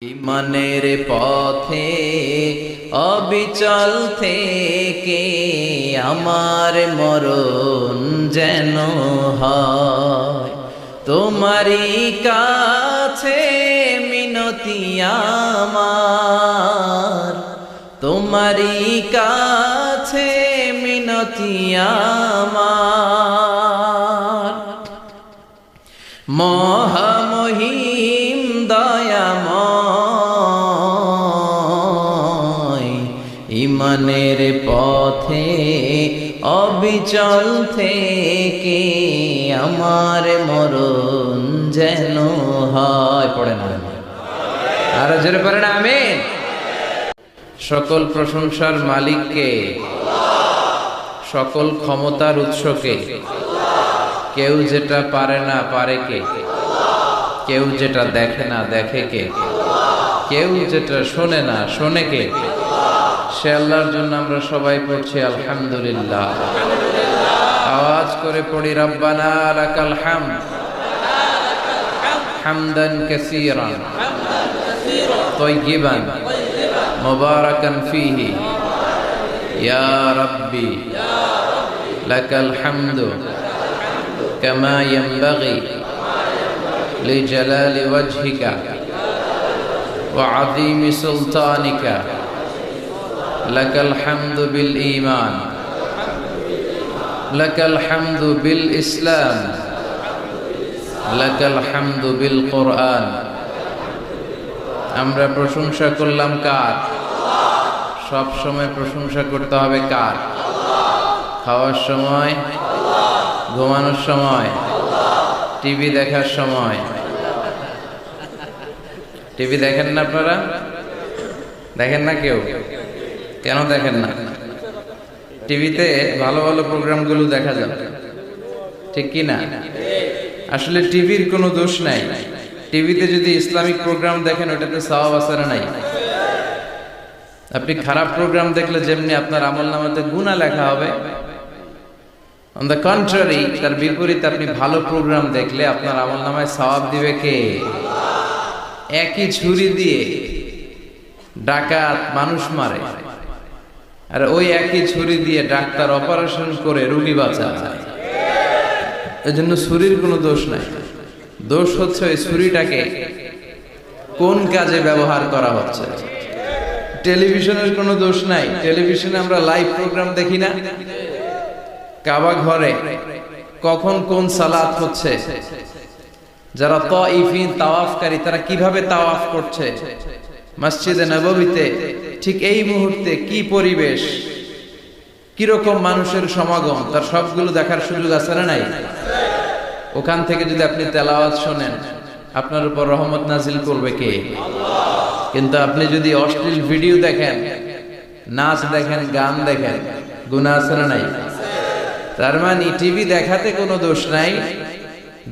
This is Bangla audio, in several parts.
ইমানের পথে অবিচল থেকে আমার মরণ যেন হয়, তোমারই কাছে মিনতি আমার, তোমারই কাছে মিনতি আমার। মহামহিম দয়াময়, ইমানের পথে অবিচল থেকে আমার মরণ যেন হয়। পড়ে না আরো জোরে পড়ে না আমিন। সকল প্রশংসার মালিককে, সকল ক্ষমতার উৎসকে। কেউ যেটা পারে না পারে কে, কেউ যেটা দেখে না দেখে কে, কেউ যেটা শোনে না শোনে কে, সে আল্লাহর জন্য আমরা সবাই পড়ছি আলহামদুলিল্লাহ। আওয়াজ করে পড়ি রব্বানা লাকাল হামদ হামদান কাসীরান তাইয়িবান মুবারাকান ফীহি ইয়া রাব্বি লাকাল হামদু কামা ইয়ানবাগি লিজালালি ওয়াজহিকা ওয়া আযীমি সুলতানিকা লাকাল হামদু বিল ঈমান লাকাল হামদু বিল ইসলাম লাকাল হামদু বিল কুরআন। আমরা প্রশংসা করলাম কার? সব সময় প্রশংসা করতে হবে কার? খাওয়ার সময়, ঘুমানোর সময়, টিভি দেখার সময়। টিভি দেখেন না আপনারা? দেখেন না কেউ? কেন দেখেন না? টিভিতে ভালো ভালো প্রোগ্রামগুলো দেখা যাবে, ঠিক কি না? আসলে টিভির কোনো দোষ নাই। টিভিতে যদি ইসলামিক প্রোগ্রাম দেখেন ওটাতে সওয়াব আছে না নাই? আপনি খারাপ প্রোগ্রাম দেখলে যেমনি আপনার আমলনামাতে গুনাহ লেখা হবে, অন দ্য কন্ট্রারি তার বিপরীত আপনি ভালো প্রোগ্রাম দেখলে আপনার আমলনামায় সওয়াব দিবে কে? একই ছুরি দিয়ে ডাকাত মানুষ মারে, আর ওই একই ছুরি দিয়ে ডাক্তার অপারেশন করে রোগী বাঁচায়। এজন্য ছুরির কোনো দোষ নাই, দোষ হচ্ছে ওই ছুরিটাকে কোন কাজে ব্যবহার করা হচ্ছে। টেলিভিশনের কোনো দোষ নাই, টেলিভিশনে আমরা লাইভ প্রোগ্রাম দেখি না? কাবা ঘরে কখন কোন সালাত হচ্ছে, যারা তাইফিন তাওয়াফকারী তারা কিভাবে তাওয়াফ করছে, মসজিদে নববীতে ঠিক এই মুহূর্তে কি পরিবেশ, কিরকম মানুষের সমাগম, তার সবগুলো দেখার সুযোগ আছে না নাই? ওখান থেকে যদি আপনি তেলাওয়াত শোনেন আপনার উপর রহমত নাজিল করবে কে? কিন্তু আপনি যদি অশ্লীল ভিডিও দেখেন, নাচ দেখেন, গান দেখেন, গুনাহ আছে না নাই? তার মানে টিভি দেখাতে কোনো দোষ নাই,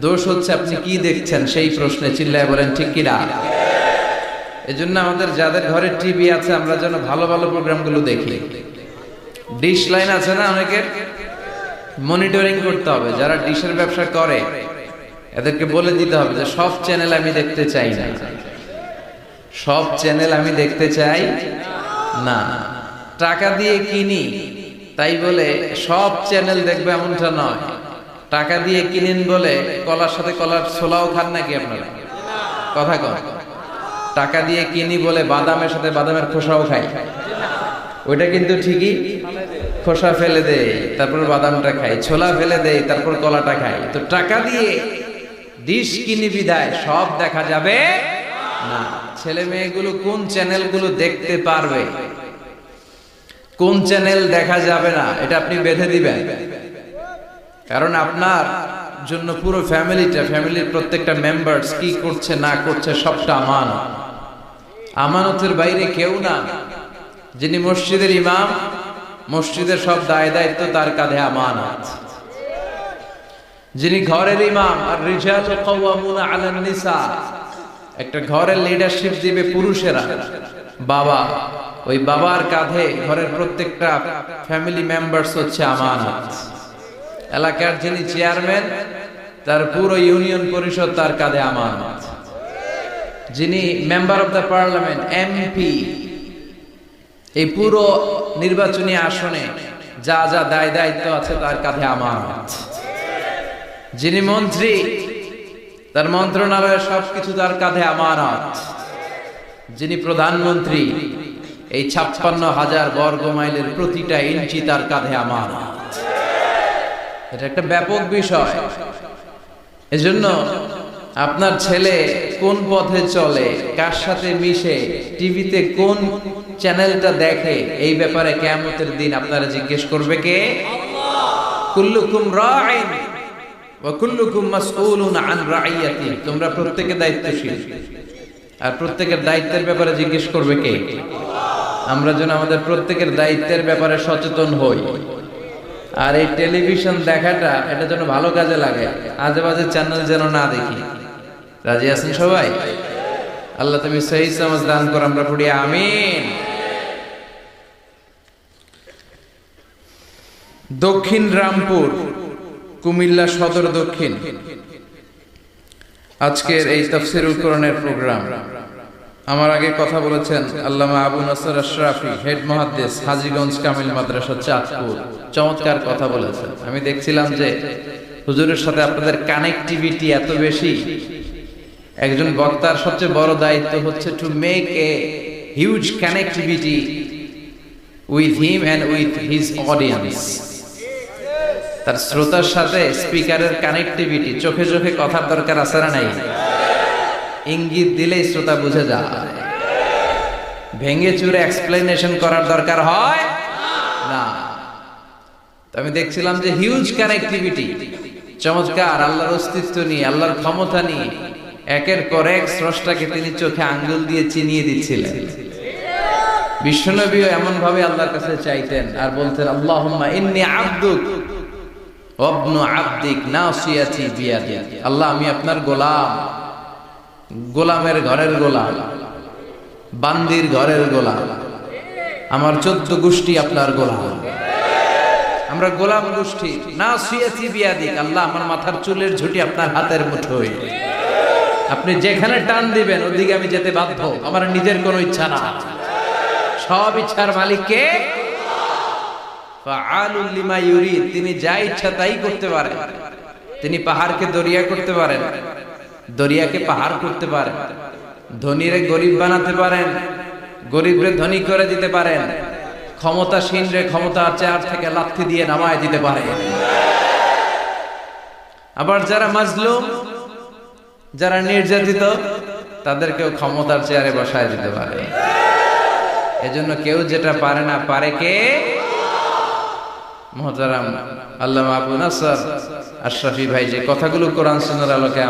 দোষ হচ্ছে আপনি কি দেখছেন সেই প্রশ্নে। চিল্লায় বলেন ঠিক কি না? এজন্য আমাদের যাদের ঘরে টিভি আছে আমরা যেন ভালো ভালো প্রোগ্রামগুলো দেখি। ডিশ লাইন আছে না অনেকের, মনিটরিং করতে হবে। যারা ডিশের ব্যবসা করে এদেরকে বলে দিতে হবে যে সব চ্যানেল আমি দেখতে চাই না, সব চ্যানেল আমি দেখতে চাই না। টাকা দিয়ে কিনি তাই বলে সব চ্যানেল দেখবে এমনটা নয়। টাকা দিয়ে কিনেন বলে কলার সাথে কলার ছোলাও খান নাকি আপনারা? কথা কন। টাকা দিয়ে কিনি বলে বাদামের সাথে বাদামের খোসাও খাই, ওইটা কিন্তু ঠিকই খোসা ফেলে দেয় তারপর বাদামটা খাই, ছোলা ফেলে দেয় তারপর কলাটা খাই। তো টাকা দিয়ে ডিশ কিনি বিদায় সব দেখা যাবে না। ছেলে মেয়েগুলো কোন চ্যানেলগুলো দেখতে পারবে, কোন চ্যানেল দেখা যাবে না, এটা আপনি বেঁধে দিবেন। কারণ আপনার জন্য পুরো ফ্যামিলিটা, ফ্যামিলির প্রত্যেকটা মেম্বারস কি করছে না করছে সবটা আমানত। আমানতের বাইরে কেউ না। যিনি মসজিদের ইমাম, মসজিদের সব দায় দায়িত্ব তার কাঁধে আমানত। যিনি ঘরের ইমাম, আর রিজালু কাওয়ামুনা আলান নিসা, একটা ঘরের লিডারশিপ দিবে পুরুষেরা, বাবা, ওই বাবার কাঁধে ঘরের প্রত্যেকটা ফ্যামিলি মেম্বারস হচ্ছে আমানত। এলাকার যিনি চেয়ারম্যান তার পুরো ইউনিয়ন পরিষদ তার কাঁধে আমানত। যিনি member of the parliament, MP, এই পুরো নির্বাচনী আসনে যা যা দায় দায়িত্ব আছে তার কাঁধে আমানত। যিনি মন্ত্রী, তার মন্ত্রণালয়ের সবকিছু তার কাঁধে আমানত। যিনি প্রধানমন্ত্রী, এই 56,000 বর্গ মাইলের প্রতিটা ইঞ্চি তার কাঁধে আমানত। এটা একটা ব্যাপক বিষয়। এজন্য আপনার ছেলে কোন পথে চলে, কার সাথে মিশে, টিভিতে কোন চ্যানেলটা দেখে, এই ব্যাপারে কিয়ামতের দিন আপনারা জিজ্ঞেস করবে কে? কুল্লুকুম রাঈন ওয়া কুল্লুকুম মাসউলুন আন রাইয়াতি। তোমরা প্রত্যেকে দায়িত্বশীল, আর প্রত্যেকের দায়িত্বের ব্যাপারে জিজ্ঞেস করবে কে? আমরা যেন আমাদের প্রত্যেকের দায়িত্বের ব্যাপারে সচেতন হই। আর এই টেলিভিশন দেখাটা, এটা যেন ভালো কাজে লাগে, আজে বাজে চ্যানেল যেন না দেখি। রাজি আছেন সবাই? আল্লাহ তুমি সহি সমাজ দান করো, আমরা পড়ি আমিন। দক্ষিণ রামপুর, কুমিল্লা সদর দক্ষিণ, আজকের এই তাফসীরুল কোরআনের প্রোগ্রাম। আমার আগে কথা বলেছেন আল্লামা আবু নসর আশরাফি, হেড মুহাদ্দিস, হাজীগঞ্জ কামিল মাদ্রাসা, চাঁদপুর। চমৎকার কথা বলেছেন। আমি দেখছিলাম যে হুজুরের সাথে আপনাদের কানেক্টিভিটি এত বেশি। একজন বক্তার সবচেয়ে বড় দায়িত্ব হচ্ছে to make a huge connectivity with him and with his audience. তার শ্রোতার সাথে স্পিকারের কানেক্টিভিটি, চোখে চোখে কথার দরকার আছে না নাই? ইঙ্গিত দিলেই শ্রোতা বুঝে যায়। ভেঙে চুরে এক্সপ্লেনেশন করার দরকার হয় না। আমি দেখছিলাম যে হিউজ কানেক্টিভিটি, চমৎকার, আল্লাহর অস্তিত্ব নিয়ে, আল্লাহর ক্ষমতা নিয়ে একের পর এক স্রষ্টাকে তিনি চোখে আঙ্গুল দিয়ে চিনিয়ে দিচ্ছিলেন। বিশ্বনবীও এমন ভাবে আল্লাহর কাছে চাইতেন আর বলতেন, আল্লাহুম্মা ইন্নী আবদুক ওয়া ইবনু আবদিক নাসিয়াতি বিয়াদিক। আল্লাহ, আমি আপনার গোলাম, গোলামের ঘরের গোলাম, বান্দির ঘরের গোলাম, আমার 14 গোষ্ঠী আপনার গোলাম। আমরা গোলাম গোষ্ঠী। নাসিয়াতি বিয়াদিক, আল্লাহ আমার মাথার চুলের ঝুঁটি আপনার হাতের মুঠোয়। আপনি যেখানে টান দিবেন ওদিকে আমি যেতে বাধ্য। আমার নিজের কোনো ইচ্ছা না, সব ইচ্ছার মালিক কে? ফাআলুল লিমা ইউরিদ। তিনি যা ইচ্ছা তাই করতে পারেন। তিনি পাহাড়কে দরিয়া করতে পারেন, দরিয়াকে পাহাড় করতে পারেন, ধনীরে গরিব বানাতে পারেন, গরিবরে ধনী করে দিতে পারেন, ক্ষমতাসীনরে ক্ষমতার চেয়ার থেকে লাথি দিয়ে নামায় দিতে পারেন। আবার যারা মাজলুম, যারা নির্যাতিত, তাদেরকেও ক্ষমতার চেয়ারে বসায় দিতে পারে। এজন্য কেউ যেটা পারে না, পারে কে? মুহতারাম আল্লামা আবু নসর আশরাফি ভাই যে কথাগুলো কোরআন সুন্নাহর আলোকে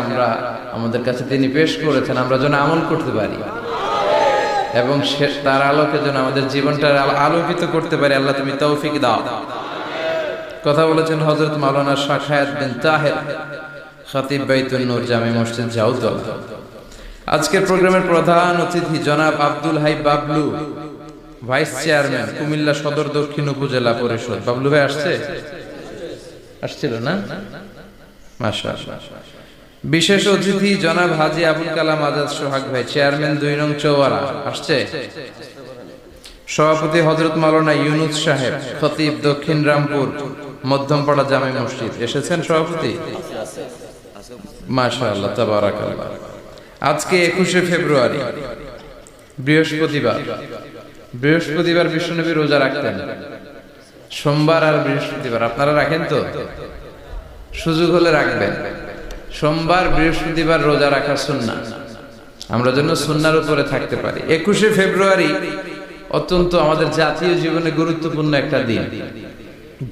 আমাদের কাছে তিনি পেশ করেছেন, আমরা যেন আমল করতে পারি এবং তার আলোকে যেন আমাদের জীবনটা আলোকিত করতে পারি। আল্লাহ তুমি তৌফিক দাও। কথা বলেছেন হযরত মাওলানা শাহ হায়াত বিন তাহের, খতিব বাইতুন নূর জামে মসজিদ জাউদুল্লাহ। আজকের প্রোগ্রামের প্রধান অতিথি জনাব আব্দুল হাই বাবলু, ভাইস চেয়ারম্যান, কুমিল্লা সদর দক্ষিণ উপজেলা পরিষদ। বাবলু ভাই আসছিল না? মাশাআল্লাহ। বিশেষ অতিথি জনাব হাজী আবুল কালাম আজাদ সোহাগ ভাই, চেয়ারম্যান 2 নং চৌয়ারা, আসছে। সভাপতি হযরত মাওলানা ইউনুস সাহেব, খতিব দক্ষিণ রামপুর মধ্যমপাড়া জামে মসজিদ, এসেছেন সভাপতি? মাশাআল্লাহ, তাবারাকাল্লাহ। আজকে 21শে ফেব্রুয়ারি, বৃহস্পতিবার। বৃহস্পতিবার বিশ্বনবী রোজা রাখতেন, সোমবার আর বৃহস্পতিবার। আপনারা রাখেন তো? সুযোগ হলে রাখবেন। সোমবার বৃহস্পতিবার রোজা রাখা সুন্নাহ, আমরা যেন সুন্নাহর উপরে থাকতে পারি। 21শে ফেব্রুয়ারি অত্যন্ত আমাদের জাতীয় জীবনে গুরুত্বপূর্ণ একটা দিন।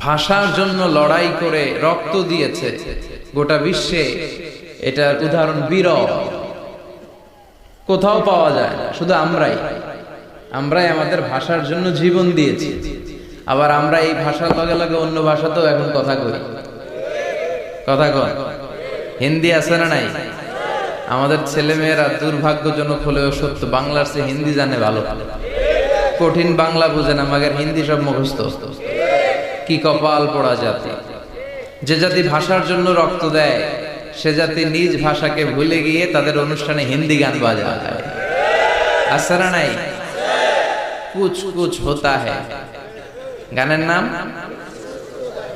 ভাষার জন্য লড়াই করে রক্ত দিয়েছে গোটা বিশ্বে, এটার উদাহরণ বিরল, কোথাও পাওয়া যায় না। শুধু আমরাই আমাদের ভাষার জন্য জীবন দিয়েছি। আবার আমরা এই ভাষার লগে লগে অন্য ভাষাতেও এখন কথা কই। কথা কন, হিন্দি আছে না নাই? আমাদের ছেলে মেয়েরা দুর্ভাগ্যজনক হলেও সত্য, বাংলার চেয়ে হিন্দি জানে ভালো। কঠিন বাংলা বুঝে না, মাগের হিন্দি সব মুখস্থ। কি কপাল পোড়া জাতি! যে জাতি ভাষার জন্য রক্ত দেয়, সে জাতি নিজ ভাষাকে ভুলে গিয়ে তাদের অনুষ্ঠানে হিন্দি গান বাজায়। আসরা নাই? কুছ কুছ হোতা হ্যায়, গানের নাম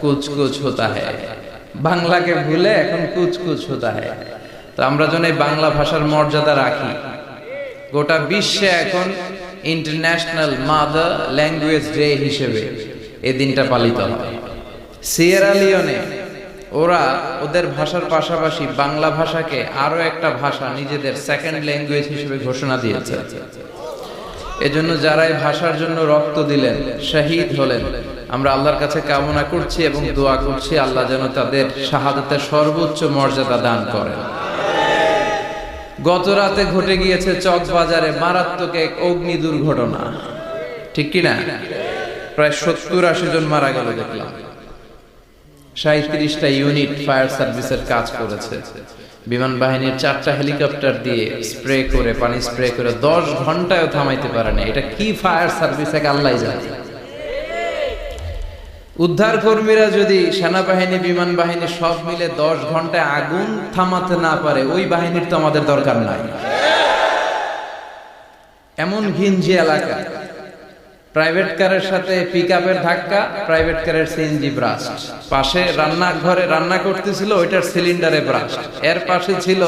কুছ কুছ হোতা হ্যায়। বাংলাকে ভুলে এখন কুছ কুছ হোতা হ্যায়। তো আমরা যেন এই বাংলা ভাষার মর্যাদা রাখি। গোটা বিশ্বে এখন ইন্টারন্যাশনাল মাদার ল্যাঙ্গুয়েজ ডে হিসেবে এই দিনটা পালিত হয়। সিয়েরা লিওনে ওরা ওদের ভাষার পাশাপাশি বাংলা ভাষাকে আরো একটা ভাষা নিজেদের সেকেন্ড ল্যাঙ্গুয়েজ হিসেবে ঘোষণা দিয়েছে। এজন্য যারা এই ভাষার জন্য রক্ত দিলেন, শহীদ হলেন, আমরা আল্লাহর কাছে কামনা করছি এবং দোয়া করছি আল্লাহ যেন তাদের শাহাদাতের সর্বোচ্চ মর্যাদা দান করেন। গত রাতে ঘটে গিয়েছে চকবাজারে মারাত্মক এক অগ্নি দুর্ঘটনা, ঠিক কিনা? প্রায় 70-80 জন মারা গেল দেখলাম। 37টা ইউনিট ফায়ার সার্ভিসের কাজ করেছে। বিমান বাহিনীর 4টা হেলিকপ্টার দিয়ে স্প্রে করে, পানি স্প্রে করে 10 ঘন্টায়ও থামাইতে পারে না। এটা কি ফায়ার সার্ভিস এক আল্লাহই জানে। উদ্ধার কর্মীরা যদি সেনাবাহিনী, বিমান বাহিনী সব মিলে 10 ঘন্টায় আগুন থামাতে না পারে, ওই বাহিনীর তো আমাদের দরকার নাই। এমন ঘিঞ্জি এলাকা, প্রাইভেট কারের সাথে পিকআপের ধাক্কা, প্রাইভেট কারের সিএনজি ব্রাস্ট, পাশে রান্নাঘরে রান্না করতেছিল ওইটার সিলিন্ডারে ব্রাস্ট, এর পাশে ছিল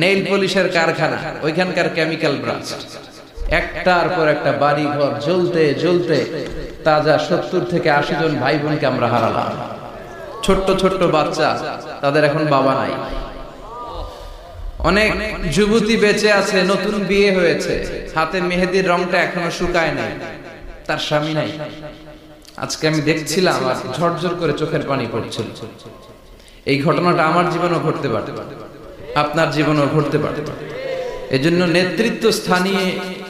নেইল পলিশের কারখানা, ওইখানকার কেমিক্যাল ব্রাস্ট। একটার পর একটা বাড়ি ঘর জ্বলতে জ্বলতে তাজা 70 থেকে 80 জন ভাই বোনকে আমরা হারালাম। ছোট্ট ছোট্ট বাচ্চা, তাদের এখন বাবা নাই। অনেক যুবতী বেঁচে আছে, নতুন বিয়ে হয়েছে, হাতে মেহেদির রংটা এখনো শুকায় নাই, তার স্বামী নাই। আজকে আমি দেখছিলাম আর ঝরঝর করে চোখের পানি পড়ছিল। এই ঘটনাটা আমার জীবনেও ঘটতে পারে, আপনার জীবনেও ঘটতে পারে। এজন্য নেতৃত্ব স্থানীয়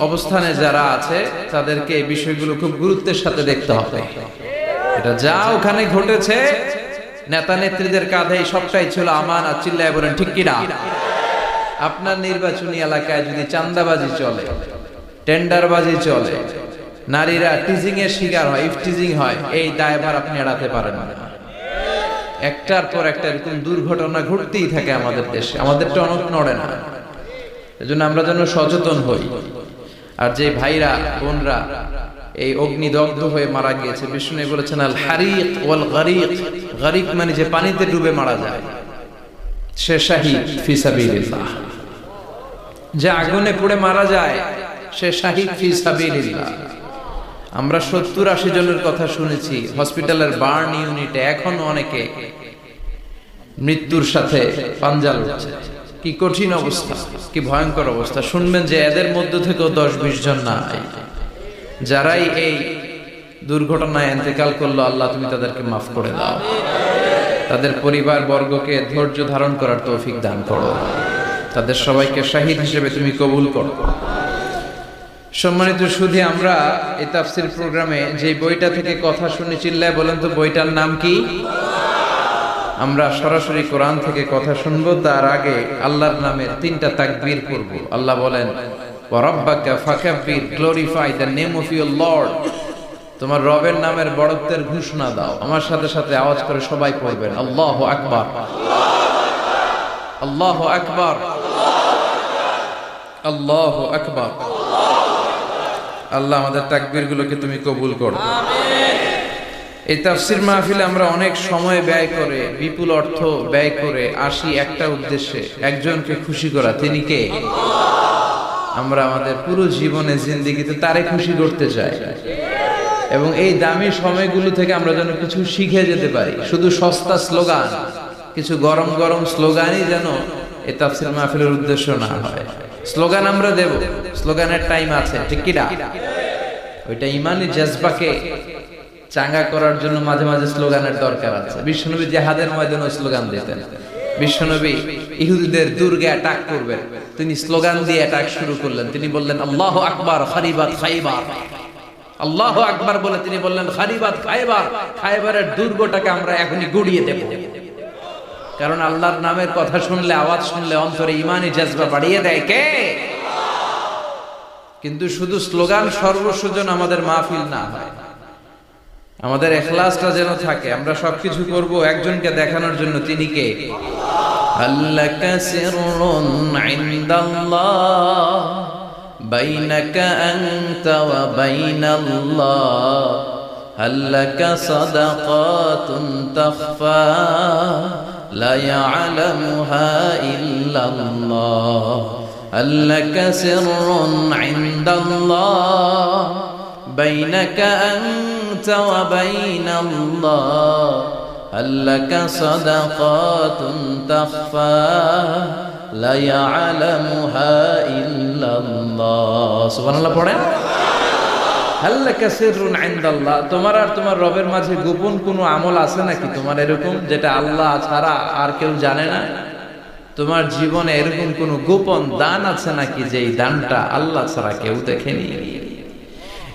অবস্থানে যারা আছে তাদেরকে এই বিষয়গুলো খুব গুরুত্বের সাথে দেখতে হবে। এটা যা ওখানে ঘটেছে, নেতা নেত্রীদের কাঁধেই সবটাই ছিল আমানত। চিল্লায় বলেন ঠিক কিনা? আপনার নির্বাচনী এলাকায় যদি চাঁদাবাজি চলে, টেন্ডারবাজি চলে, নারীরা টিজিং এর শিকার হয়, ইফটিজিং হয়, এই দায়ভার আপনি এড়াতে পারেন না। একটার পর একটা এরকম দুর্ঘটনা ঘটতেই থাকে আমাদের দেশে, আমাদের টনক নড়ে না। এজন্য আমরা যেন সচেতন হই। আর যে ভাইরা বোনরা এই অগ্নিদগ্ধ হয়ে মারা গিয়েছে, বিষ্ণু বলেছেন আল হারিক ওয়াল গারিক। গারিক মানে যে পানিতে ডুবে মারা যায়, সে শাহিদ ফি সাবিলিল্লাহ। যে আগুনে পুড়ে মারা যায়, সে শাহিদ ফি সাবিলিল্লাহ। আমরা 70-80 জনের কথা শুনেছি হসপিটালের বার্ন ইউনিটে, এখনো অনেকে মৃত্যুর সাথে পাঞ্জা লড়ছে। কি কঠিন অবস্থা, কি ভয়ঙ্কর অবস্থা। শুনবেন যে এদের মধ্য থেকেও 10-20 জন নাই, যারাই এই দুর্ঘটনায় ইন্তেকাল করলো, আল্লাহ তুমি তাদেরকে মাফ করে দাও, তাদের পরিবার বর্গকে ধৈর্য ধারণ করার তৌফিক দান করো, তাদের সবাইকে শাহিদ হিসেবে তুমি কবুল করো। সম্মানিত সুধী, আমরা এই তাফসীর প্রোগ্রামে যে বইটা থেকে কথা শুনে, চিল্লায় বলেন তো বইটার নাম কি? আমরা সরাসরি কোরআন থেকে কথা শুনবো। তার আগে আল্লাহর নামের 3টা তাকবীর করব। আল্লাহ বলেন ওয়া রাব্বাকা ফাকাব্বির, glorify the name of your lord. তোমার রবের নামের বড়ত্বের ঘোষণা দাও। আমার সাথে সাথে আওয়াজ করে সবাই পড়বেন আল্লাহু আকবার, আল্লাহু আকবার, আল্লাহু আকবার। আল্লাহ আমাদের তাকবীরগুলোকে তুমি কবুল করো। এই তাফসীর মাহফিলে আমরা অনেক সময় ব্যয় করে, বিপুল অর্থ ব্যয় করে আসি একটা উদ্দেশ্যে, একজনকে খুশি করা। তিনি কে? আমরা আমাদের পুরো জীবনে জিন্দেগিতে তারে খুশি করতে চাই, এবং এই দামি সময়গুলো থেকে আমরা যেন কিছু শিখে যেতে পারি। শুধু সস্তা স্লোগান, কিছু গরম গরম স্লোগানই যেন এই তাফসীর মাহফিলের উদ্দেশ্য না হয়। স্লোগান আমরা দেব, স্লোগানের টাইম আছে, ঠিক কি না? ওইটা ইমানি জজবাকে চাঙ্গা করার জন্য মাঝে মাঝে স্লোগানের দরকার আছে। বিশ্বনবী জিহাদের ময়দানে স্লোগান দিতেন। বিশ্বনবী ইহুদিদের দুর্গে অ্যাটাক করবেন, তিনি স্লোগান দিয়ে অ্যাটাক শুরু করলেন। তিনি বললেন আল্লাহু আকবার খারিবাত খাইবার, আল্লাহু আকবার বলে তিনি বললেন খারিবাত খাইবার, খাইবারের দুর্গটাকে আমরা এখনই গুড়িয়ে দেব। কারণ আল্লাহর নামের কথা শুনলে, আওয়াজ শুনলে অন্তরে ইমানি জজবা বাড়িয়ে দেয় কে? কিন্তু শুধু স্লোগান সর্বস্ব যেন আমাদের মাহফিল না হয়, আমাদের ইখলাসটা যেন থাকে। আমরা সবকিছু করব একজনকে দেখানোর জন্য। তিনি কে? আল্লাকা সিররুন ইনদাল্লাহ বাইনাকা আনতা ওয়া বাইনাল্লাহ হাল লাকা সাদাকাতুন তাখফা লা ইয়ালামুহা ইল্লাল্লাহ হাল লাকা সিররুন ইনদাল্লাহ বাইনাকা আনতা ওয়া বাইনাল্লাহ হাল লাকা সাদাকাতুন তাখফা লা ইয়ালামুহা ইল্লাল্লাহ। সুবহানাল্লাহ পড়েন। হাল লাকা সিররুন ইনদাল্লাহ, তোমার আর তোমার রবের মাঝে গোপন কোনো আমল আছে নাকি তোমার এরকম, যেটা আল্লাহ ছাড়া আর কেউ জানে না? তোমার জীবনে এরকম কোনো গোপন দান আছে নাকি যে এই দানটা আল্লাহ ছাড়া কেউ দেখেনি?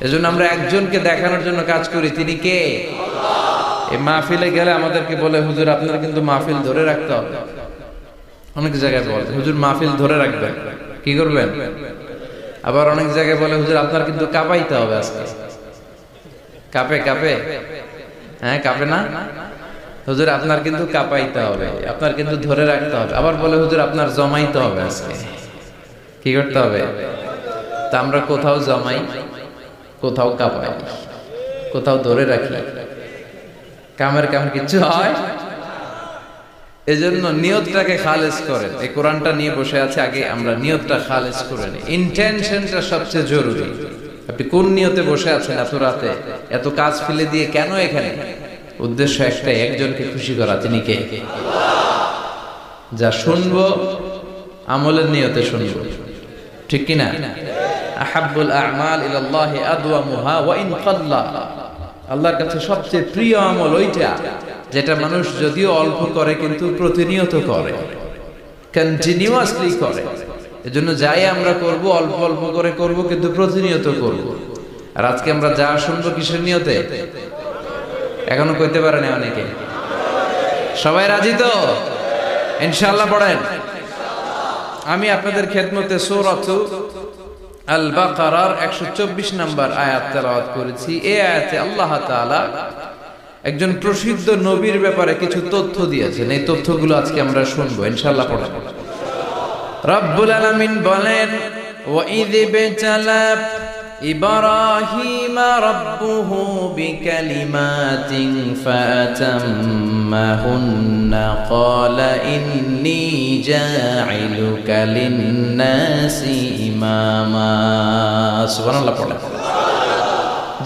এজন্য আমরা একজনকে দেখানোর জন্য কাজ করি, তিনি কে? আল্লাহ। এই মাহফিলে গেলে আমাদেরকে বলে, হুজুর আপনার কিন্তু মাহফিল ধরে রাখতে হবে। অনেক জায়গায় বলে, হুজুর মাহফিল ধরে রাখবেন, কি করবেন? আবার অনেক জায়গায় বলে, হুজুর আপনার কিন্তু কাঁপাইতে হবে আজকে। কাঁপে কাঁপে, হ্যাঁ কাঁপে না? হুজুর আপনার কিন্তু কাঁপাইতে হবে, আপনার কিন্তু ধরে রাখতে হবে। আবার বলে, হুজুর আপনার জমাইতে হবে আজকে। কি করতে হবে? তা আমরা কোথাও জমাই, কোথাও কাঁপাই, কোথাও ধরে রাখি, কামের কাম কিছু হয়। এজন্য নিয়তটাকে খালেজ করেন। এই কোরআনটা নিয়ে বসে আছে, আগে আমরা নিয়তটা খালেজ করে নিই। ইন্টেনশনটা সবচেয়ে জরুরি। আপনি কোন নিয়তে বসে আছেন এত রাতে, এত কাজ ফেলে দিয়ে কেন এখানে? উদ্দেশ্য একটাই, একজনকে খুশি করা। তিনি কে? যা শুনবো আমলের নিয়তে শুনবো, ঠিক কিনা? আহাব্বুল আ'মাল ইলাল্লাহি আদওয়ামুহা ওয়া ইন কাল্লা। আল্লাহর কাছে সবচেয়ে প্রিয় আমল ওইটা যেটা মানুষ যদিও অল্প করে কিন্তু প্রতিনিয়ত করে, কন্টিনিউয়াসলি করে। এজন্য যাই আমরা করব অল্প অল্প করে করব, কিন্তু প্রতিনিয়ত করব। আর আজকে আমরা যা শুনবো কিসের নিয়তে? এখনো কইতে পারে না অনেকে। সবাই রাজি তো? ইনশাআল্লাহ পড়েন। আমি আপনাদের খেদমতে সূরাত আল বাকারার 124 নম্বর আয়াত তেলাওয়াত করেছি। এই আয়াতে আল্লাহ তাআলা একজন প্রসিদ্ধ নবীর ব্যাপারে কিছু তথ্য দিয়েছেন। এই তথ্যগুলো আজকে আমরা শুনবো ইনশাআল্লাহ। পড়েন। রব্বুল আলামিন বলেন, ওয়া ইয বিতালা ইব্রাহিম রাব্বুহু বিকালিমাতিন ফাতাম্মাহুন্না ক্বালা ইন্নী জাঈলুকা লিন-নাসি ইমামা। সুবহানাল্লাহ পড়েন।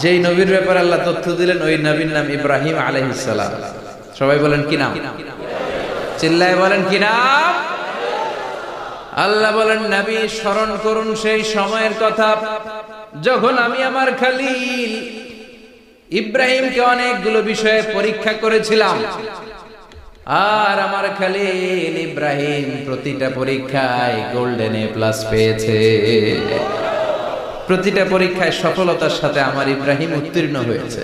যেই নবীর ব্যাপারে আল্লাহ তথ্য দিলেন, ওই নবীর নাম ইব্রাহিম আলাইহিস সালাম। সবাই বলেন কি নাম? চিল্লায় বলেন কি নাম? আল্লাহ বলেন, নবী স্মরণ করুন সেই সময়ের কথা যখন আমি আমার খলিল ইব্রাহিমকে অনেকগুলো বিষয়ে পরীক্ষা করেছিলাম। আর আমার খলিল ইব্রাহিম প্রতিটা পরীক্ষায় গোল্ডেন এ প্লাস পেয়েছে। প্রতিটা পরীক্ষায় সফলতার সাথে আমার ইব্রাহিম উত্তীর্ণ হয়েছে।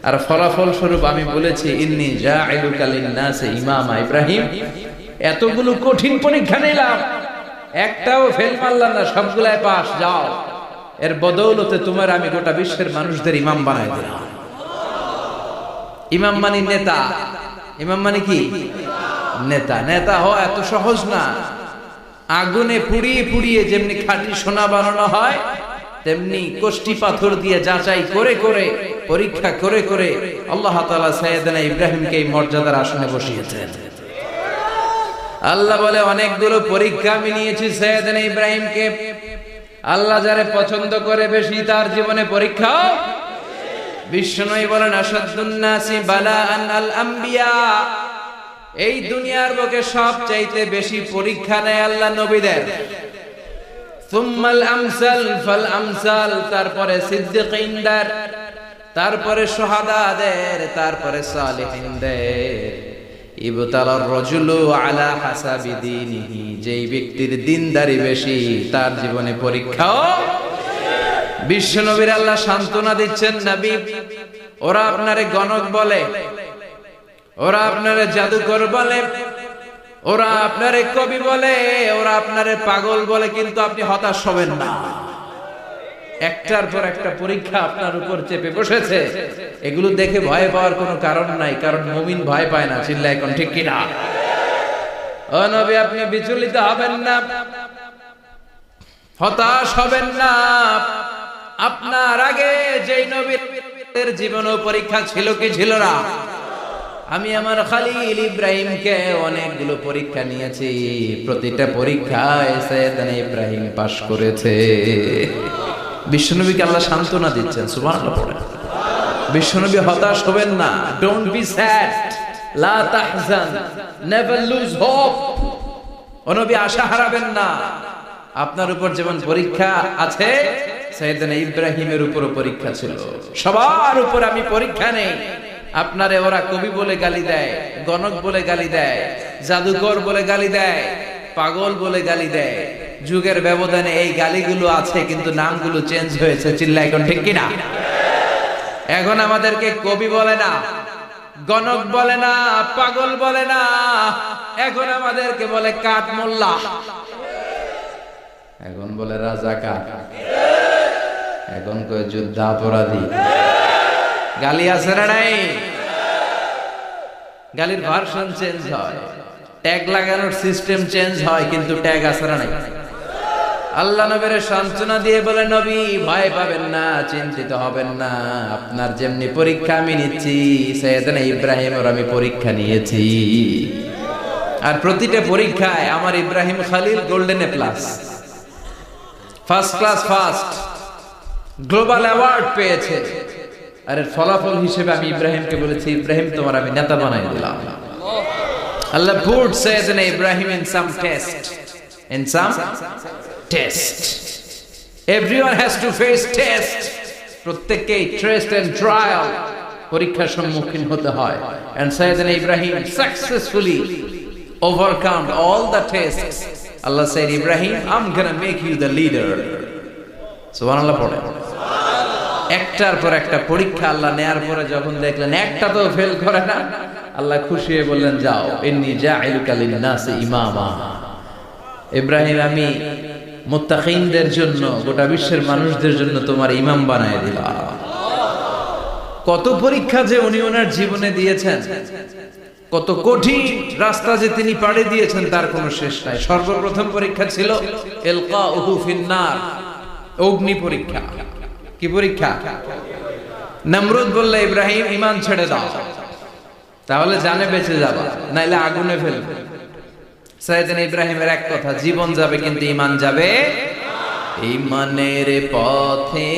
আর ফলাফল স্বরূপ আমি বলেছি, ইন্নী জাঈলুকা লিন-নাসি ইমামা। ইব্রাহিম, এতগুলো কঠিন পরীক্ষা নিলাম, একটাও ফেল মারলাম না, সবগুলাই পাস। যাও, এর বদৌলতে তোমার আমি গোটা বিশ্বের মানুষদের ইমাম বানাই দিলাম। ইমাম মানে নেতা। ইমাম মানে কি? নেতা। নেতা হওয়া এত সহজ না। আগুনে পুড়িয়ে পুড়িয়ে যেমনি খাঁটি সোনা বানানো হয়, তেমনি কষ্টি পাথর দিয়ে যাচাই করে করে, পরীক্ষা করে করে আল্লাহ তাআলা সাইয়েদনা ইব্রাহিমকে এই মর্যাদার আসনে বসিয়েছেন। আল্লাহ বলে, অনেকগুলো পরীক্ষা আমি নিয়েছি সাইয়েদনা ইব্রাহিমকে। আল্লাহ যারে পছন্দ করে বেশি, তার জীবনে পরীক্ষা। বিশ্বনবী বলেন, আশাদ্দুন নাসি বালাআন আল আম্বিয়া। এই দুনিয়ার বুকে সবচাইতে বেশি পরীক্ষা নেয় আল্লাহ নবীদের। সুম্মাল আমসাল ফাল আমসাল, তারপরে সিদ্দিকিনদের, তারপরে শুহাদাদের, তারপরে সালিহিনদের। ইবতালার রাজুলু আলা হাসাবি দীনিহি, যেই ব্যক্তির দিনদারি বেশি তার জীবনে পরীক্ষাও। বিশ্বনবীর আল্লাহ সান্ত্বনা দিচ্ছেন, নবী ওরা আপনারে গণক বলে, ওরা আপনারে জাদুকর বলে, ওরা আপনারে কবি বলে, ওরা আপনারে পাগল বলে, কিন্তু আপনি হতাশ হবেন না। একটার পর একটা পরীক্ষা আপনার উপর চেপে বসেছে। এগুলো দেখে ভয় পাওয়ার কোনো কারণ নাই, কারণ মুমিন ভয় পায় না। চিল্লায় এখন ঠিক কিনা? ও নবী, আপনি বিচলিত হবেন না। হতাশ হবেন না। আপনার আগে যেই নবীর জীবনও পরীক্ষা ছিল কি ছিল না? আমি আমার খলিল ইব্রাহিমকে অনেকগুলো পরীক্ষা নিয়েছি, প্রতিটা পরীক্ষায় সাইয়েদনা ইব্রাহিম পাশ করেছে। বিশ্বনবীকে আল্লাহ সান্ত্বনা দিচ্ছেন, সুবহানাল্লাহ পড়েন। বিশ্বনবী হতাশ হবেন না, ডোন্ট বি স্যাড, লা তাহজান, নেভার লুজ হোপ। ও নবী আশা হারাবেন না। আপনার উপর যেমন পরীক্ষা আছে, সাইয়েদনা ইব্রাহিমের উপরও পরীক্ষা ছিল। সবার উপর আমি পরীক্ষা নেই। আপনারে ওরা কবি বলে গালি দেয়, গণক বলে গালি দেয়, জাদুকর বলে গালি দেয়, পাগল বলে গালি দেয়। যুগের ব্যবধানে এই গালিগুলো আছে, কিন্তু নামগুলো চেঞ্জ হয়েছে। চিল্লায় এখন ঠিক কিনা? এখন আমাদেরকে কবি বলে না, গণক বলে না, পাগল বলে না, এখন আমাদেরকে বলে কাঠ মোল্লা, এখন বলে রাজাকার, এখন কয় যুদ্ধাপরাধী। গালি আছে না নাই? গালির ভার্সন চেঞ্জ হয়, ট্যাগ লাগানোর সিস্টেম চেঞ্জ হয়, কিন্তু ট্যাগ আছে না নাই? আল্লাহ নবীর সান্ত্বনা দিয়ে বলে, নবী ভয় পাবেন না, চিন্তিত হবেন না। আপনার যেমনি পরীক্ষা আমি নিচ্ছি, সাইয়েদনা ইব্রাহিমের আমি পরীক্ষা নিয়েছি। আর প্রতিটা পরীক্ষায় আমার Ibrahim Khalil golden A plus, first class first, global award পেয়েছে। আর এর ফলাফল হিসেবে আমি ইব্রাহিমকে বলেছি, ইব্রাহিম তোমার আমি নেতা বানাই দিলাম। আল্লাহ put Sayyidina Ibrahim in some test, in some test. Everyone has to face test. প্রত্যেককেই টেস্ট এন্ড ট্রায়াল, পরীক্ষার সম্মুখীন হতে হয়। And Sayyidina Ibrahim successfully overcome all the tests. Allah said, Ibrahim, I'm gonna make you the leader. সুবহানাল্লাহ পড়ে। একটার পর একটা পরীক্ষা আল্লাহ নেয়ার পরে যখন দেখলেন একটা তো ফেল করে না, আল্লাহ খুশি হয়ে বললেন, যাও, ইন্নী জাইলুকা লিন-নাসি ইমামা। ইব্রাহিম, আমি মুত্তাকিনদের জন্য, গোটা বিশ্বের মানুষদের জন্য তোমার ইমাম বানায় দিলাম। কত পরীক্ষা যে উনি ওনার জীবনে দিয়েছেন, কত কঠিন রাস্তা যে তিনি পাড়ি দিয়েছেন, তার কোনো শেষ নাই। সর্বপ্রথম পরীক্ষা ছিল ইলকাউহু ফিন-নার, অগ্নি পরীক্ষা। কি পরীক্ষা? নমরুদ বললে, ইব্রাহিম ঈমান ছেড়ে দাও, তাহলে জানে বেঁচে যাবা, নাইলে আগুনে ফেলবে। সাইয়েদনা ইব্রাহিমের এক কথা, জীবন যাবে কিন্তু ঈমান যাবে। ঈমানের পথে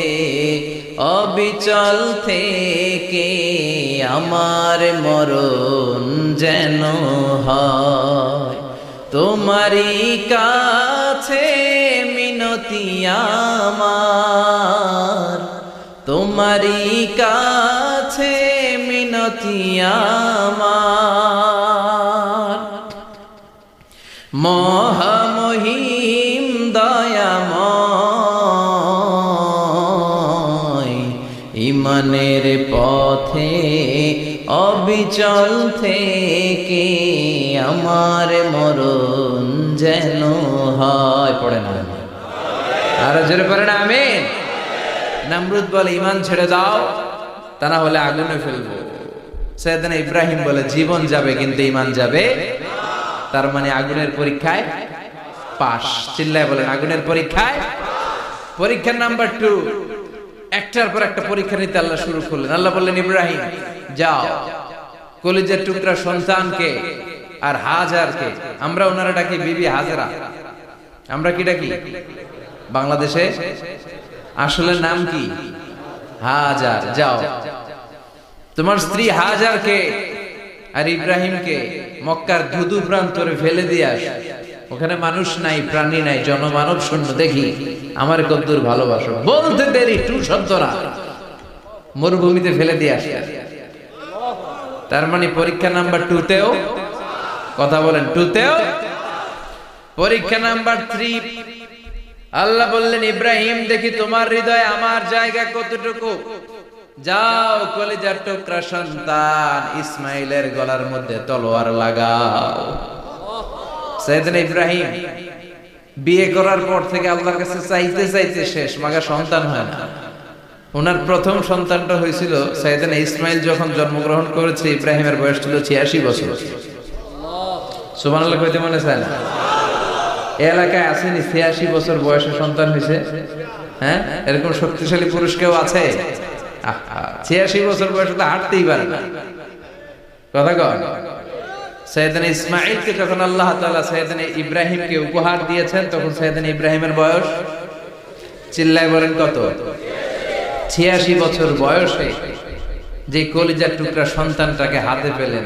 অবিচল থেকে আমার মরণ যেন হয়, তোমারই কাছে মিনতি আমার, তোমারই কাছে মিনতি আমার। মহামহিম দয়াময়, ঈমানের পথে অবিচল থেকে আমার মরণ যেন হয়। পড়ে না, আরো জোরে পড়ে না, আমিন। নমরুদ বলে, ঈমান ছেড়ে দাও, তা না হলে আগুনে ফেলবো। সাইয়েদনা ইব্রাহিম বলে, জীবন যাবে কিন্তু ঈমান যাবে। তার মানে আগুনের পরীক্ষায় পাস। চিল্লায় বলেন, আগুনের পরীক্ষায়। পরীক্ষা নাম্বার 2, একটার পর একটা পরীক্ষা নিতে আল্লাহ শুরু করলেন। আল্লাহ বললেন, ইব্রাহিম যাও, কলিজার টুকরা সন্তানকে আর হাজারকে, আমরা ওনারা ডাকি বিবি হাজরা, আমরা কি ডাকি বাংলাদেশে? আসলে নাম কি? হাজার। যাও, তোমার স্ত্রী হাজারকে আর ইব্রাহিমকে মক্কার ধুধু প্রান্তরে ফেলে দিয়ে আস। ওখানে মানুষ নাই, প্রাণী নাই, জনমানব শূন্য, দেখি আমার কদ্দুর ভালোবাসো। বলতে দেরি, টু শব্দরা মরুভূমিতে ফেলে দিয়ে আসে। তার মানে পরীক্ষা নাম্বার 2তেও, কথা বলেন, 2তেও। পরীক্ষা নাম্বার 3, আল্লাহ বললেন, ইব্রাহিম দেখি তোমার হৃদয়ে আমার জায়গা কতটুকু। যাও, কলিজার টুকরা সন্তান ইসমাইলের গলার মধ্যে তলোয়ার লাগাও। সাইয়েদনা ইব্রাহিম বিয়ে করার পর থেকে আল্লাহর কাছে চাইতে চাইতে শেষ, মাগা সন্তান হয় না। ওনার প্রথম সন্তানটা হয়েছিল সাইয়েদনা ইসমাইল যখন জন্মগ্রহণ করেছে, ইব্রাহিমের বয়স ছিল 86 বছর। সুবহানাল্লাহ কইতে মনে চায় না? এলাকায় আসেনি 86 বছর বয়সে সন্তান হয়েছে? হ্যাঁ, এরকম শক্তিশালী পুরুষ কেউ আছে? 86 বছর বয়সে তো হাঁটতেই পারে না। কথা কন। সৈয়দনা ইসমাঈলকে যখন আল্লাহ তাআলা সৈয়দনা ইব্রাহিমকে উপহার দিয়েছেন, তখন সৈয়দনা ইব্রাহিমের বয়স, চিল্লায় বলেন কত? 86 বছর বয়সে যে কলিজার টুকরা সন্তানটাকে হাতে পেলেন,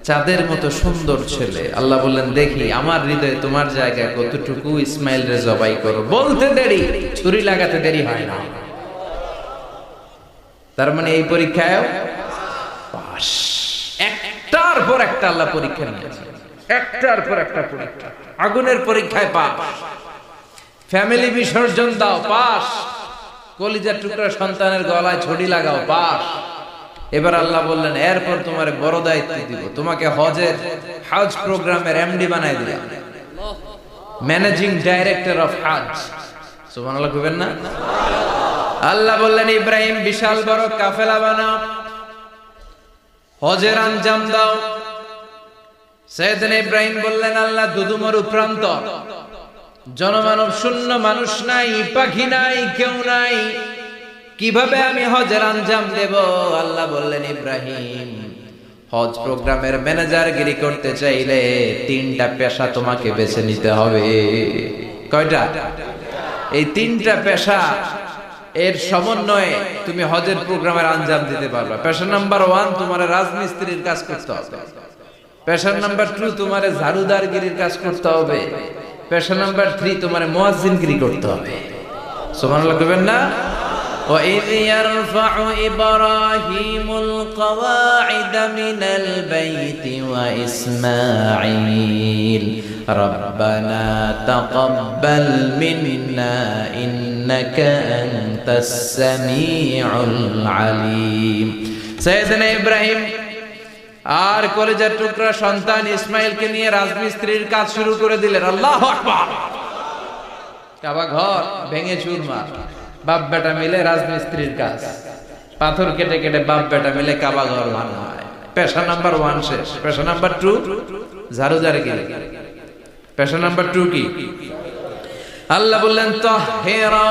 চাঁদের মতো সুন্দর ছেলে, আল্লাহ বললেন দেখি আমার হৃদয়ে তোমার জায়গায় কতটুকু, ইসমাইল রে জবাই করো। বলতে দেরি, ছুরি লাগাতে দেরি হয় না। তার মানে এই পরীক্ষায় পাস। একটার পর একটা আল্লাহ পরীক্ষা নিয়েছে, একটার পর একটা পরীক্ষা। আগুনের পরীক্ষায় পাস, ফ্যামিলি বিসর্জন দাও পাস, কলিজার টুকরা সন্তানের গলায় ছড়ি লাগাও পাস। এবার আল্লাহ বললেন এরপর তোমার বড় দায়িত্ব দিব, তোমাকে হজ প্রোগ্রামের এমডি বানাই দিলাম, ম্যানেজিং ডাইরেক্টর অফ হজ। সুবহানাল্লাহ কইবেন না? আল্লাহ বললেন ইব্রাহিম বিশাল বড় কাফেলা বানাও, হজের আঞ্জাম দাও। সৈয়দনা ইব্রাহিম বললেন আল্লাহ দুদুমরু প্রান্ত, জনমানব শূন্য, মানুষ নাই, পাখি নাই, কেউ নাই, কিভাবে আমি হজের আঞ্জাম দেব? আল্লাহ বললেন ইব্রাহিম হজ প্রোগ্রামের ম্যানেজারগিরি করতে চাইলে 3টা পেশা তোমাকে বেছে নিতে হবে। কয়টা? এই 3টা পেশা এর সমন্বয়ে তুমি হজের প্রোগ্রামের আঞ্জাম দিতে পারবে। পেশা নাম্বার 1 তোমার রাজমিস্ত্রির কাজ করতে হবে। পেশা নাম্বার 2 তোমার ঝাড়ুদারগিরির কাজ করতে হবে। পেশা নাম্বার 3 তোমার মুয়াজ্জিনগিরি করতে হবে। সুবহানাল্লাহ কইবেন না? وَإِذْ يَرْفَعُ إِبْرَاهِيمُ الْقَوَاعِدَ مِنَ الْبَيْتِ وَإِسْمَاعِيلُ رَبَّنَا تَقَبَّلْ مِنَّا إِنَّكَ أَنْتَ السَّمِيعُ الْعَلِيمُ। সৈয়দনা ইব্রাহিম আর কলেজের টুকরা সন্তান ইসমাইলকে নিয়ে রাজমিস্ত্রির কাজ শুরু করে দিলেন। আল্লাহু আকবার। কাবা ঘর ভেঙে চুরমার, বাপ বেটা মিলে রাজমিস্ত্রির কাজ, পাথর কেটে কেটে বাপ বেটা মিলে কাবা ঘর বানায়। পেশা নাম্বার 1 শেষ। পেশা নাম্বার 2 ঝাড়ুদারগিরি। পেশা নাম্বার 2 কি? আল্লাহ বললেন তাহহিরা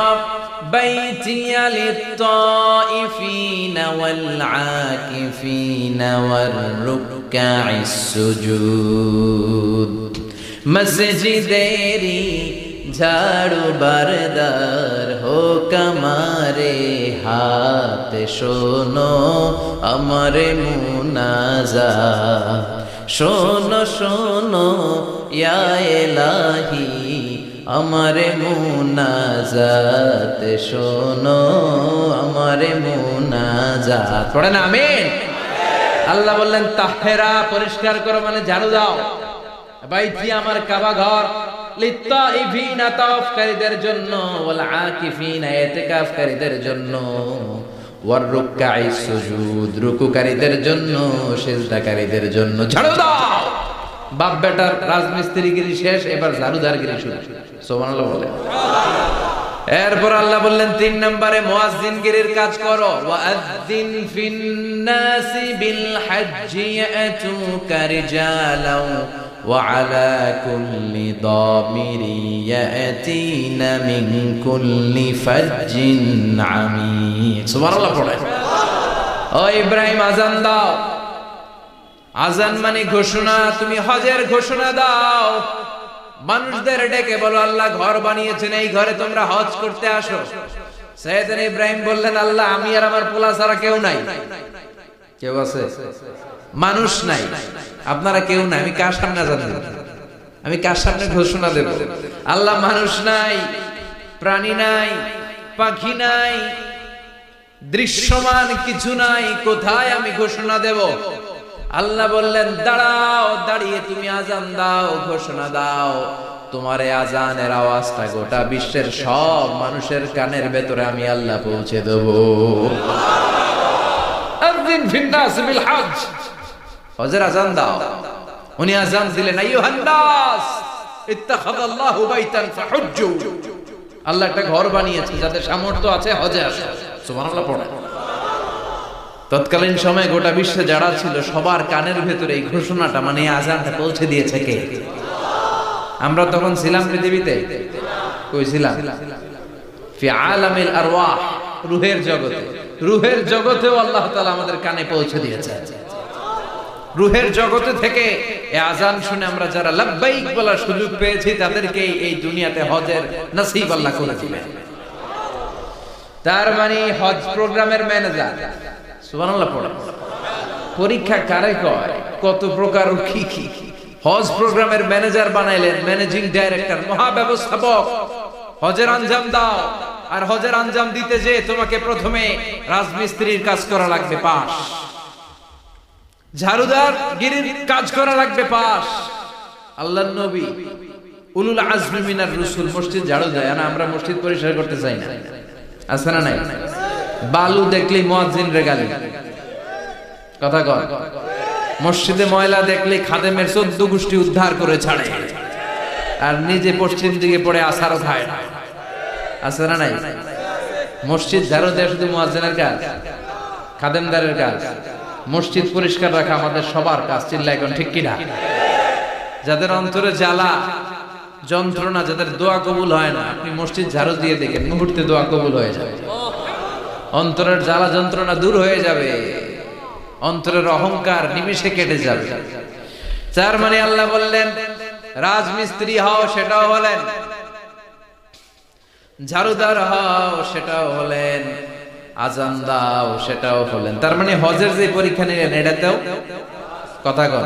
বাইতিয়া লিত-তাইফিনা ওয়াল-আকিফিনা ওয়ার-রুকআইস সুজুদ। মসজিদেরি ঝাড়ু বারদার হোক আমারে হাত, শোনো আমারে মুনাজাত, শোনো শোনো ইয়া ইলাহি আমারে মুনাজাত, শোনো আমারে মুনাজাত। পড়েন আমিন। আল্লাহ বললেন তাহহিরা পরিষ্কার করো, মানে ঝাড়ু দাও। বাইতি আমার কাবা ঘর, লিত-তাইফিনা তাওয়াফকারীদের জন্য, ওয়াল আকিফিনা ইতিকাফকারীদের জন্য, ওয়ার রুকআইস সুজুদ রুকুকারীদের জন্য, সিজদাকারীদের জন্য। ঝাড়ু দাও। বাপ বেটার রাজমিস্ত্রিগিরি শেষ, এবার ঝাড়ুদারগিরি শুরু। সুবহানাল্লাহ বলেন। এরপর আল্লাহ বললেন 3 নম্বরে মুয়াজ্জিনগিরির কাজ করো। ওয়াআযযিন ফিন-নাসি বিল-হাজ্জি ইয়াতুকা রিজালাও وعلى كل ضامر يأتين من كل فج عميق। সুবহান আল্লাহ পড়েন। ও ইব্রাহিম আজান দাও। আজান মানে ঘোষণা, তুমি হজের ঘোষণা দাও। মানুষদের ডেকে বলো আল্লাহ ঘর বানিয়েছেন, এই ঘরে তোমরা হজ করতে আসো। সৈয়দনা ইব্রাহিম বললেন আল্লাহ আমি আর আমার পোলা ছাড়া কেউ নাই। কেউ আছে? মানুষ নাই, আপনারা কেউ নাই, আমি কার সামনে আজান দেব? আমি কার সামনে ঘোষণা দেব? আল্লাহ মানুষ নাই, প্রাণী নাই, পাখি নাই, দৃশ্যমান কিছু নাই, কোথায় আমি ঘোষণা দেব? আল্লাহ বললেন দাঁড়াও, দাঁড়িয়ে তুমি আজান দাও, ঘোষণা দাও। তোমার এই আজানের আওয়াজটা গোটা বিশ্বের সব মানুষের কানের ভেতরে আমি আল্লাহ পৌঁছে দেব। আযিন ফিন-নাস বিল-হজ, হজের আজান দাও। উনি আজান দিলেন আইয়ুহান নাস ইত্তাখাযাল্লাহু বাইতান ফাহুজ্জু। আল্লাহ একটা ঘর বানিয়েছে, যাদের সামর্থ্য আছে হজে আসে। সুবহানাল্লাহ পড়েন। তৎকালীন সময়ে গোটা বিশ্বে যারা ছিল সবার কানের ভেতরে এই ঘোষণাটা, মানে আজানটা পৌঁছে দিয়েছে কে? আমরা তখন ছিলাম পৃথিবীতে, কই ছিলাম? ফি আলামিল আরওয়াহ, রূহের জগতে। রূহের জগতেও আল্লাহ তাআলা আমাদের কানে পৌঁছে দিয়েছে। রূহের জগতে থেকে এই আযান শুনে আমরা যারা লাব্বাইক বলার সুযোগ পেয়েছি তাদেরকে এই দুনিয়াতে হজের নসিব আল্লাহ করে দিবেন। তার মানে হজ প্রোগ্রামের ম্যানেজার, সুবহানাল্লাহ পড়া। পরীক্ষা কারে কয়, কত প্রকার কি কি। হজ প্রোগ্রামের ম্যানেজার বানাইলেন, ম্যানেজিং ডাইরেক্টর, মহাব্যবস্থাপক। হজের আঞ্জাম দাও, আর হজের আঞ্জাম দিতে যে তোমাকে প্রথমে রাজমিস্ত্রির কাজ করা লাগবে পাস, ঝাড়ুদার গিরির কাজ করা লাগবে পাস। আল্লাহর নবী উলুল আজমি মিনার রাসূল মসজিদ ঝাড়ু দেয় না, আমরা মসজিদ পরিষ্কার করতে চাই না, আছে না নাই? বালু দেখলেই মুয়াজ্জিন রে গালি, কথা কয়। মসজিদে ময়লা দেখলেই খাদেমের 14 গোষ্ঠী উদ্ধার করে ছাড়ে, আর নিজে পশ্চিম দিকে পড়ে আসারও খায় না, আছে না নাই? মসজিদ ঝাড়ু দেয় শুধু মুয়াজ্জিনের কাজ, খাদেমদারের কাজ। মসজিদ পরিষ্কার রাখা আমাদের সবার কাজ। চিল্লা এখন ঠিক কিনা? যাদের অন্তরে জ্বালা যন্ত্রণা, যাদের দোয়া কবুল হয় না, আপনি মসজিদ ঝাড়ু দিয়ে দেখেন মুহূর্তে দোয়া কবুল হয়ে যাবে। অন্তরের জ্বালা যন্ত্রণা দূর হয়ে যাবে, অন্তরের অহংকার নিমেষে কেটে যাবে। তার মানে আল্লাহ বললেন রাজমিস্ত্রি হও, সেটাও হলেন, ঝাড়ুদার হও, সেটাও হলেন, আজান দাও, সেটাও হলেন। তার মানে হজের যে পরীক্ষা নিলেন এটাতেও, কথা কন,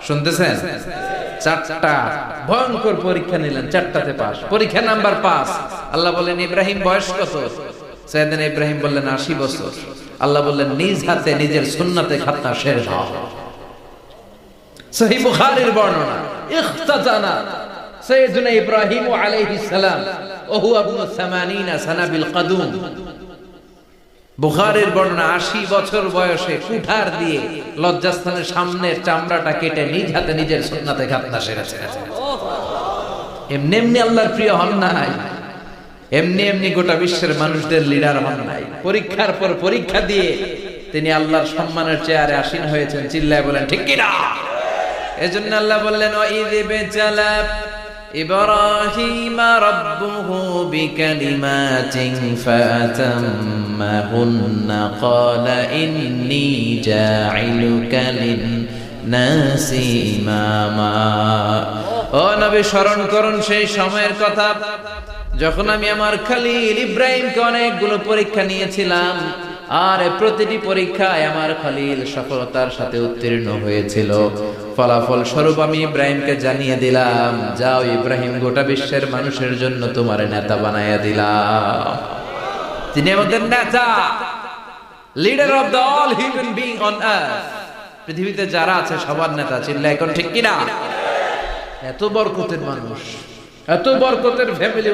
শুনতেছেন? 4টা ভয়ঙ্কর পরীক্ষা নিলেন, 4টাতে পাস। পরীক্ষা নাম্বার 5। আল্লাহ বললেন ইব্রাহিম বয়স কত? সাইয়েদনা ইব্রাহিম বললেন 80 বছর। আল্লাহ বললেন নিজ হাতে নিজের সুন্নাতে খাতনা শেষ দাও। সহিহ বুখারীর বর্ণনা, ইখতাতানা সাইয়েদনা ইব্রাহিম আলাইহিস সালাম ওয়া হুয়া ইবনু 80 সানা বিল কাদুম। বুখারীর বর্ণনা, 80 বছর বয়সে কুঠার দিয়ে লজ্জাস্থানের সামনের চামড়াটা কেটে নিজ হাতে নিজের সুন্নাতে খাতনা সেরেছে। এমনি এমনি আল্লাহর প্রিয় হন নাই, এমনি এমনি গোটা বিশ্বের মানুষদের লিডার হন নাই। পরীক্ষার পর পরীক্ষা দিয়ে তিনি আল্লাহর সম্মানের চেয়ারে আসীন হয়েছেন। চিল্লায় বলেন ঠিক কিনা? এজন্য আল্লাহ বললেন ওয়াইয বিতালা ইব্রাহিম রাব্বুহু বিকালিমাতিন ফাতাম্মাহুন্না ক্বালা ইন্নী জাঈলুকা লিন-নাসি ইমামা। ও নবী, স্মরণ করুন সেই সময়ের কথা যখন আমি আমার খলিল ইব্রাহিমকে অনেকগুলো পরীক্ষা নিয়েছিলাম, আর প্রতিটি পরীক্ষায় আমার খলিল সফলতার সাথে উত্তীর্ণ হয়েছিল। ফলাফল স্বরূপ আমি ইব্রাহিমকে জানিয়ে দিলাম, যাও ইব্রাহিম, গোটা বিশ্বের মানুষের জন্য তোমার নেতা বানাইয়া দিলাম। তিনি আমাদের নেতা, leader of the all human being on earth. পৃথিবীতে যারা আছে সবার নেতা। চিল্লা এখন ঠিক কিনা? এত বরকতের মানুষ, এত বরকতের ফ্যামিলি,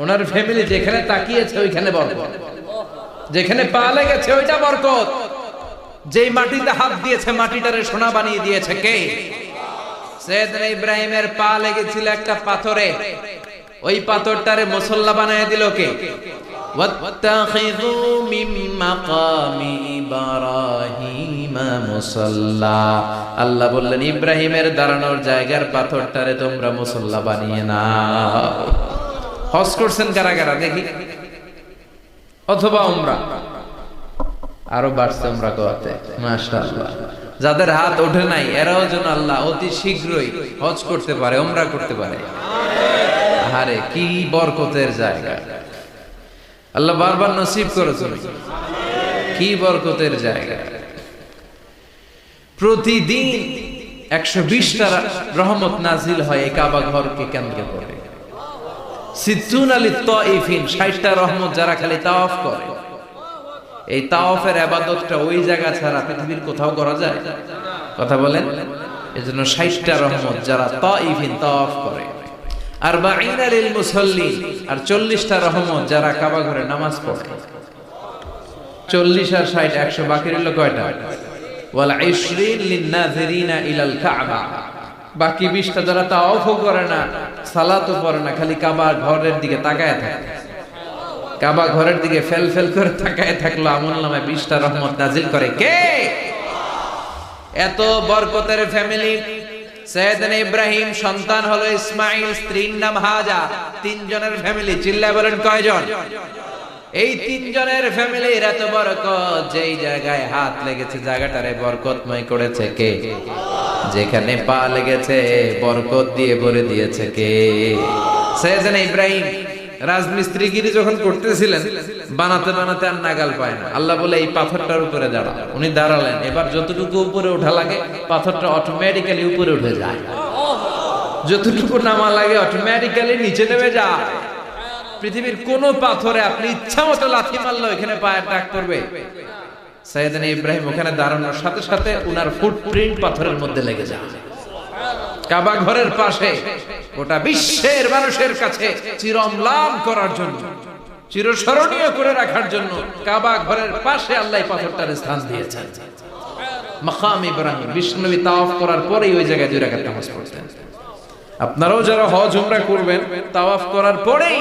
ওনার ফ্যামিলি যেখানে তাকিয়েছে ওইখানে বরকত, যেখানে পা লেগেছে ওইটা বরকত। যেই মাটিতে হাত দিয়েছে মাটিটারে সোনা বানিয়ে দিয়েছে কে? সাইয়েদনা ইব্রাহিমের পা লেগেছিল একটা পাথরে, ওই পাথরটারে মুসল্লা বানিয়ে দিল কে? ওয়াত্তাখিযু মিন মাকামি ইব্রাহিম মুসাল্লা। আল্লাহ বললেন ইব্রাহিমের দাঁড়ানোর জায়গার পাথরটারে তোমরা মুসল্লা বানিয়ে নাও। হজ করছেন কারা কারা দেখি? অথবা উমরা, আরো বাড়ছে উমরা করতে, মাশাআল্লাহ। যাদের হাত ওঠে নাই এরাও যেন আল্লাহ অতি শীঘ্রই হজ করতে পারে, উমরা করতে পারে। আরে কি বরকতের জায়গা, আল্লাহ বারবার নসিব করেছেন। কি বরকতের জায়গা। প্রতিদিন 120টা রহমত নাজিল হয় এই কাবা ঘরকে কেন্দ্র করে। 60টা রহমত যারা খালি তাওয়াফ করে। এই তাওয়াফের ইবাদতটা ওই জায়গা ছাড়া পৃথিবীর কোথাও করা যায়? কথা বলেন। এজন্য 60টা রহমত যারা তাইফিন তাওয়াফ করে, 40 লিল মুসাল্লিন, আর 40টা রহমত যারা কাবা ঘরে নামাজ পড়ে। 40 আর 60 100, বাকি রইল কয়টা? ওয়াল 20 লিন নাযিরিনা ইলাল কাবা। বাকি 20টা যারা তাওয়াফও করে না, সালাতও পড়ে না, খালি কাবা ঘরের দিকে তাকায় থাকে। কাবা ঘরের দিকে ফেল ফেল করে তাকায় থাকলো, আমলনামায় 20টা রহমত নাজিল করে কে? এত বরকতের ফ্যামিলি, সাইয়েদনা ইব্রাহিম সন্তান হলো ইসমাইল, স্ত্রীর নাম হাজার। তিনজনের ফ্যামিলি, চিল্লায় বলেন কয়জন? এই তিনজনের ফ্যামিলির এত বরকত, যেই জায়গায় হাত লেগেছে জায়গাটারে বরকতময় করেছে কে? যেখানে পা লেগেছে বরকত দিয়ে ভরে দিয়েছে কে? সাইয়েদনা ইব্রাহিম রাজমিস্ত্রিগিরি যখন করতেছিলেন, বানাতে বানাতে আর নাগাল পায় না। আল্লাহ বলে এই পাথরটার উপরে দাঁড়া। উনি দাঁড়ালেন, এবার যতটুকু উপরে ওঠা লাগে পাথরটা অটোমেটিক্যালি উপরে উঠে যায়, যতটুকু নামা লাগে অটোমেটিক্যালি নিচে নেমে যায়। পৃথিবীর কোন পাথরে আপনি ইচ্ছা মতো লাথি মারলো এখানে পায়ের দাগ পড়বে। সাইয়েদনা ইব্রাহিম ওখানে দাঁড়ানোর সাথে সাথে উনার ফুটপ্রিন্ট পাথরের মধ্যে লেগে যায়। কাবা ঘরের পাশে গোটা বিশ্বের মানুষের কাছে চিরম্লান করার জন্য, চিরস্মরণীয় করে রাখার জন্য কাবা ঘরের পাশে আল্লাহ পাথরটার স্থান দিয়েছেন। মাকাম ইব্রাহিম, বিষ্ণুনবী তাওয়াফ করার পরেই ওই জায়গায় 2 রাকাত নামাজ পড়তেন। আপনারাও যারা হজ উমরা করবেন, তাওয়াফ করার পরেই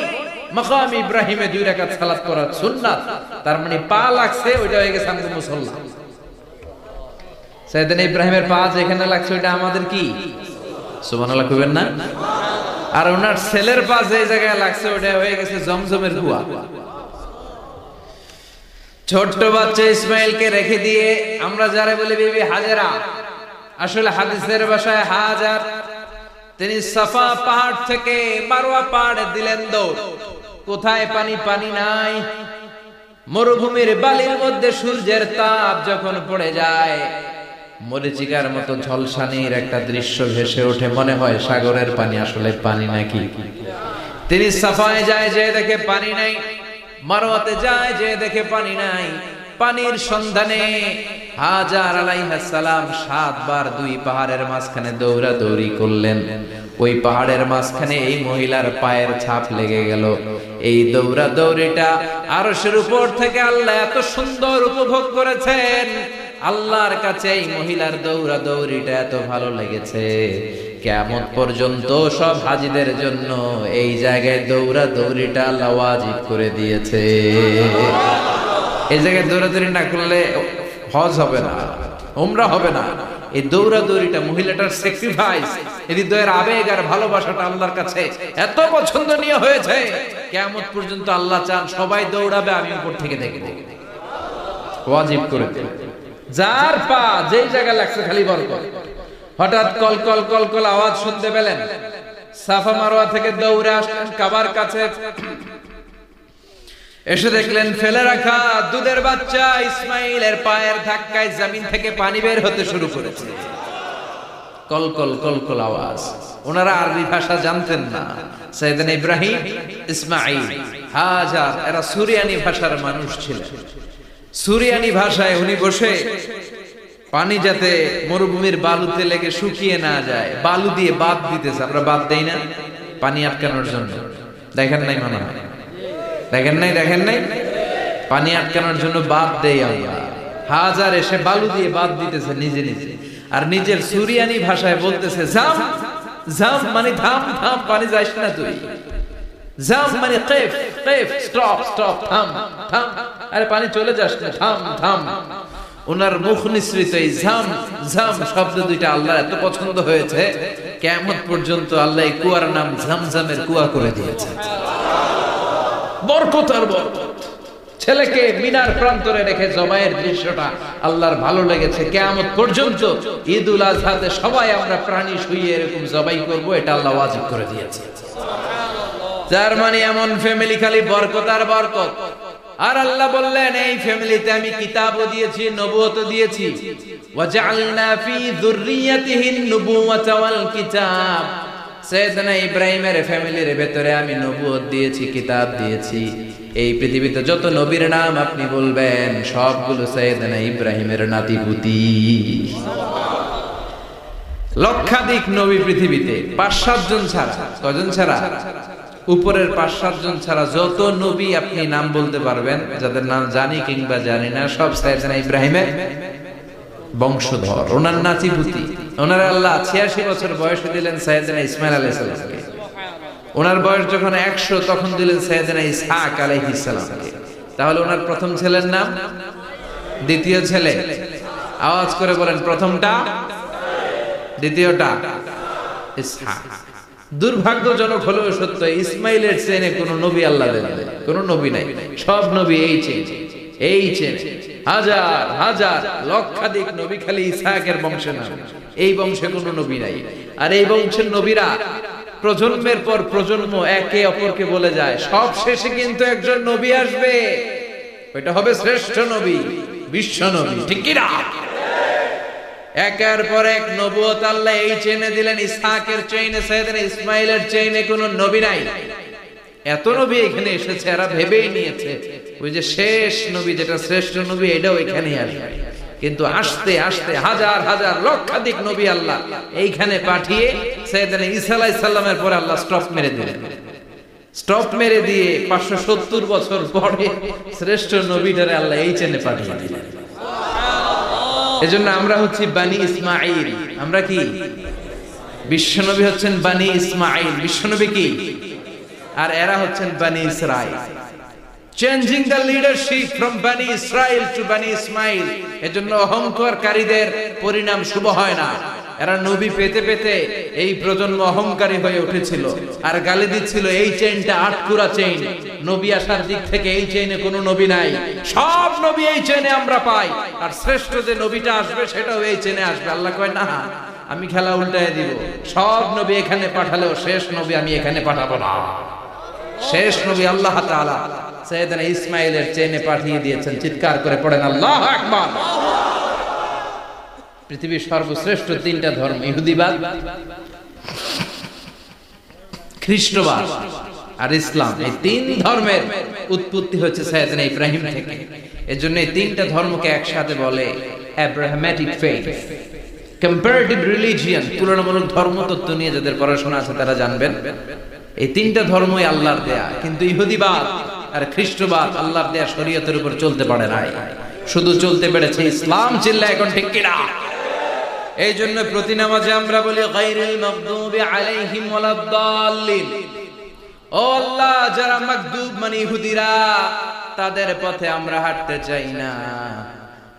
মাকাম ইব্রাহিমে 2 রাকাত সালাত করার সুন্নাত। তার মানে পা লাগছে, ওইটা হয়ে গেছে আমাদের মুসল্লা। সাইয়েদনা ইব্রাহিমের পা যেখানে লাগছে ওইটা আমাদের কি? সুবহানাল্লাহ কইবেন না? আর ওনার ছেলের পা যে জায়গায় লাগছে ওটা হয়ে গেছে জমজমের কুয়া। ছোট্ট বাচ্চা ইসমাইলকে রেখে দিয়ে আমরা যারা বলি বিবি হাজেরা, আসলে হাদিসের ভাষায় হাজার, তিনি সাফা পাহাড় থেকে মারওয়া পাহাড়ে দিলেন দৌড়। কোথায় পানি? পানি নাই। মরুভূমির বালির মধ্যে সূর্যের তাপ যখন পড়ে যায়, মরিচিকার মতো ঝলসানির একটা দৃশ্য ভেসে ওঠে, মনে হয় সাগরের পানি, আসলে পানি নাকি। তিনি সাফায় যায়, যে দেখে পানি নাই। মারওয়াতে যায়, যে দেখে পানি নাই। পানির সন্ধানে হাজার আলাইহিস সালাম 7 বার 2 পাহাড়ের মাঝখানে দৌড়াদৌড়ি করলেন। ওই পাহাড়ের মাঝখানে এই মহিলার পায়ের ছাপ লেগে গেল। এই দৌড়াদৌড়িটা আরশের উপর থেকে আল্লাহ এত সুন্দর উপভোগ করেছেন। আল্লাহর কাছে এই মহিলার দৌড়াদৌড়িটা এত ভালো লেগেছে, কিয়ামত পর্যন্ত সব হাজীদের জন্য এই জায়গায় দৌড়াদৌড়িটা আল্লাহ ওয়াজিব করে দিয়েছে। এই জায়গায় দৌড়াদৌড়ি না করলে হজ হবে না, উমরা হবে না। এই দৌড়াদৌড়িটা, মহিলাটার স্যাক্রিফাইস, হৃদয়ের আবেগ আর ভালোবাসাটা আল্লাহর কাছে এত পছন্দনীয় হয়েছে, কিয়ামত পর্যন্ত আল্লাহ চান সবাই দৌড়াবে, আমি উপর থেকে দেখে দেখে ওয়াজিব করে দেব। যার পা যেই জায়গায় লাগছে খালি বরকত। হঠাৎ কল কল কল কল আওয়াজ শুনতে পেলেন। সাফা মারওয়া থেকে দৌড়ে আসলেন কাবার কাছে। এসে দেখলেন ফেলে রাখা দুধের বাচ্চা ইসমাইলের পায়ের ধাক্কায় জমিন থেকে পানি বের হতে শুরু করেছে। কল কল কল কল আওয়াজ। ওনারা আরবি ভাষা জানতেন না। সাইয়েদনা ইব্রাহিম, ইসমাইল, হাজার এরা সুরিয়ানি ভাষার মানুষ ছিলেন। সুরিয়ানি ভাষায় উনি বসে পানি যাতে মরুভূমির বালুতে লেগে শুকিয়ে না যায়, বালু দিয়ে বাঁধ দিতেছে। আমরা বাঁধ দেই না পানি আটকানোর জন্য? দেখেন নাই মনে হয়? দেখেন নাই? পানি আটকানোর জন্য বাঁধ দেই আমরা। হাজার এসে বালু দিয়ে বাঁধ দিতেছে নিজে নিজে, আর নিজের সুরিয়ানি ভাষায় বলতেছে জাম জাম, মানে থাম থাম, পানি যাইস না তুই। জাম মানে কেফ কেফ, স্টপ স্টপ, থাম থাম, আরে পানি চলে যাস না, থাম থাম। ওনার মুখ নিঃসৃত এই ঝাম ঝাম শব্দ দুইটা আল্লাহর এত পছন্দ হয়েছে, কিয়ামত পর্যন্ত আল্লাহ এই কুয়ার নাম ঝমঝমের কুয়া করে দিয়েছে। বরকত আর বরকত। ছেলেকে মিনার প্রান্তরে রেখে জবাইয়ের দৃশ্যটা আল্লাহর ভালো লেগেছে। কিয়ামত পর্যন্ত ঈদুল আজহাতে সবাই আমরা প্রাণী শুইয়ে এরকম জবাই করব, এটা আল্লাহ ওয়াজিব করে দিয়েছে। যার মানে এমন ফ্যামিলি খালি বরকত আর বরকত। আর আল্লাহ বললেন এই ফ্যামিলিতে আমি কিতাবও দিয়েছি, নবুয়তও দিয়েছি। ওয়াজআলনা ফি যুররিয়াতিহিন নুবুওয়াতা ওয়াল কিতাব। সাইয়েদনা ইব্রাহিমের ফ্যামিলির ভেতরে আমি নবুয়ত দিয়েছি, কিতাব দিয়েছি। এই পৃথিবীতে যত নবীর নাম আপনি বলবেন সবগুলো সাইয়েদনা ইব্রাহিমের নাতিপুতি। লক্ষাধিক নবী পৃথিবীতে, 5-7 জন ছাড়া। কজন ছাড়া? উপরের 5-7 জন ছাড়া যত নবী আপনি নাম বলতে পারবেন, যাদের নাম জানি কিংবা জানি না, সব সাইয়েদনা ইব্রাহিমের বংশধর, ওনার নাতিপুতি। ওনার আল্লাহ 86 বছর বয়সে দিলেন সাইয়েদনা ইসমাইল আলাইহিস সালামকে। ওনার বয়স যখন 100 তখন দিলেন সাইয়েদনা ইসহাক আলাইহিস সালামকে। তাহলে ওনার প্রথম ছেলের নাম, দ্বিতীয় ছেলে, আওয়াজ করে বলেন প্রথমটা, দ্বিতীয়টা। ইসহাক। দুর্ভাগ্যজনক হলেও সত্য, ইসমাইলের চেনে কোন নবী আল্লাহ দেন নাই, কোন নবী নাই। সব নবী এই চেনে, এই চেনে। হাজার হাজার লক্ষাধিক নবী খালি ইসহাকের বংশে না, এই বংশে কোন নবী নাই। আর এই বংশের নবীরা প্রজন্মের পর প্রজন্ম একে অপরকে বলে যায়, সব শেষে কিন্তু একজন নবী আসবে, ওইটা হবে শ্রেষ্ঠ নবী, বিশ্ব নবী। ঠিক কি না? একের পর এক নবুয়ত আল্লাহ এই চেনে দিলেন। ইসহাকের চেইনে, সাইয়েদনা ইসমাইলের চেইনে কোনো নবী নাই। এত নবী এখানে এসেছে, এরা ভেবেই নিয়েছে ওই যে শেষ নবী, যেটা শ্রেষ্ঠ নবী, এটাও এখানেই আসবে। কিন্তু আস্তে আস্তে হাজার হাজার লক্ষাধিক নবী আল্লাহ এইখানে পাঠিয়ে সাইয়েদনা ঈসা আলাইহিস সালামের পরে আল্লাহ স্টপ মেরে দিলেন। স্টপ মেরে দিয়ে 570 বছর পরে শ্রেষ্ঠ নবীটারে আল্লাহ এই চেনে পাঠিয়ে দিলেন। এজন্য আমরা হচ্ছি বানি ইসমাঈল। আমরা কি? বিশ্বনবী হচ্ছেন বানি ইসমাঈল, বিশ্বনবী কি? আর এরা হচ্ছেন বানি Israil. Changing the leadership from বানি ইসরাইল টু বানি ইসমাঈল। এজন্য অহংকারকারীদের পরিণাম শুভ হয় না। এরা নবী পেতে পেতে এই প্রজন্ম অহংকারী হয়ে উঠেছিল আর গালি দিচ্ছিল এই চেইনটা আটকুরা চেইন, নবী আসার দিক থেকে এই চেইনে কোনো নবী নাই, সব নবী এই চেইনে আমরা পাই, আর শ্রেষ্ঠ যে নবীটা আসবে সেটাও এই চেইনে আসবে। আল্লাহ কয় না, আমি খেলা উল্টায় দিব, সব নবী এখানে পাঠালেও শেষ নবী আমি এখানে পাঠাবো না। শেষ নবী আল্লাহ তাআলা সাইয়েদনা ইসমাঈলের চেইনে পাঠিয়ে দিয়েছেন। চিৎকার করে পড়েন আল্লাহু আকবার। পৃথিবীর সর্বশ্রেষ্ঠ তিনটা ধর্ম, ইহুদিবাদ, খ্রিস্টবাদ আর ইসলাম, এই তিন ধর্মের উৎপত্তি হচ্ছে সাইয়েদনা ইব্রাহিম থেকে। এজন্য এই তিনটা ধর্মকে একসাথে বলে আব্রাহামেটিক ফেথ, কম্পারেটিভ রিলিজিয়ন। তুলনামূলক ধর্মতত্ত্ব নিয়ে যাদের পড়াশোনা আছে তারা জানবেন এই তিনটা ধর্মই আল্লাহর দেয়া। কিন্তু ইহুদিবাদ আর খ্রিস্টবাদ আল্লাহর দেয়া শরীয়তের উপর চলতে পারে নাই, শুধু চলতে পেরেছে ইসলাম। চিল্লা এখন ঠিক কিনা? এই জন্য প্রতি নামাজে আমরা বলি গায়রিল মাগদুবি আলাইহিম ওয়ালাদ-দাল্লিন। ও আল্লাহ, যারা মাগদুব মানে ইহুদিরা, তাদের পথে আমরা হাঁটতে চাই না।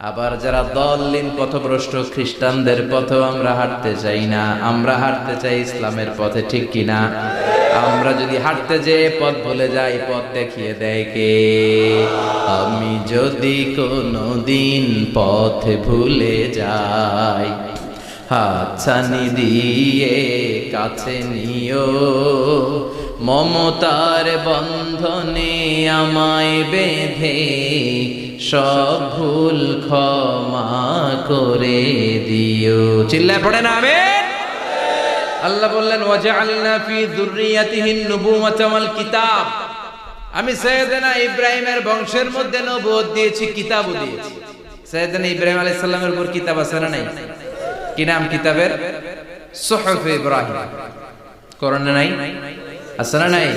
আবার যারা দাল্লিন পথভ্রষ্ট খ্রিস্টানদের পথেও আমরা হাঁটতে চাই না। আমরা হাঁটতে চাই ইসলামের পথে। ঠিক কিনা? আমরা যদি হাঁটতে যেয়ে পথ ভুলে যাই, পথ দেখিয়ে দেয় কে? আমি যদি কোনোদিন পথ ভুলে যাই, হাতছানি দিয়ে কাছে নিও, মমতার বন্ধনে আমায় বেঁধে সব ভুল ক্ষমা করে দিও। চিল্লায় পড়েন আমিন। আল্লাহ বললেন ওয়াজআলনা ফি যুররিয়াতিহিন নুবুওয়াতা ওয়াল কিতাব। আমি সাইয়েদনা ইব্রাহিমের বংশের মধ্যে নবুয়ত দিয়েছি, কিতাবও দিয়েছি। সাইয়েদনা ইব্রাহিম আলাইহিস সালামের উপর কিতাব আছে না নাই? কি নাম কিতাবের? সুহুফ ইব্রাহিম। কোরআনে নাই? আছে না নাই?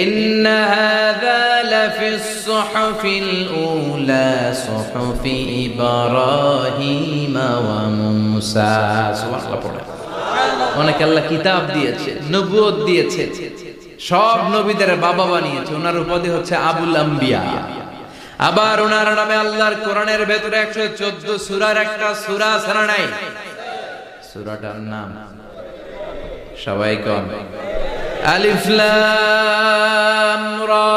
ইন্না হাযা লাফিস সুহুফিল উলা সুহুফি ইব্রাহিম ওয়া মূসা। সুবহানাল্লাহ পড়ে। অনেক আল্লাহ কিতাব দিয়েছে, নবুয়ত দিয়েছে, সব নবীদের বাবা বানিয়েছে। ওনার উপাধি হচ্ছে আবুল আম্বিয়া। আবার ওনার নামে আল্লাহর কোরআনের ভেতরে 114 সূরার একটা সূরা আছে না নাই? সূরাটার নাম সবাই কোন? আলিফ লাম রা।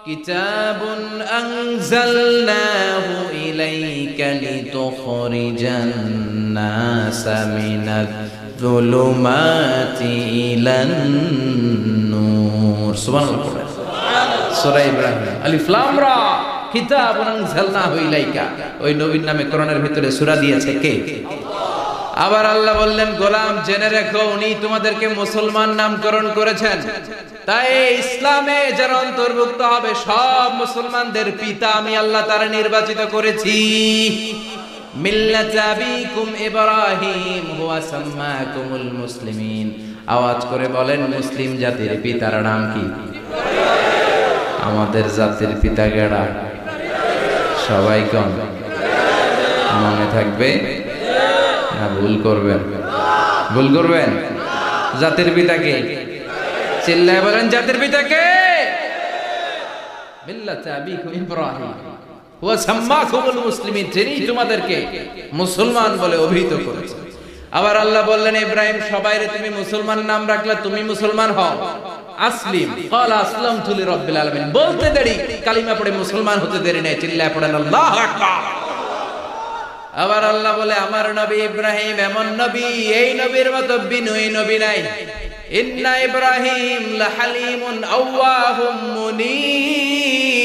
কিতাবুন আনজালনাহু ইলাইকা লিতুখরিজান নাসা মিনায-যুলুমাতি ইলান নূর। সুবহানাল্লাহ। সূরা ইব্রাহিম আলিফ লাম রা কিতাবুন আনজালনাহু ইলাইকা। ওই নবীর নামে কোরআনের ভিতরে সূরা দিয়েছে কে? আবার আল্লাহ বললেন, গোলাম জেনে রেখো, উনি তোমাদেরকে মুসলমান নামকরণ করেছেন। তাই ইসলামে যারা অন্তর্ভুক্ত হবে সব মুসলমানদের পিতা আমি আল্লাহ তারা নির্বাচিত করেছি। মিল্লাত আবিকুম ইব্রাহিম হুয়া সাম্মাকুমুল মুসলিমিন। আওয়াজ করে বলেন, মুসলিম জাতির পিতার নাম কি? আমাদের জাতির পিতা কেডা? সবাই কোন? মনে থাকবে না ভুল করবেন? ভুল করবেন? জাতির পিতাকে চিল্লায় বলেন, জাতির পিতাকে? মিল্লাত আবিকুম ইব্রাহিম ওয়া সাম্মাকুমুল মুসলিমিন। যিনি তোমাদেরকে মুসলমান বলে অভিহিত করেছেন। আবার আল্লাহ বললেন ইব্রাহিম সবাইরে তুমি মুসলমান নাম রাখলে তুমি মুসলমান হও আসলিম ক্বালা আসলামতু লিরাব্বিল আলামিন বলতে দেরি কালিমা পড়ে মুসলমান হতে দেরি নাই চিল্লায় পড়েন আল্লাহু আকবার আবার আল্লাহ বলে আমার নবী ইব্রাহিম এমন নবী এই নবীর মতো বিনয়ী নবী নাই ইন্না ইব্রাহিম লাহালিমুন আওয়াহুম মুনীব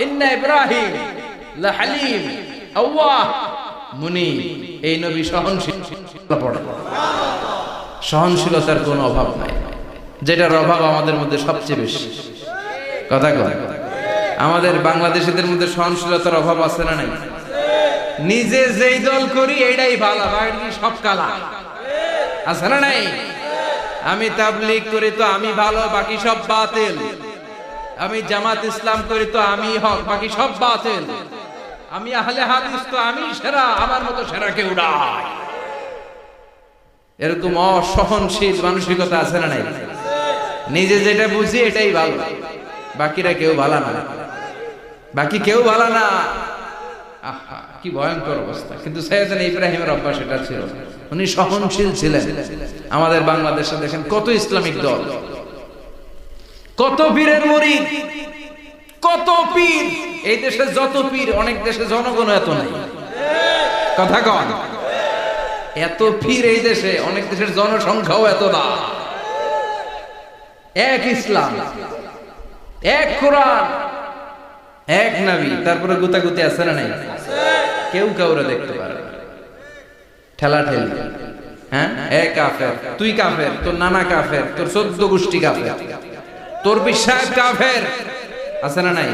ইন্না ইব্রাহিম লাহালিম আওয়াহ মুনীব এই নবী সহনশীল সহনশীলতার কোনো অভাব নাই যেটার অভাব আমাদের মধ্যে সবচেয়ে বেশি কথা কয় আমাদের বাংলাদেশীদের মধ্যে সহনশীলতার অভাব আছে না নাই নিজে যেই দল করি এইটাই ভালো বাকি সব কালা আছে না নাই আমি তাবলীগ করি তো আমি ভালো বাকি সব বাতিল আমি জামাত ইসলাম করি তো আমি হক বাকি সব বাতিল আমি আহলে হাদিস তো আমি সেরা আমার মতো সেরা কেউ নাই এরকম অসহনশীল মানসিকতা আছে না নাই নিজে যেটা বুঝি এটাই ভালো বাকিরা কেউ ভালো না বাকি কেউ ভালো না আহা কি ভয়ঙ্কর অবস্থা কিন্তু সাইয়েদনা ইব্রাহিমের অভ্যাস এটা ছিল উনি সহনশীল ছিলেন আমাদের বাংলাদেশে দেখেন কত ইসলামিক দল কত পীরের মুরিদ কত পীর এই দেশে যত পীর অনেক দেশে জনগণ এত নাই কথা কন এত পীর এই দেশে অনেক দেশের জনসংখ্যাও এত না এক ইসলাম এক কোরআন এক নবী তারপরে গুতাগুতি আছে না নাই কেউ কাউরে দেখতে পারে না ঠেলা ঠেলি হ্যাঁ এক কাফের তুই কাফের তোর নানা কাফের তোর 14 গোষ্ঠী কাফের তোর পিসাব কাফের আছে না নাই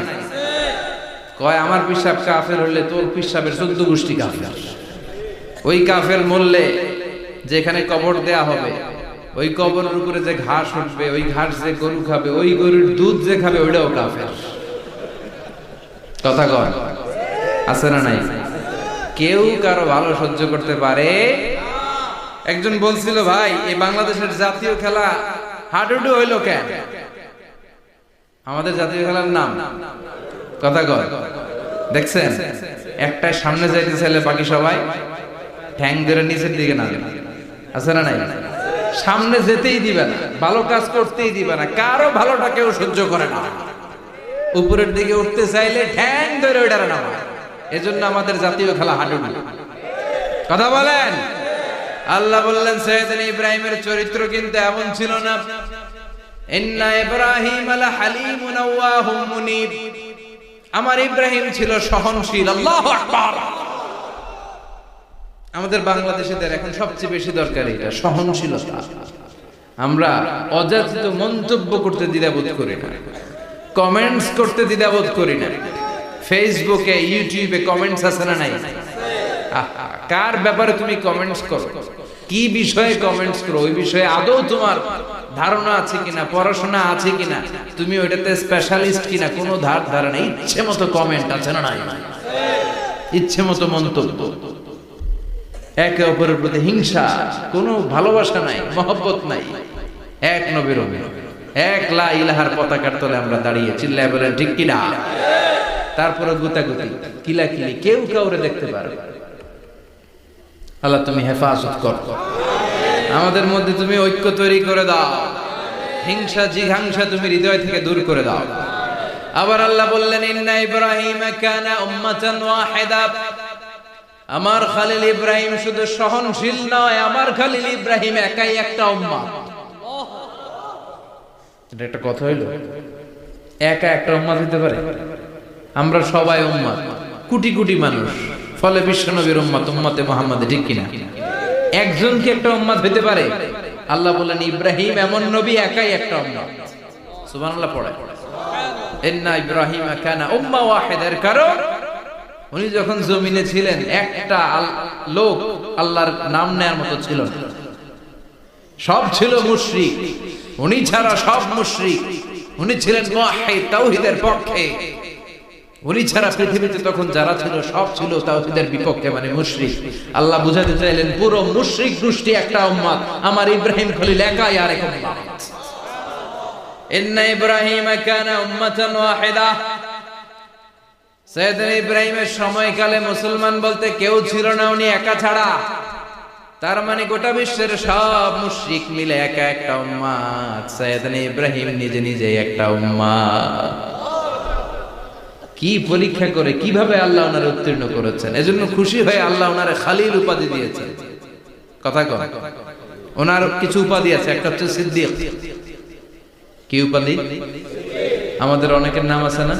কয় আমার পিসাব কাফের হলে তোর পিসাবের 14 গোষ্ঠী কাফের ওই কাফের মরলে যেখানে কবর দেয়া হবে ওই কবরের উপরে যে ঘাস উঠবে ওই ঘাস যে গরু খাবে ওই গরুর দুধ যে খাবে ওইটাও কাফের কথা কয় আছে না নাই কেউ কারো ভালো সহ্য করতে পারে একজন বলছিল ভাই এই বাংলাদেশের জাতীয় খেলা হাডুডু হইলো কেন আমাদের জাতীয় খেলার নাম কথা কয় দেখছেন একটা সামনে যাইতে চাইলে বাকি সবাই ঠ্যাং ধরে নিচের দিকে না আছে না নাই সামনে যেতেই দিবে না ভালো কাজ করতেই দিবে না কারো ভালোটা কেউ সহ্য করে না উপরের দিকে উঠতে চাইলে ঠ্যাং ধরে ওইটার নাম এজন্য আমাদের জাতীয় খেলা হাডুডু কথা বলেন আল্লাহ বললেন সাইয়েদনা ইব্রাহিমের চরিত্র কিন্তু এমন ছিল না ইন্না ইব্রাহিম লাহালিমুন আওয়াহুম মুনীব আমার ইব্রাহিম ছিল সহনশীল আল্লাহু আকবার আমাদের বাংলাদেশীদের এখন সবচেয়ে বেশি দরকার এটা সহনশীলতা আমরা অযাচিত মন্তব্য করতে দ্বিধাবোধ করি না কমেন্টস করতে দ্বিধাবোধ করি না ফেসবুকে ইউটিউবে কমেন্টস আছে না নাই কার ব্যাপারে তুমি কমেন্টস করো কি বিষয়ে কমেন্টস করো ওই বিষয়ে আদৌ তোমার ধারণা আছে কিনা পড়াশোনা আছে কিনা তুমি ওইটাতে স্পেশালিস্ট কিনা কোনো ধারণা ইচ্ছে মতো কমেন্ট আছে না নাই ইচ্ছে মতো মন্তব্য একে অপরের প্রতি হিংসা কোনো ভালোবাসা নাই মহব্বত নাই এক নবীর এক লা ইলাহার পতাকার তলে আমরা দাঁড়িয়ে চিল্লায় বলেন ঠিক কিনা তারপরে গুতাগুতি কিলাকিলি কেউ কাউরে দেখতে পারে আল্লাহ তুমি হেফাজত করো আমাদের মধ্যে তুমি ঐক্য তৈরি করে দাও হিংসা জিঘাংসা তুমি হৃদয় থেকে দূর করে দাও আবার আল্লাহ বললেন ইন্না ইব্রাহিম কানা উম্মাতান ওয়াহিদা আমার খলিল ইব্রাহিম শুধু সহনশীল নয় আমার খলিল ইব্রাহিম একাই একটা উম্মত এটা একটা কথা হইলো একা একটা উম্মত হতে পারে আমরা সবাই উম্মত কোটি কোটি মানুষ ফলে বিশ্বনবীর উম্মত উম্মতে মুহাম্মদ ঠিক কিনা একজন কি একটা উম্মত হতে পারে আল্লাহ বলেন ইব্রাহিম এমন নবী একাই একটা উম্মত সুবহানাল্লাহ পড়ে ইন্না ইব্রাহিম কানা উম্মাহ ওয়াহিদার কারণ উনি যখন জমিনে ছিলেন একটা লোক আল্লাহর নাম নেয়ার মতো ছিল না সব ছিল মুশরিক উনি ছাড়া সব মুশরিক উনি ছিলেন মুওয়াহহিদ তাওহীদের পক্ষে উনি ছাড়া পৃথিবীতে তখন যারা ছিল সব ছিল তাওহীদের বিপক্ষে মানে মুশরিক আল্লাহ বুঝাতে চাইলেন পুরো মুশরিক গোষ্ঠী একটা উম্মত আমার ইব্রাহিম খলিল একাই আর এক উম্মত ইন্না ইব্রাহিম কানা উম্মাতান ওয়াহিদা সাইয়েদনা ইব্রাহিমের সময়কালে মুসলমান বলতে কেউ ছিল না, উনি একা ছাড়া। তার মানে গোটা বিশ্বের সব মুশরিক মিলে একা একটা উম্মাত, সাইয়েদনা ইব্রাহিম নিজে নিজে একটা উম্মাত। কি পরীক্ষা করে কিভাবে আল্লাহ ওনারে উত্তীর্ণ করেছেন, এজন্য খুশি হয়ে আল্লাহ ওনারে খালিল উপাধি দিয়েছেন। কথা কন, ওনার কিছু উপাধি আছে, একটা হচ্ছে সিদ্দিক। কি উপাধি? আমাদের অনেকের নাম আছে না?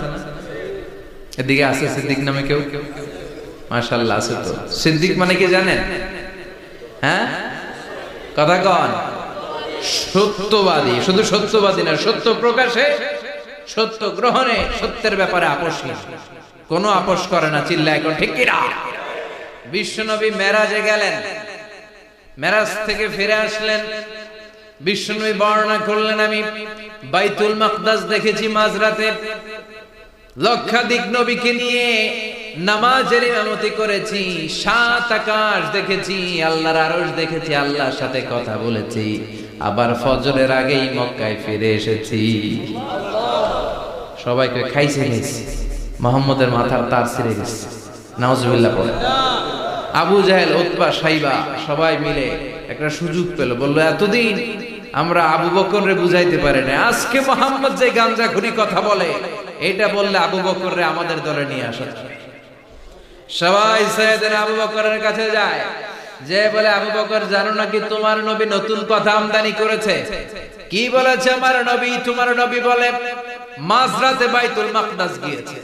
এদিকে আছে সিদ্দিক নামে কেউ? মাশাআল্লাহ আছে তো। সিদ্দিক মানে কি জানেন? হ্যাঁ, কথা কন। সত্যবাদী, শুধু সত্যবাদী না, সত্য প্রকাশে, সত্য গ্রহণে, সত্যের ব্যাপারে আপোষহীন, কোনো আপোষ করে না। চিল্লা এখন ঠিক কি না? বিশ্বনবী মেরাজে গেলেন, মেরাজ থেকে ফিরে আসলেন, বিশ্বনবী বর্ণনা করলেন, আমি বাইতুল মাকদাস দেখেছি মাঝরাতে, লক্ষাধিক নবীকে নিয়ে নামাজের ইমামতি করেছি, 7 আকাশ দেখেছি, আল্লাহর আরশ দেখেছি, আল্লাহর সাথে কথা বলেছি, আবার ফজরের আগেই মক্কায় ফিরে এসেছি। সবাইকে খাইছে খাইছে, মুহাম্মদের মাথার তার ছিঁড়ে গেছে, নাউজুবিল্লাহ পড়ে। আবু জাহেল, উতবা, সাইবা সবাই মিলে একটা সুযোগ পেল, বললো এতদিন আমরা আবু বকররে বুঝাইতে পারি না, আজকে মুহাম্মদ যে গাঞ্জাখুরি কথা বলে, এটা বললে আবু বকররে আমাদের দলে নিয়ে আসা। সবাই সাইয়েদনা আবু বকরের কাছে যায়, যে বলে আবু বকর জানো নাকি তোমার নবী নতুন কথা আমদানি করেছে? কি বলেছে আমার নবী? তোমার নবী বলে মাঝরাতে বাইতুল মাকদাস গিয়েছে।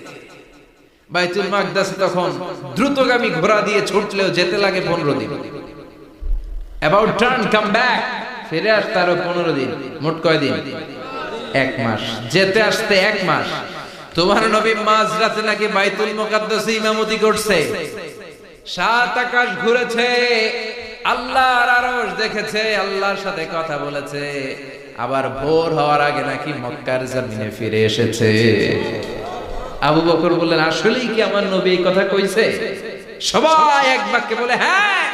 বাইতুল মাকদাস তখন দ্রুতগামী ঘোড়া দিয়ে ছুটলেও যেতে লাগে 15 দিন। অ্যাবাউট টার্ন কাম ব্যাক, ফিরে আসতে আরো 15 দিন, মোট কয় দিন? 1 মাস, যেতে আসতে 1 মাস। তোমার নবী মাঝরাতে নাকি বাইতুল মুকাদ্দাসে ইমামতি করছে, 7 আকাশ ঘুরেছে, আল্লাহর আরশ দেখেছে, আল্লাহর সাথে কথা বলেছে, আবার ভোর হওয়ার আগে নাকি মক্কার জমিনে ফিরে এসেছে। আবু বকর বললেন আসলেই কি আমার নবী এই কথা কইছে? সবাই এক বাক্যে বলে হ্যাঁ,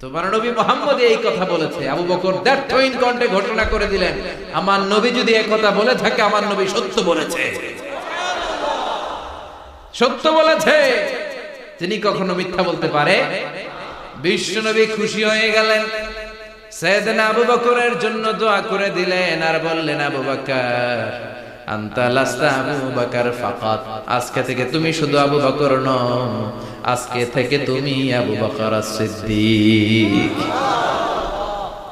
তোমার নবী মুহাম্মদ এই কথা বলেছে। আবু বকর দ্ব্যর্থহীন কণ্ঠে ঘোষণা করে দিলেন, আমার নবী যদি এই কথা বলে থাকে, আমার নবী সত্য বলেছে, সত্য বলেছে, তিনি কখনো মিথ্যা বলতে পারে? বিশ্বনবী খুশি হয়ে গেলেন, সাইয়েদনা আবু বকরের জন্য দোয়া করে দিলেন, আর বললেন আবু বকর আনতা লাস্তা আবু বকর ফাকাত, আজকে থেকে তুমি শুধু আবু বকর নও, আজকে থেকে তুমি আবু বকর সিদ্দিক।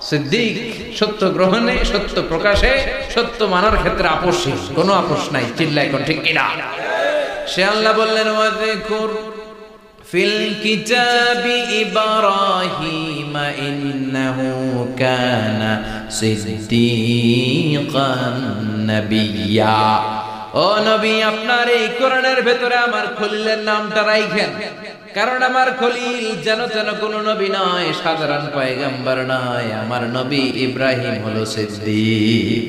সিদ্দিক সত্য গ্রহণে, সত্য প্রকাশে, সত্য মানার ক্ষেত্রে আপোষহীন, কোনো আপোষ নাই। চিল্লা এখন ঠিক কিনা? সে আল্লাহ বললেন ওয়াযকুর ফিল কিতাবি ইব্রাহিম ইন্নাহু কানা সিদ্দীকান নাবিয়্যা। ও নবী, আপনার এই কোরআনের ভেতরে আমার খলিলের নামটা রাখেন, কারণ আমার খলিল যেন তেন কোন নবী নয়, সাধারণ পয়গম্বর নয়, আমার নবী ইব্রাহিম হলো সিদ্দিক,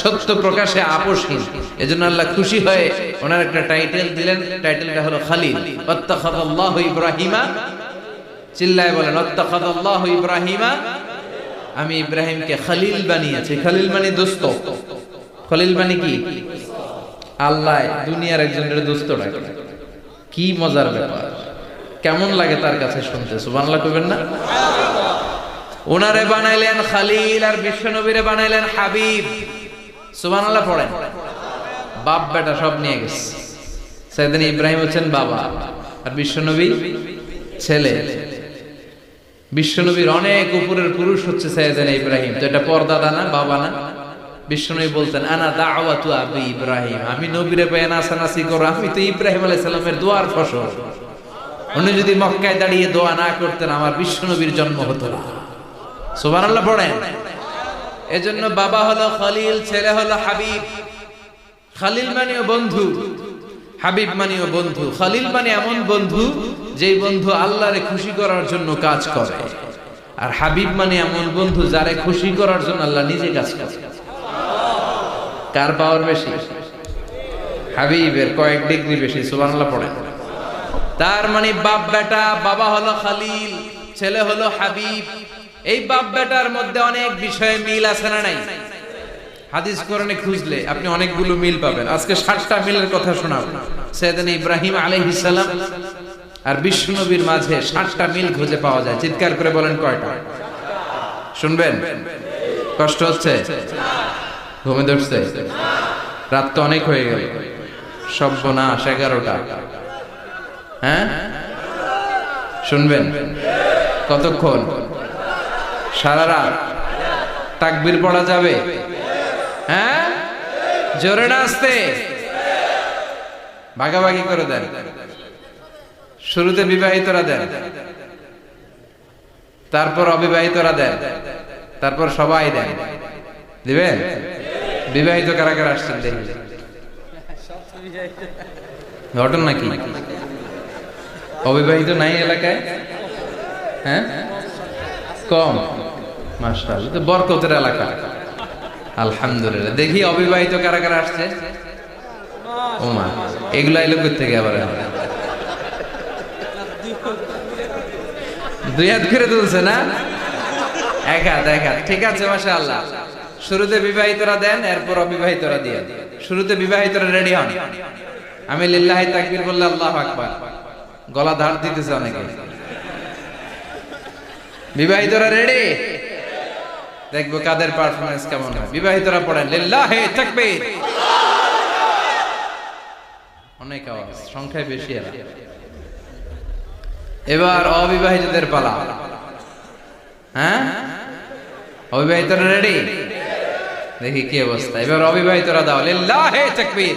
সত্য প্রকাশে আপোষহীন। এজন্য আল্লাহ খুশি হয়ে ওনার একটা টাইটেল দিলেন, টাইটেলটা হলো খালিল। ওয়াত্তাখাযাল্লাহু ইব্রাহিমা, চিল্লায় বলেন ওয়াত্তাখাযাল্লাহু ইব্রাহিমা, আমি ইব্রাহিমকে খালিল বানিয়েছি। খালিল মানে দোস্ত, খলিল মানে কি? আল্লাহ দুনিয়ার একজনের দোস্ত ডাকে, কি মজার ব্যাপার, কেমন লাগে তার কাছে শুনতে? সুবহানাল্লাহ কইবেন না? ওনারে বানাইলেন খালিল, আর বিশ্বনবীরে বানাইলেন হাবিব। সুবহানাল্লাহ পড়েন। বাপ বেটা সব নিয়ে গেছে। সাইয়েদনা ইব্রাহিম হচ্ছেন বাবা, আর বিশ্বনবী ছেলে। বিশ্বনবীর অনেক উপরের পুরুষ হচ্ছে সাইয়েদনা ইব্রাহিম, তো এটা পরদাদা না, বাবা না? বিশ্বনবী বলতেন আনা দাওয়াতু আবি ইব্রাহিম, আমি নবীরে পেয়ে নাচানাচি করো, আমি তো ইব্রাহিম আলাইহিস সালামের দোয়ার ফসল। উনি যদি মক্কায় দাঁড়িয়ে দোয়া না করতেন, আমার বিশ্বনবীর জন্ম হতো না। সুবহানাল্লাহ পড়েন। এজন্য বাবা হলো খলিল, ছেলে হলো হাবিব। খলিল মানেও বন্ধু, হাবিব মানেও বন্ধু। খলিল মানে এমন বন্ধু যেই বন্ধু আল্লাহরে খুশি করার জন্য কাজ করে, আর হাবিব মানে এমন বন্ধু যারে খুশি করার জন্য আল্লাহ নিজে কাজ করে। কার পাওয়ার বেশি? হাবিবের কয়েক ডিগ্রি বেশি। সুবহানাল্লাহ পড়েন। তার মানে বাপ বেটা, বাবা হলো খলিল, ছেলে হলো হাবিব। এই বাপ বেটার মধ্যে অনেক বিষয়ে মিল আছে না নাই? হাদিস কোরআনে খুঁজলে আপনি অনেকগুলো মিল পাবেন। আজকে 60টা মিলের কথা শোনাবো। সাইয়েদনা ইব্রাহিম আলাইহিস সালাম আর বিশ্ব নবীর মাঝে 60টা মিল খুঁজে পাওয়া যায়। চিৎকার করে বলেন কয়টা? শুনবেন? কষ্ট হচ্ছে? ঘুমে ধরছে? রাত তো অনেক হয়ে গেল। সর্বনাশ 11টা। হ্যাঁ, শুনবেন? কতক্ষণ? সারা রাত। তাকবীর পড়া যাবে? হ্যাঁ, জোরে না আস্তে? ভাগাভাগি করে দেন। শুরুতে বিবাহিতরা দেন, তারপর অবিবাহিতরা দেন, তারপর সবাই দেন। দিবেন? বিবাহিত কারা কারা আসছেন দেখি? ঘটন নাকি? অবিবাহিত নাই এলাকায়? হ্যাঁ, কম। মাশাআল্লাহ, তো বরকতের এলাকা। আলহামদুলিল্লাহ। দেখি অবিবাহিত কারা কারা আসছে? ওমা, এগুলা এলো কোথা থেকে আবার? দুই হাত করে তুলছে না? এক হাত, এক হাত। ঠিক আছে, মাশাআল্লাহ। শুরুতে বিবাহিতরা দেন, এরপর অবিবাহিতরা দিয়ে। শুরুতে বিবাহিতরা রেডি হন। আমি লিল্লাহি তাকবীর বললে আল্লাহু আকবার। গলা ধার দিতেছে অনেকে। বিবাহিতরা রেডি? দেখবো কাদের পারফরম্যান্স কেমন হয়। বিবাহিতরা পড়েন লিল্লাহি তাকবীর। অনেক আওয়াজ, সংখ্যায় বেশি এরা। এবার অবিবাহিতদের পালা। হ্যাঁ, অবিবাহিতরা রেডি? দেখি কি অবস্থা। এবার অবিবাহিতরা দাও লিল্লাহি তাকবীর।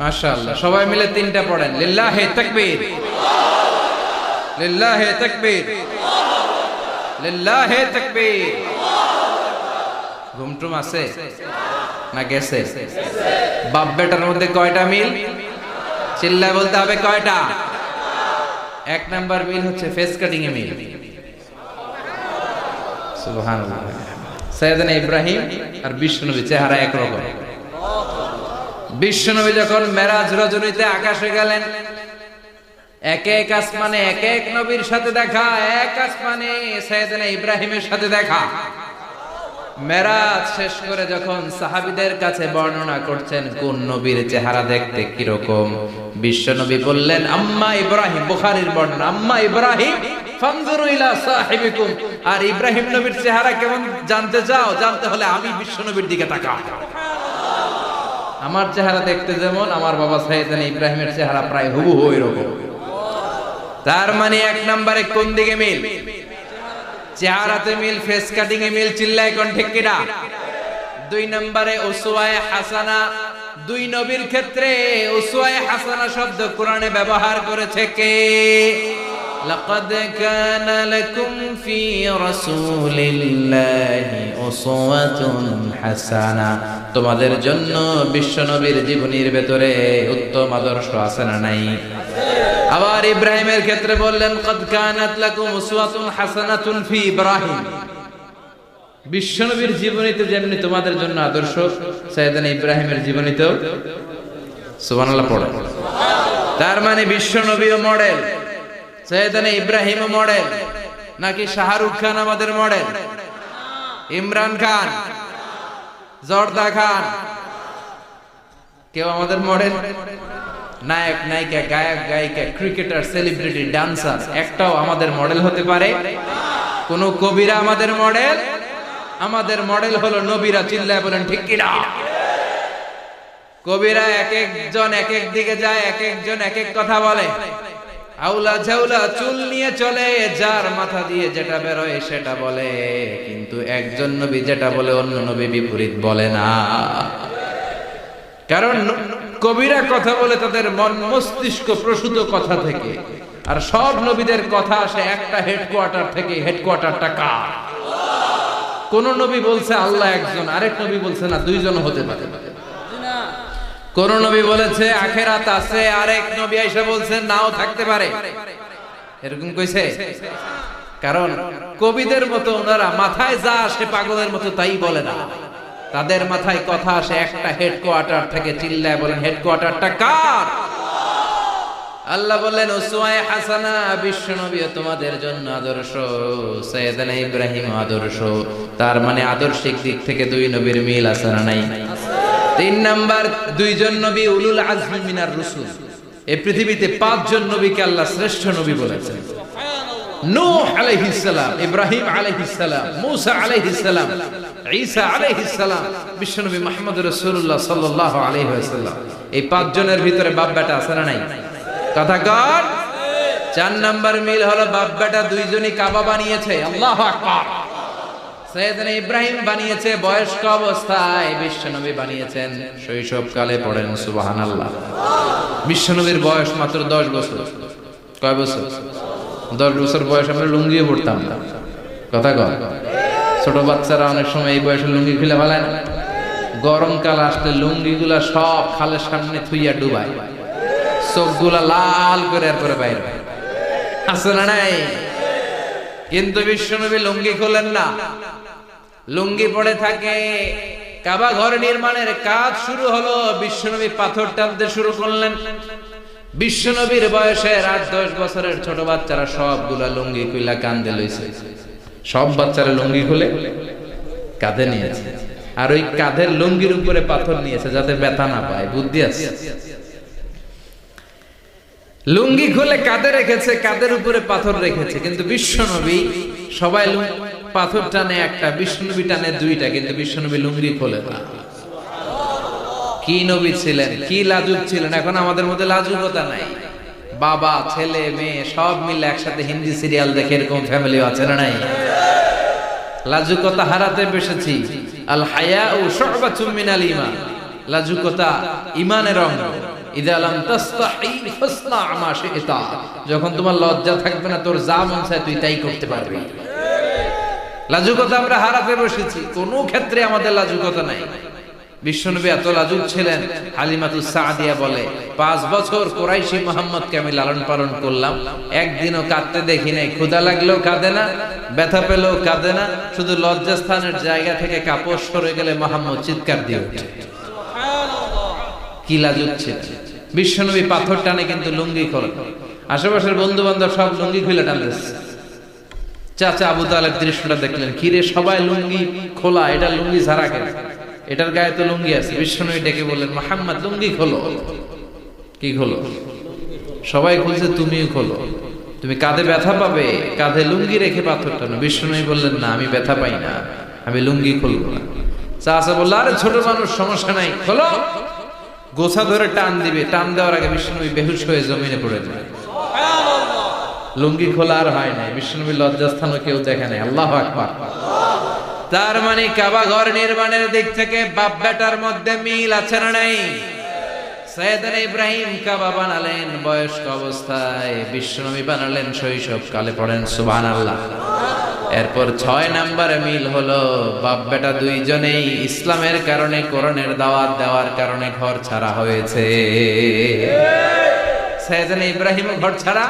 মাশাআল্লাহ, সবাই মিলে তিনটা পড়েন লিল্লাহি তাকবীর, লিল্লাহি তাকবীর, লিল্লাহি তাকবীর। ঘুমটুম আছে না গেছে? বাপ বেটার মধ্যে কয়টা মিল? চিল্লায় বলতে হবে কয়টা? এক নাম্বার মিল হচ্ছে ফেস কাটিং এ মিল। সুবহানাল্লাহ। সাইয়েদনা ইব্রাহিম আর বিশ্বনবী চেহারা একরকম। বিশ্বনবী যখন মেরাজ রজনীতে আকাশে গেলেন, এক এক আসমানে এক এক নবীর সাথে দেখা, এক আসমানে সাইয়েদনা ইব্রাহিমের সাথে দেখা। মেরাজ শেষ করে যখন সাহাবীদের কাছে বর্ণনা করছেন কোন নবীর চেহারা দেখতে কিরকম, বিশ্বনবী বললেন আম্মা ইব্রাহিম। বুখারীর বর্ণনা, আম্মা ইব্রাহিম ফানজুরু ইলা সাহিবিকুম। আর ইব্রাহিম নবীর চেহারা কেমন জানতে চাও? জানতে হলে আমি বিশ্বনবীর দিকে তাকাও। আমার চেহারা দেখতে যেমন, আমার বাবা সাইয়েদনা ইব্রাহিমের চেহারা প্রায় হুবহু এরকম। তার মানে এক নম্বরে কোন দিকে মিল? চেহারাতে মিল, ফেস কাটিং এ মিল। চিল্লায় কোন ঠিক কিনা? দুই নম্বরে উসওয়ায়ে হাসানা। দুই নবীর ক্ষেত্রে উসওয়ায়ে হাসানা শব্দ কোরআনে ব্যবহার করেছে কে? লাকাদ কানা লাকুম ফি রাসূলিল্লাহি উসওয়াতুন হাসানা। তোমাদের জন্য বিশ্বনবীর জীবনীর ভেতরে উত্তম আদর্শ আছে না নাই? আবার ইব্রাহিমের ক্ষেত্রে বললেন কদ কানাত লাকুম উসওয়াতুন হাসানাতুন ফি ইব্রাহিম। বিশ্বনবীর জীবনীতে যেমনি তোমাদের জন্য আদর্শ, সাইয়েদনা ইব্রাহিমের জীবনীতেও সুবহানাল্লাহ পড়ো। তার মানে বিশ্বনবীও মডেল, সাইয়েদনা ইব্রাহিমও মডেল। নাকি শাহরুখ খান আমাদের মডেল, ইমরান খান, জর্দা খান, কেউ আমাদের মডেল? নায়ক নায়িকা, গায়ক গায়িকা, ক্রিকেটার, সেলিব্রিটি, ডান্সার একটাও আমাদের মডেল হতে পারে? কোন কবিরা আমাদের মডেল? আমাদের মডেল হলো নবীরা। চিল্লায় বলেন ঠিক কিনা? কবিরা এক একজন এক এক দিকে যায়, এক একজন এক এক কথা বলে। আউলা ঝাউলা চুল নিয়ে চলে, যার মাথা দিয়ে যেটা বেরোয় সেটা বলে। কিন্তু একজন নবী যেটা বলে অন্য নবী বিপরীত বলে না। কারণ কবিরা কথা বলে তাদের মন মস্তিষ্ক প্রসূত কথা থেকে, আর সব নবীদের কথা আসে একটা হেডকোয়ার্টার থেকে। হেডকোয়ার্টারটা কার? কোন নবী বলছে আল্লাহ একজন, আরেক নবী বলছে না দুইজন হতে পারে। কোন নবী বলেছে আখেরাত আছে, আরেক নবী এসে বলছে নাও থাকতে পারে। এরকম কইছে? কারণ কবিদের মতো ওনারা মাথায় যা আসে পাগলের মতো তাই বলে না। তাদের মাথায় কথা আসে একটা হেডকোয়ার্টার থেকে। চিল্লায় বলেন হেডকোয়ার্টারটা কার? আল্লাহ বললেন উসওয়ায়ে হাসানা, বিশ্ব নবী তোমাদের জন্য আদর্শ, সাইয়েদনা ইব্রাহিম আদর্শ। তার মানে আদর্শিক দিক থেকে দুই নবীর মিল আছে না নাই? তিন নাম্বার, দুইজন নবী উলুল আজমি মিনার রাসূল। এই পৃথিবীতে পাঁচজন নবীকে আল্লাহ শ্রেষ্ঠ নবী বলেছেন। নূহ আলাইহিস সালাম, ইব্রাহিম আলাইহিস সালাম, মূসা আলাইহিস সালাম, ঈসা আলাইহিস সালাম, বিশ্বনবী মুহাম্মদ রাসূলুল্লাহ সাল্লাল্লাহু আলাইহি ওয়াসাল্লাম। এই পাঁচজনের ভিতরে বাপ বেটা আছে না নাই? কথা কর। চার নাম্বার মিল হলো বাপ বেটা দুইজনই কাবা বানিয়েছে। আল্লাহু আকবার। সাইয়েদনা ইব্রাহিম বানিয়েছে বয়স্ক অবস্থায়, বিশ্বনবী বানিয়েছেন শৈশবকালে। পড়েন সুবহানাল্লাহ। বিশ্বনবীর বয়স মাত্র 10 বছর। কয় বছর? 10 বছর বয়স আমরা লুঙ্গিও পড়তাম না। কথা কর। ছোট বাচ্চারা অনেক সময় এই বয়সে লুঙ্গি খুলে ফেলায় না। গরমকাল আসলে লুঙ্গিগুলা সব খালের সামনে থুইয়া ডুবায়, চোখগুলা লাল করে এরপরে বাইরে আছে না নাই? কিন্তু বিশ্বনবী লুঙ্গি খোলেন না, লুঙ্গি পড়ে থাকে। কাবা ঘর নির্মাণের কাজ শুরু হলো, বিশ্বনবী পাথর টানতে শুরু করলেন। বিশ্বনবীর বয়সের 8-10 বছরের ছোট বাচ্চারা সবগুলা লুঙ্গি খুইলা কাঁধে লইছে। সব বাচ্চারা লুঙ্গি খুলে কাঁধে নিয়েছে, আর ওই কাঁধের লুঙ্গির উপরে পাথর নিয়েছে যাতে ব্যথা না পায়। বুদ্ধি আছে। লুঙ্গি খুলে কাঁধে রেখেছে, কাঁধের উপরে পাথর রেখেছে। কিন্তু বিশ্বনবী সবাই পাথর টানে একটা, বিশ্বনবী টানে দুইটা, কিন্তু বিশ্বনবী লুঙ্গি খোলে না। কি নবী ছিলেন, কি লাজুক ছিলেন! এখন আমাদের মধ্যে লাজুকতা নাই। বাবা ছেলে মেয়ে সব মিলে একসাথে হিন্দি সিরিয়াল দেখে, এরকম ফ্যামিলি আছে না নাই? লাজুকতা হারাতে বসেছি। আল হায়াউ শু'বাতুম মিনাল ঈমান। লাজুকতা ঈমানের অঙ্গ। ইযা লাম তাসতাহি ফাসনা মা শি'তা। যখন তোমার লজ্জা থাকবে না, তোর যা মন চায় তুই তাই করতে পারবি। লাজুকতা আমরা হারাতে বসেছি। কোন ক্ষেত্রে আমাদের লাজুকতা নাই। বিশ্বনবী এত লাজুক ছিলেন, হালিমাতুস সাদিয়া বলে 5 বছর কুরাইশি মুহাম্মদকে আমি লালন পালন করলাম, একদিনও কাঁদতে দেখি নাই। ক্ষুধা লাগলেও কাঁদে না, ব্যথা পেলেও কাঁদে না। শুধু লজ্জাস্থানের জায়গা থেকে কাপড় সরে গেলে মুহাম্মদ চিৎকার দিয়ে ওঠে। কি লাজুক ছিলেন বিশ্বনবী! পাথর টানে কিন্তু লুঙ্গি খোলে। আশেপাশের বন্ধু বান্ধব সব লুঙ্গি খুলে টানতেছে। চাচা আবু তালেব দৃশ্যটা দেখলেন, কিরে সবাই লুঙ্গি খোলা, এটা লুঙ্গি ছাড়া কেন? এটার গায়ে তো লুঙ্গি আছে। বিশ্বনবী ডেকে বললেন, মুহাম্মদ লুঙ্গি খোলো। কি খোলো? সবাই খুলছে, তুমিও খোলো। তুমি কাঁধে ব্যথা পাবে, কাঁধে লুঙ্গি রেখে পাথর টানো। বিশ্বনবী বললেন, না আমি ব্যথা পাই না, আমি লুঙ্গি খুলবো না। চাচা বলল, আরে ছোট মানুষ, সমস্যা নাই, খোলো। গোছা ধরে টান দিবে, টান দেওয়ার আগে বিশ্বনবী বেহুশ হয়ে জমিনে পড়ে যায়। লুঙ্গি খোলা আর হয় নাই। বিশ্বনবীর লজ্জাস্থানও কেউ দেখে নাই। আল্লাহু আকবার। তার মানে কাবা ঘর নির্মাণের দিক থেকে বাপ বেটার মধ্যে মিল আছে না নাই? সাইয়েদনা ইব্রাহিম কাবা বানালেন বয়স্ক অবস্থায়, বিশ্বনবী বানালেন শৈশবকালে। পড়েন সুবহানাল্লাহ। এরপর 6 নম্বরে মিল হলো বাপ বেটা দুইজনেই ইসলামের কারণে, কোরআনের দাওয়াত দেওয়ার কারণে ঘর ছাড়া হয়েছে। সাইয়েদনা ইব্রাহিম ঘর ছাড়া,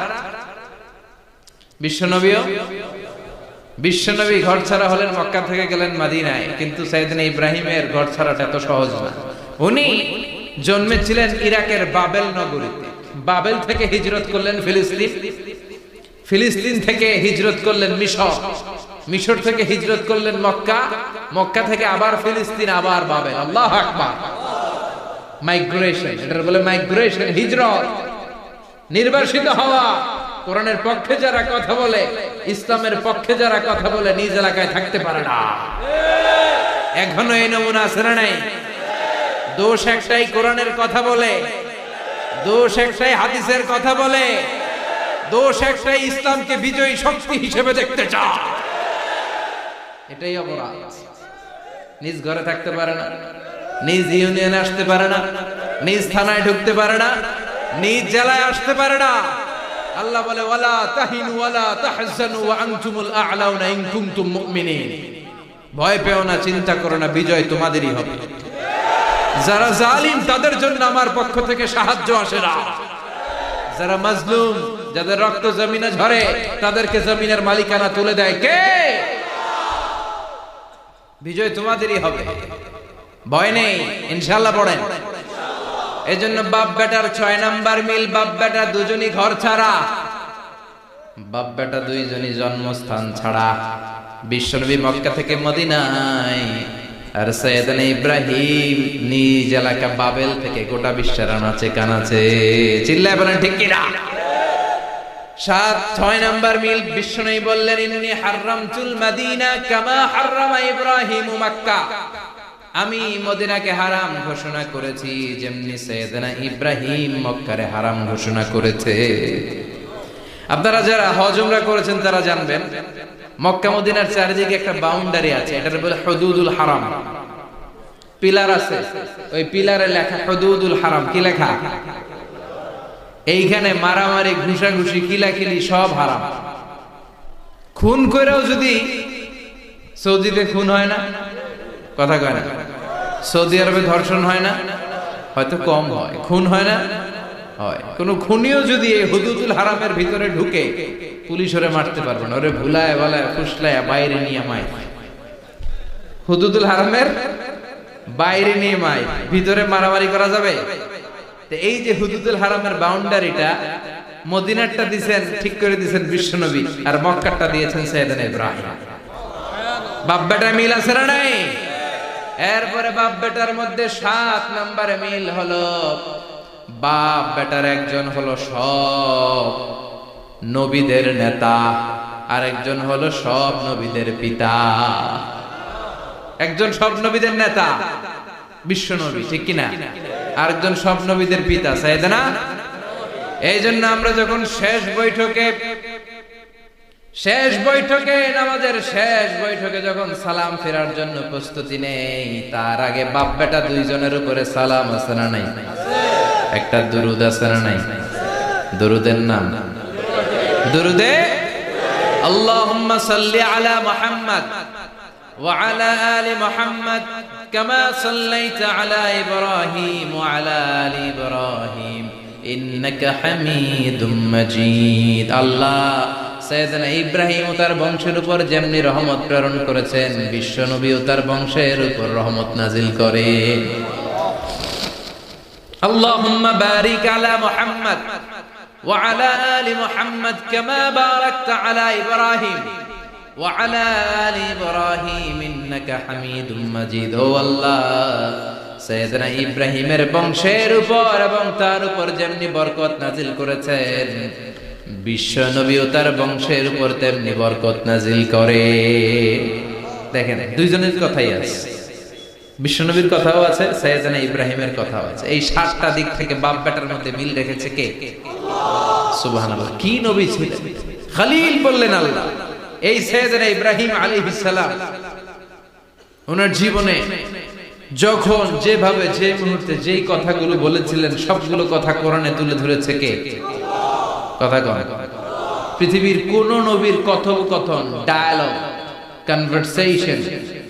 বিশ্বনবী ঘর ছাড়া হলেন, মক্কা থেকে গেলেন মদিনায়। কিন্তু সাইয়েদনা ইব্রাহিমের ঘর ছাড়াটা এত সহজ না। উনি জন্মেছিলেন ইরাকের বাবেল নগরীতে। বাবেল থেকে হিজরত করলেন ফিলিস্তিন, ফিলিস্তিন থেকে হিজরত করলেন মিশর, মিশর থেকে হিজরত করলেন মক্কা, মক্কা থেকে আবার ফিলিস্তিন, আবার বাবেল। আল্লাহু আকবার। মাইগ্রেশন, এটা বলে মাইগ্রেশন, হিজরত, নির্বাসিত হওয়া। কোরআনের পক্ষে যারা কথা বলে, ইসলামের পক্ষে যারা কথা বলে, নিজ এলাকায় থাকতে পারে না। এখনো এই নমুনা আছে না নাই? দোষ একটাই, কোরআনের কথা বলে। দোষ একটাই, হাদিসের কথা বলে। দোষ একটাই, ইসলামকে বিজয়ী শক্তি হিসেবে দেখতে চায়। এটাই অপরাধ। নিজ ঘরে থাকতে পারে না, নিজ ইউনিয়নে আসতে পারে না, নিজ থানায় ঢুকতে পারে না, নিজ জেলায় আসতে পারে না, আল্লাহ বলে ওয়ালা তাহিনু ওয়ালা তাহজানু ওয়া আনতুমুল আ'লাউনা ইন কুনতুম মুমিনিন। ভয় পেও না, চিন্তা করো না, বিজয় তোমাদেরই হবে। যারা জালিম তাদের জন্য আমার পক্ষ থেকে সাহায্য আসে না। যারা মাজলুম, যাদের রক্ত জমিনে ঝরে, তাদেরকে জমিনের মালিকানা তুলে দেয় কে? বিজয় তোমাদেরই হবে, ভয় নেই, ইনশাআল্লাহ পড়েন। এজন্য বাপ বেটার 6 নাম্বার মিল, বাপ বেটা দুজনই ঘর ছাড়া, বাপ বেটা দুইজনই জন্মস্থান ছাড়া। বিশ্বনবী মক্কা থেকে মদিনায়, আর সাইয়েদনা ইব্রাহিম নিজ এলাকা বাবেল থেকে গোটা বিশ্বের আনাচে কানাচে। চিল্লায় বলেন ঠিক কিনা? 6 নাম্বার মিল, বিশ্বনবী বললেন ইন্নী হারামতুল মাদিনা কামা হারামা ইব্রাহিম মক্কা। আমি মদিনাকে হারাম ঘোষণা করেছি যেমনি সাইয়েদনা ইব্রাহিম মক্কারে হারাম ঘোষণা করেছে। আপনারা যারা হজ উমরা করেছেন তারা জানবেন, মক্কা মদিনার চারিদিকে একটা বাউন্ডারি আছে, এটাকে বলে হুদুদুল হারাম। পিলার আছে, ওই পিলারে লেখা হুদুদুল হারাম। কি লেখা? এইখানে মারামারি, ঘুষাঘুষি, কিলাকিলি সব হারাম। খুন কইরাও যদি, সৌদিতে খুন হয় না, কথা কয় না? সৌদি আরবে ধর্ষণ হয় না, হয়তো কম হয়, খুন হয় না, হয়। কোন খুনিও যদি এই হুদুদুল হারামের ভিতরে ঢুকে, পুলিশ ওরে মারতে পারবে না, ওরে ভুলায় বালায় ফুসলায় বাইরে নিয়ে মায়। হুদুদুল হারামের বাইরে নিয়ে মায়, ভিতরে মারামারি করা যাবে? তো এই যে হুদুদুল হারামের বাউন্ডারিটা, মদিনারটা দিয়েছেন, ঠিক করে দিয়েছেন বিশ্বনবী, আর মক্কারটা দিয়েছেন সাইয়েদনা ইব্রাহিম। বাপ বেটা মিল আছে না নাই? এরপরে বাপ বেটার মধ্যে 7 নম্বরে মিল হলো, বাপ বেটার একজন হলো সব নবীদের নেতা, আর একজন হলো সব নবীদের পিতা। একজন সব নবীদের নেতা বিশ্ব নবী, ঠিক কিনা? আরেকজন সব নবীদের পিতা সাইয়েদনা। এই জন্য আমরা যখন শেষ বৈঠকে নামাজের শেষ বৈঠকে যখন সালাম ফেরার জন্য প্রস্তুতি নেই, তার আগে বাপ বেটা দুইজনের উপরে সালাম আছে না নাই? একটা দুরুদ আছে না নাই? দুরুদের নাম দুরুদে আল্লাহুম্মা সাল্লি আলা মুহাম্মাদ ওয়া আলা আলি মুহাম্মাদ কামা সাল্লাইতা আলা ইব্রাহিম ওয়া আলা আলি ইব্রাহিম ইন্নাকা হামিদুম মাজিদ। আল্লাহ সাইয়েদনা ইব্রাহিম ও তার বংশের উপর যেমনি রহমত প্রেরণ করেছেন, বিশ্ব নবী ও তার বংশের উপর রহমত নাজিল করে। আল্লাহুম্মা বারিক আলা মুহাম্মাদ ওয়া আলা আলি মুহাম্মাদ কামা বারাকতা আলা ইব্রাহিম ওয়া আলা আলি ইব্রাহিম ইন্নাকা হামিদুম মাজিদ। ও আল্লাহ, সাইয়েদনা ইব্রাহিমের বংশের উপর এবং তার উপর যেমনি বরকত নাজিল করেছেন, বিশ্ব নবী ও তার বংশের উপর তেমনি বরকত নাজিল করে। দেখেন, দুইজনের কথাই আছে, বিশ্ব নবীর কথাও আছে, সাইয়েদনা ইব্রাহিমের কথাও আছে। এই 7টা দিক থেকে বাপ বেটার মধ্যে মিল রেখেছে কে? সুবহানাল্লাহ। কি নবী ছিলেন? খলিল বললেন আল্লাহ। এই সাইয়েদনা ইব্রাহিম আলাইহিস সালাম ওনার জীবনে যখন যেভাবে যে মুহূর্তে যেই কথাগুলো বলেছিলেন, সবগুলো কথা কোরআনে তুলে ধরেছে কে? কথা কন। পৃথিবীর কোন নবীর কথোপকথন, ডায়ালগ, কনভারসেশন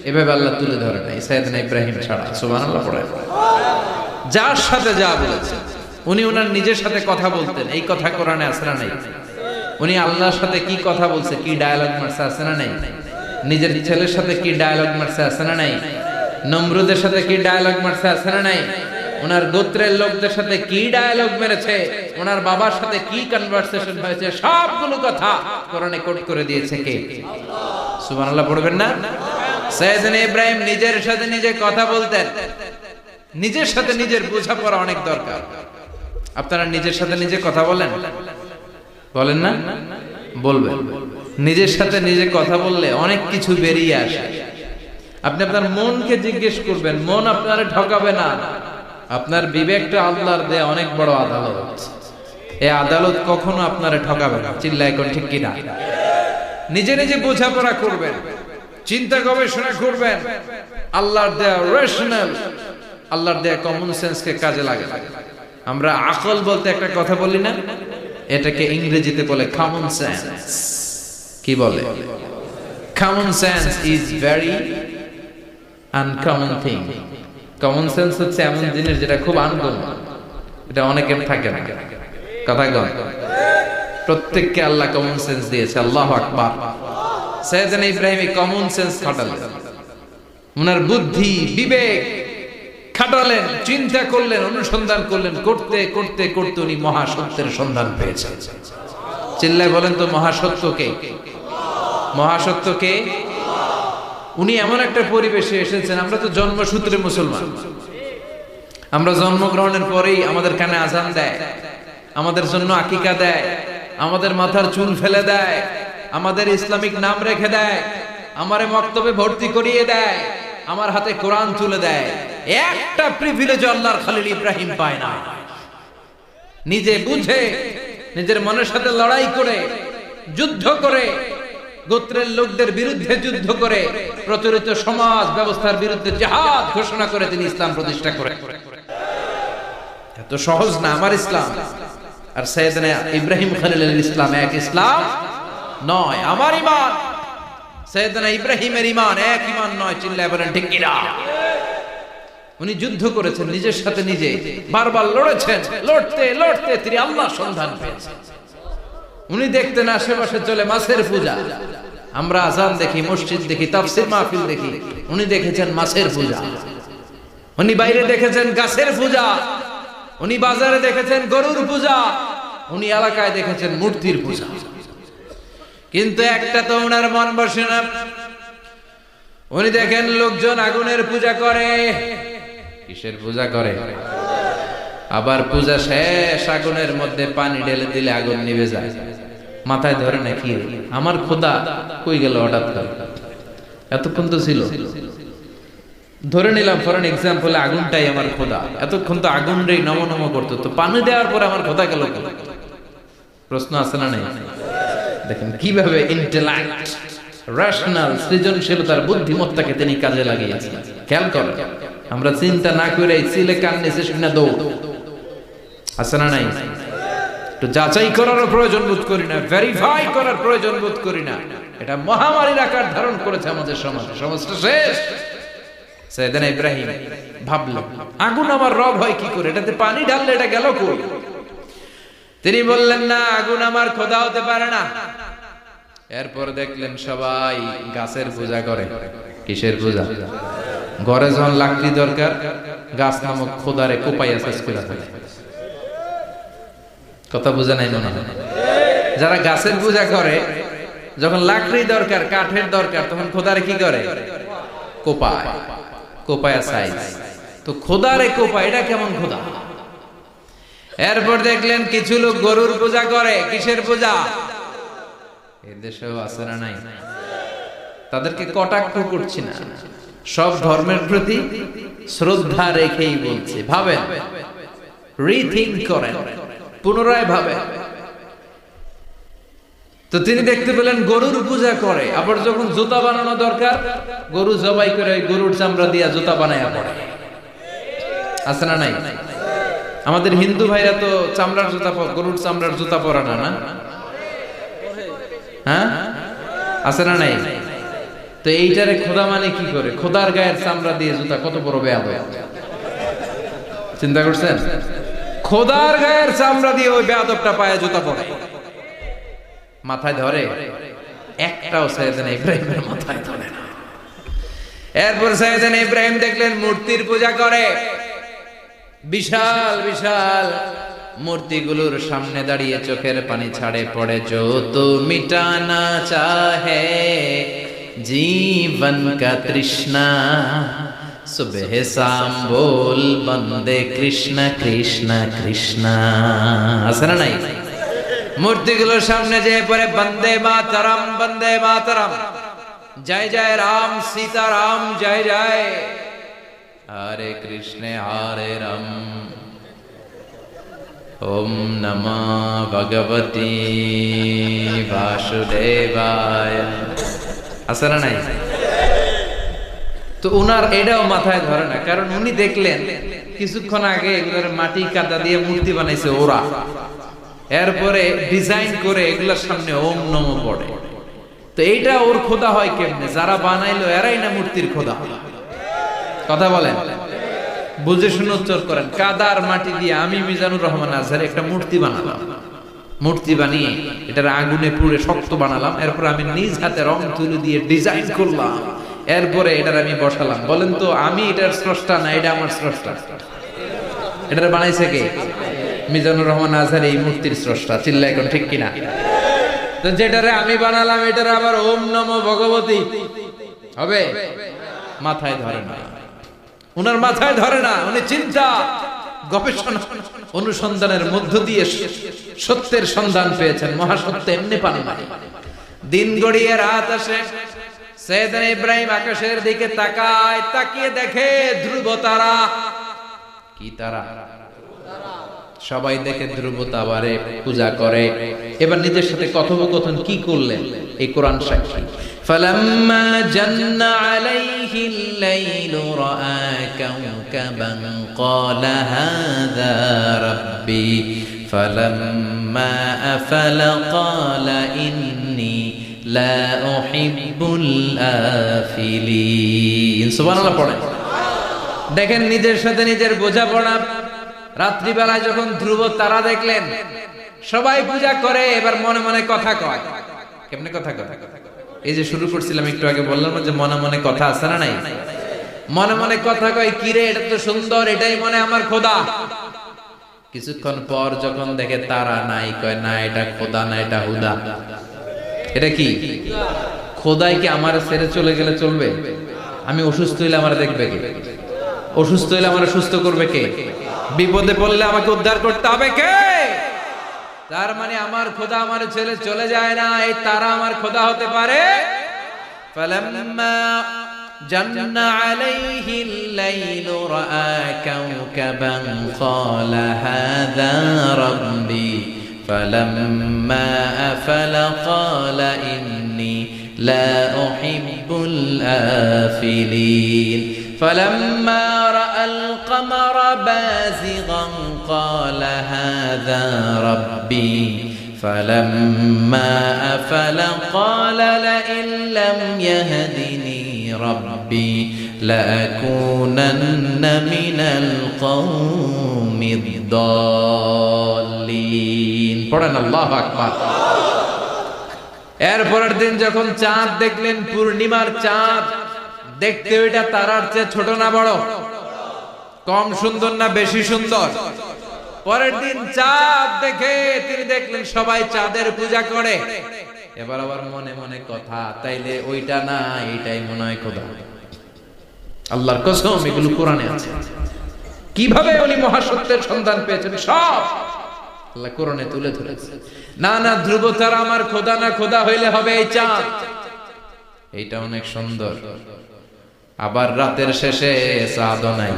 এভাবে আল্লাহ তুলে ধরে নাই সাইয়েদনা ইব্রাহিম ছাড়া। সুবহানাল্লাহ পড়ে। যার সাথে যা বলেছেন, উনি ওনার নিজের সাথে কথা বলতেন, এই কথা কোরআনে আছে না নাই? উনি আল্লাহর সাথে কি কথা বলছে, কি ডায়ালগ মারছে, আছে না নাই? নিজের ছেলের সাথে কি ডায়ালগ মারছে, আছে না নাই? নমরুদের সাথে কি ডায়ালগ মারছে, আছে না নাই? ওনার গোত্রের লোকদের সাথে কি ডায়ালগ মেরেছে, ওনার বাবার সাথে কি কনভারসেশন হয়েছে, সবগুলো কথা কোরআনে কোট করে দিয়েছে কে? সুবহানাল্লাহ পড়বেন না? সাইয়েদনা ইব্রাহিম নিজের সাথে নিজে কথা বলতেন। নিজের সাথে নিজের বোঝাপড়া অনেক দরকার। আপনারা নিজের সাথে নিজে কথা বলেন? বলেন না? বলবেন। নিজের সাথে নিজে কথা বললে অনেক কিছু বেরিয়ে আসে। আপনি আপনার মনকে জিজ্ঞেস করবেন, মন আপনারে ঠকাবে না। আপনার বিবেকটা আল্লাহর দেয়া অনেক বড় আদালত। এই আদালত কখনো আপনারে ঠকাবে না। চিল্লায় কোন ঠিক কিনা? নিজে নিজে বোঝাপড়া করবেন, চিন্তা গবেষণা করবেন, আল্লাহর দেয়া রেশনাল, আল্লাহর দেয়া কমন সেন্সকে কাজে লাগাবেন। আমরা আকল বলতে একটা কথা বলি না, এটাকে ইংরেজিতে বলে কমন সেন্স। কি বলে? Common sense is very uncommon thing. Common sense হচ্ছে এমন জিনিস যেটা খুব আনকমন, এটা অনেকের থাকে না। কথা কন, প্রত্যেককে আল্লাহ কমন সেন্স দিয়েছে। আল্লাহু আকবার। সাইয়েদনা ইব্রাহিম এই কমন সেন্স খাটালেন, ওনার বুদ্ধি বিবেক খাটালেন, চিন্তা করলেন, অনুসন্ধান করলেন, করতে করতে করতে উনি মহাসত্যের সন্ধান পেয়েছেন। চিল্লায় বলেন তো মহাসত্যকে। মহাসত্যকে উনি এমন একটা পরিবেশে এসেছেন, আমরা তো জন্মসূত্রে মুসলমান, আমরা জন্মগ্রহণের পরেই আমাদের কানে আজান দেয়, আমাদের জন্য আকিকা দেয়, আমাদের মাথার চুল ফেলে দেয়, আমাদের ইসলামিক নাম রেখে দেয়, আমারে মক্তবে ভর্তি করিয়ে দেয়, আমার হাতে কোরআন তুলে দেয়। একটা প্রিভিলেজ আল্লাহর খলিল ইব্রাহিম পায় না। নিজে বুঝে, নিজের মনের সাথে লড়াই করে, যুদ্ধ করে, গোত্রের লোকদের বিরুদ্ধে যুদ্ধ করে, প্রচলিত সমাজ ব্যবস্থার বিরুদ্ধে জিহাদ ঘোষণা করে তিনি ইসলাম প্রতিষ্ঠা করে। এত সহজ না আমার ইসলাম আর সাইয়েদনা ইব্রাহিম খলিলের ইসলাম এক ইসলাম নয়। আমার ঈমান সাইয়েদনা ইব্রাহিমের ঈমান এক ঈমান নয়। চিল্লায় বলেন ঠিক কিনা? উনি যুদ্ধ করেছেন নিজের সাথে নিজে, বারবার লড়েছেন, লড়তে লড়তে তিনি আল্লাহর সন্ধান পেয়েছেন। উনি দেখতেন আশেপাশে চলে মাছের পূজা, আমরা আজান দেখি, মসজিদ দেখি, তাফসীর মাহফিল দেখি, উনি দেখেছেন মাছের পূজা। উনি বাইরে দেখেছেন গাছের পূজা, উনি বাজারে দেখেছেন গরুর পূজা, উনি এলাকায় দেখেছেন মূর্তির পূজা। কিন্তু একটা তো ওনার মন বসে না। উনি দেখেন লোকজন আগুনের পূজা করে। কিসের পূজা করে? আবার পূজা শেষ আগুনের মধ্যে পানি ঢেলে দিলে আগুন নিভে যায়। মাথায় ধরে নাকি আমার খোদা কই গেল হঠাৎ করে, এতক্ষণ তো ছিল। ধরে নিলাম ফর এন এক্সাম্পল আগুনটাই আমার খোদা, এতক্ষণ তো আগুন রে নম নম করতো, তো পানি দেওয়ার পরে আমার খোদা গেল কেন? প্রশ্ন আছে না নাই? দেখেন কিভাবে ইন্টেলেক্ট, রেশনাল, সৃজনশীলতার বুদ্ধিমত্তাকে তিনি কাজে লাগিয়েছেন। খেয়াল করেন, আমরা চিন্তা না করে ছিলে কান নিচে শুনে দৌড়, আছে না নাই? একটু যাচাই করার প্রয়োজন বোধ করি না, ভেরিফাই করার প্রয়োজন বোধ করি না। এটা মহামারীর আকার ধারণ করেছে আমাদের সমাজে, সমাজটা শেষ। সাইয়েদনা ইব্রাহিম ভাবলেন আগুন আমার রব হয় কি করে, এটাতে পানি ঢাললে এটা গেল কই? তিনি বললেন না, আগুন আমার খোদা হতে পারে না। এরপর দেখলেন সবাই গাছের পূজা করে। কিসের পূজা? ঘরে যখন লাকড়ি দরকার, গাছ নামক খোদারে কোপাইয়া শেষ করে ফেলে। কথা বুঝা নাই মনে হয়? যারা গাছের পূজা করে, যখন লাকড়ি দরকার, কাঠের দরকার, তখন খোদারে কি করে? কোপায়। কোপায়া সাইজ। তো খোদারে কোপায়, এটা কেমন খোদা? এরপর দেখলেন কিছু লোক গরুর পূজা করে। কিসের পূজা? এদেশেও আছে না নাই? তাদেরকে কটাক্ষ করছি না, সব ধর্মের প্রতি শ্রদ্ধা রেখেই বলছে। ভাবেন, রিথিঙ্ক করেন, পুনরায় ভাবেন। তো তিনি দেখতে পেলেন গরুর পূজা করে, আবার যখন জুতা বানানো দরকার, গরু জবাই করে গরুর চামড়া দিয়া জুতা বানায়া পড়ে। আছে না নাই? আমাদের হিন্দু ভাইরা তো চামড়ার জুতা, গরুর চামড়ার জুতা পরা না, না? হ্যাঁ, আছে না নাই? তো এইটারে খোদা মানে কি করে? খোদার গায়ের চামড়া দিয়ে জুতা, কত বড় বেয়াদব! চিন্তা করছেন? খোদার গায়ের চামড়া দিয়ে ওই বেয়াদবটা পায়ে জুতা পরে। মাথায় ধরে? একটাও সাইয়েদনা ইব্রাহিমের মাথায় ধরে না। এরপর সাইয়েদনা ইব্রাহিম দেখলেন মূর্তির পূজা করে। বিশাল বিশাল মূর্তিগুলোর সামনে দাঁড়িয়ে চোখের পানি ছাড়ে পড়ে। जो तो मिटाना चाहे जीवन का तृष्णा, सुबह शाम बोल बंदे कृष्ण कृष्ण कृष्ण। আছে না নাই? মূর্তিগুলোর সামনে যে পড়ে বন্দে মাতরম, বন্দে মাতরম, জয় জয় রাম সীতা রাম, জয় জয় হরে কৃষ্ণ হরে রাম, ওম নমঃ ভগবতে বাসুদেবায়। আছে না নাই? তো উনার এটাও মাথায় ধরে না, কারণ উনি দেখলেন কিছুক্ষণ আগে এগুলোর মাটি কাদা দিয়ে মূর্তি বানাইছে ওরা। এরপরে ডিজাইন করে এগুলোর সামনে ওম নমো পড়ে। তো এইটা ওর খোদা হয় কেমনে? যারা বানাইলো এরাই না মূর্তির খোদা। কথা বলেন, বুঝে শুনে উচ্চারণ করেন। কাদার মাটি দিয়ে আমি মিজানুর রহমান আজহারি একটা মূর্তি বানালাম। মূর্তি বানিয়ে এটার আগুনে পুড়ে শক্ত বানালাম, এরপর আমি নিজ হাতে রং তুলি দিয়ে ডিজাইন করলাম, এরপরে এটার আমি বসালাম। বলেন তো আমি এটার স্রষ্টা না এটা আমার স্রষ্টা? এটার বানাইছে কে? মিজানুর রহমান আজহারি এই মূর্তির স্রষ্টা। চিল্লা এখন ঠিক কিনা? তো যেটারে আমি বানালাম এটার আবার ওম নমো ভগবতী হবে? মাথায় ধরে না, উনার মাথায় ধরে না। উনি চিন্তা গবেষণা অনুসন্ধানের মধ্য দিয়ে সত্যের সন্ধান পেয়েছেন। মহাসত্য এমনি পানি মারে। দিন গড়িয়ে রাত আসে, সাইয়েদনা ইব্রাহিম আকাশের দিকে তাকায়, তাকিয়ে দেখে ধ্রুব তারা। কি তারা? সবাই দেখে ধ্রুব তারারে পূজা করে। এবার নিজের সাথে কথোপকথন কি করলেন এই কোরআন সাক্ষী। فلما جن عليه الليل رأى كوكبا قال هذا ربي فلما أفل قال إني لا أحب الآفلين। সুবহানাল্লাহ পড়েন। দেখেন নিজের সাথে নিজের বোঝাপড়া। রাত্রিবেলায় যখন ধ্রুব তারা দেখলেন সবাই পূজা করে, এবার মনে মনে কথা কয়। কেমনে কথা কয়? এই যে শুরু করছিলাম একটু আগে, বললাম যে মনে মনে কথা আছে না নাই? মনে মনে কথা কয়, কিরে এটা তো সুন্দর, এটাই মনে আমার খোদা। কিছুক্ষণ পর যখন দেখে তারা নাই, কয় না এটা খোদা না, এটা হুদা। এটা কি? খোদাই কি আমার ছেড়ে চলে গেলে চলবে? আমি অসুস্থ হইলে আমার দেখবে কে? অসুস্থ হইলে আমার সুস্থ করবে কে? বিপদে পড়লে আমাকে উদ্ধার করতে হবে কে? তার মানে আমার খোদা আমার ছেলে চলে যায় না, এই তারা আমার খোদা হতে পারে। ফালাম্মা জান্না আলাইহিল লাইলু রাআ কাওকাবান ক্বালা হাযা রাব্বি ফালাম্মা আফালা ক্বালা ইন্নী লা উহিব্বুল আফিলিন। فلما رأى القمر بازغا قال هذا ربي فلما أفل قال لئن لم يهدني ربي لأكونن من القوم الضالين। পড়েন আল্লাহু আকবার। এরপরের দিন যখন চাঁদ দেখলেন, পূর্ণিমার চাঁদ, দেখতে ওইটা তারার চেয়ে ছোট না বড়? কম সুন্দর না বেশি সুন্দর? পরের দিন চাঁদ দেখে তিনি দেখলেন সবাই চাঁদের পূজা করে। এবার আবার মনে মনে কথা, তাইলে ওইটা না এইটাই মনে হয় খোদা। আল্লাহর কসম এগুলো কোরআনে আছে। কিভাবে উনি মহাসত্যের সন্ধান পেয়েছেন সব আল্লাহ কোরআনে তুলে ধরেছে। না না, ধ্রুব তারা আমার খোদা না, খোদা হইলে হবে এই চাঁদ। এইটা অনেক সুন্দর। আবার রাতের শেষে চাঁদও নাই,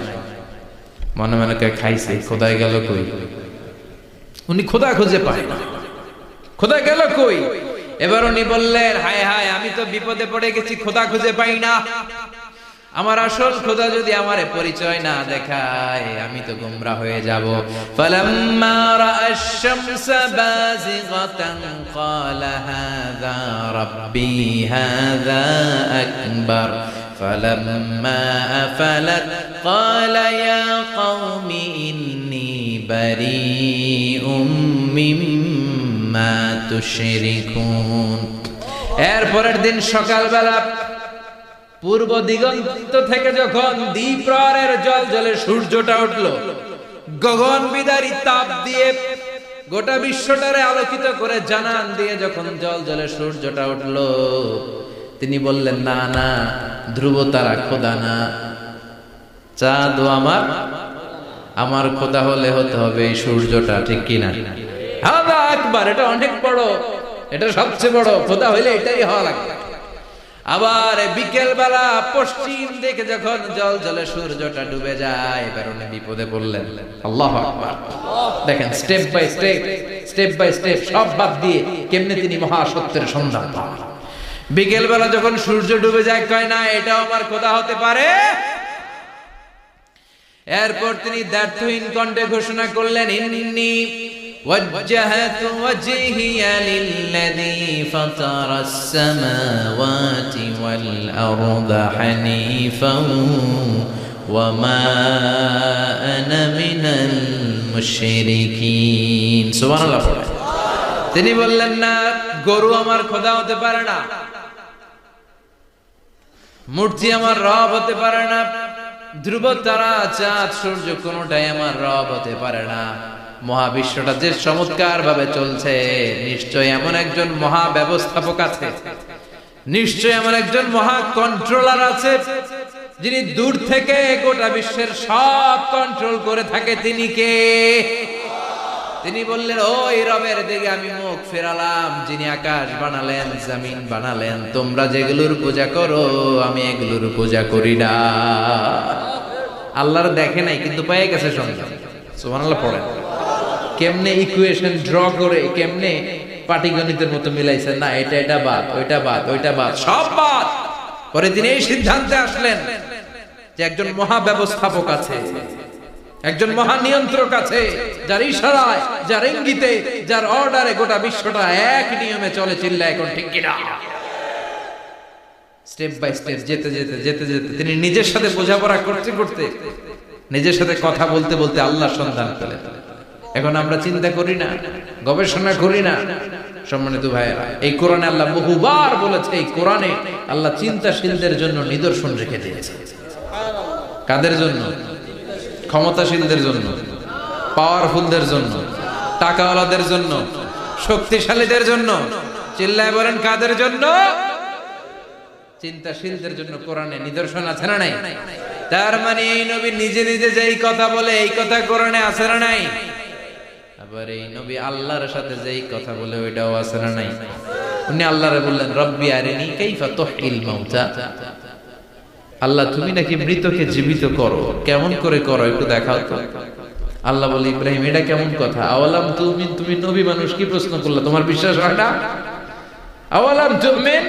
মনে মনে খাইছে খোদায় গেল কই? উনি খোদা খুঁজে পায় না, খোদা গেল কই? এবার উনি বললেন, হায় হায়, আমি তো বিপদে পড়ে গেছি, খোদা খুঁজে পাই না। আমার আসল খোদা যদি আমারে পরিচয় না দেখায় আমি তো গোমরা হয়ে যাব। ফালাম্মা রাআশ শামসা বাযিগাতান ক্বালা হাযা রাব্বি হাযা আকবার فلما أفلت قال يا قوم إني بريء مما تشركون। এরপরের দিন সকালবেলা পূর্ব দিগন্ত থেকে যখন দ্বিপ্রহরের জ্বলজ্বলে সূর্যটা উঠলো, গগন বিদারী তাপ দিয়ে গোটা বিশ্বটারে আলোকিত করে জানান দিয়ে যখন জ্বলজ্বলে সূর্যটা উঠলো, তিনি বললেন, না না, ধ্রুব তারা খোদা না, চাঁদও আমার খোদা হলে হতে হবে এই সূর্যটা। ঠিক কিনা? হাযা আকবার, এটা অনেক বড়, এটা সবচেয়ে বড়, খোদা হইলে এটাই হওয়া লাগবে। আবার বিকেল বেলা পশ্চিম দিকে যখন জ্বলজ্বলে সূর্যটা ডুবে যায়, এবার উনি বিপদে পড়লেন। আল্লাহু আকবার। দেখেন স্টেপ বাই স্টেপ সব বাদ দিয়ে কেমনে তিনি মহাসত্যের সন্ধান পান। বিকেল বেলা যখন সূর্য ডুবে যায়, কয় না এটাও আমার খোদা হতে পারে। এরপর তিনি দ্ব্যর্থহীন কণ্ঠে ঘোষণা করলেন, ইন্নী وجهت وجهي للذي فطر السماوات والأرض حنيفا وما أنا من المشركين سبحان الله তিনি বললেন না গরু আমার খোদা হতে পারে না, মূর্তি আমার রব হতে পারে না, ধ্রুব তারা চাঁদ সূর্য কোনটাই আমার রব হতে পারে না। মহাবিশ্বটা যে চমৎকার ভাবে চলছে, নিশ্চয় এমন একজন মহা ব্যবস্থাপক আছে, নিশ্চয় এমন একজন মহা কন্ট্রোলার আছে, যিনি দূর থেকে গোটা বিশ্বের সব কন্ট্রোল করে থাকে। তিনি কে? তিনি বললেন ওই রবের দিকে আমি মুখ ফেরালাম, যিনি আকাশ বানালেন, জমিন বানালেন। তোমরা যেগুলোর পূজা করো আমি এগুলোর পূজা করি না। আল্লাহর দেখে নাই কিন্তু পেয়ে গেছে সঙ্গে। সুবহানাল্লাহ পড়েন। কেমনে ইকুয়েশন ড্র করে, কেমনে পাটিগণিতের মতো মিলাইছেন, না এটা এটা বাদ, ওইটা বাদ, ওইটা বাদ, সব বাদ। পরে তিনি এই সিদ্ধান্তে আসলেন যে একজন মহা ব্যবস্থাপক আছে, একজন মহা নিয়ন্ত্রক আছে, যার ইশারায়, যার ইঙ্গিতে, যার অর্ডারে গোটা বিশ্বটা এক নিয়মে চলে। চিল্লা এখন ঠিক কিনা? স্টেপ বাই স্টেপ যেতে যেতে যেতে যেতে তিনি নিজের সাথে বোঝাপড়া করতে করতে, নিজের সাথে কথা বলতে বলতে আল্লাহর সন্ধান পেলেন। এখন আমরা চিন্তা করি না, গবেষণা করি না। সম্মানিত ভাইয়েরা, এই কোরআনে আল্লাহ বহুবার বলেছে, এই কোরআনে আল্লাহ চিন্তাশীলদের জন্য নিদর্শন রেখে দিয়েছে। কাদের জন্য? ক্ষমতাশীলদের জন্য, পাওয়ারফুলদের জন্য, টাকাওয়ালাদের জন্য, শক্তিশালীদের জন্য। চিল্লায় বলেন কাদের জন্য? চিন্তাশীলদের জন্য কোরআনে নিদর্শন আছে না নাই? তার মানে এই নবী নিজে নিজে যেই কথা বলে, এই কথা কোরআনে আছে না নাই? আবার এই নবী আল্লাহর সাথে যেই কথা বলে, ওইটাও আছে না নাই? উনি আল্লাহরে বললেন রব্বি আরিনি কাইফা তুহিল মাউতা, আল্লাহ তুমি নাকি মৃতকে জীবিত করো, কেমন করে করো একটু দেখাও তো। আল্লাহ বলে ইব্রাহিম এটা কেমন কথা? আওয়ালাম তুমিন, তুমি নবী মানুষ কি প্রশ্ন করলে, তোমার বিশ্বাস হয় না? আওয়ালাম তুমিন,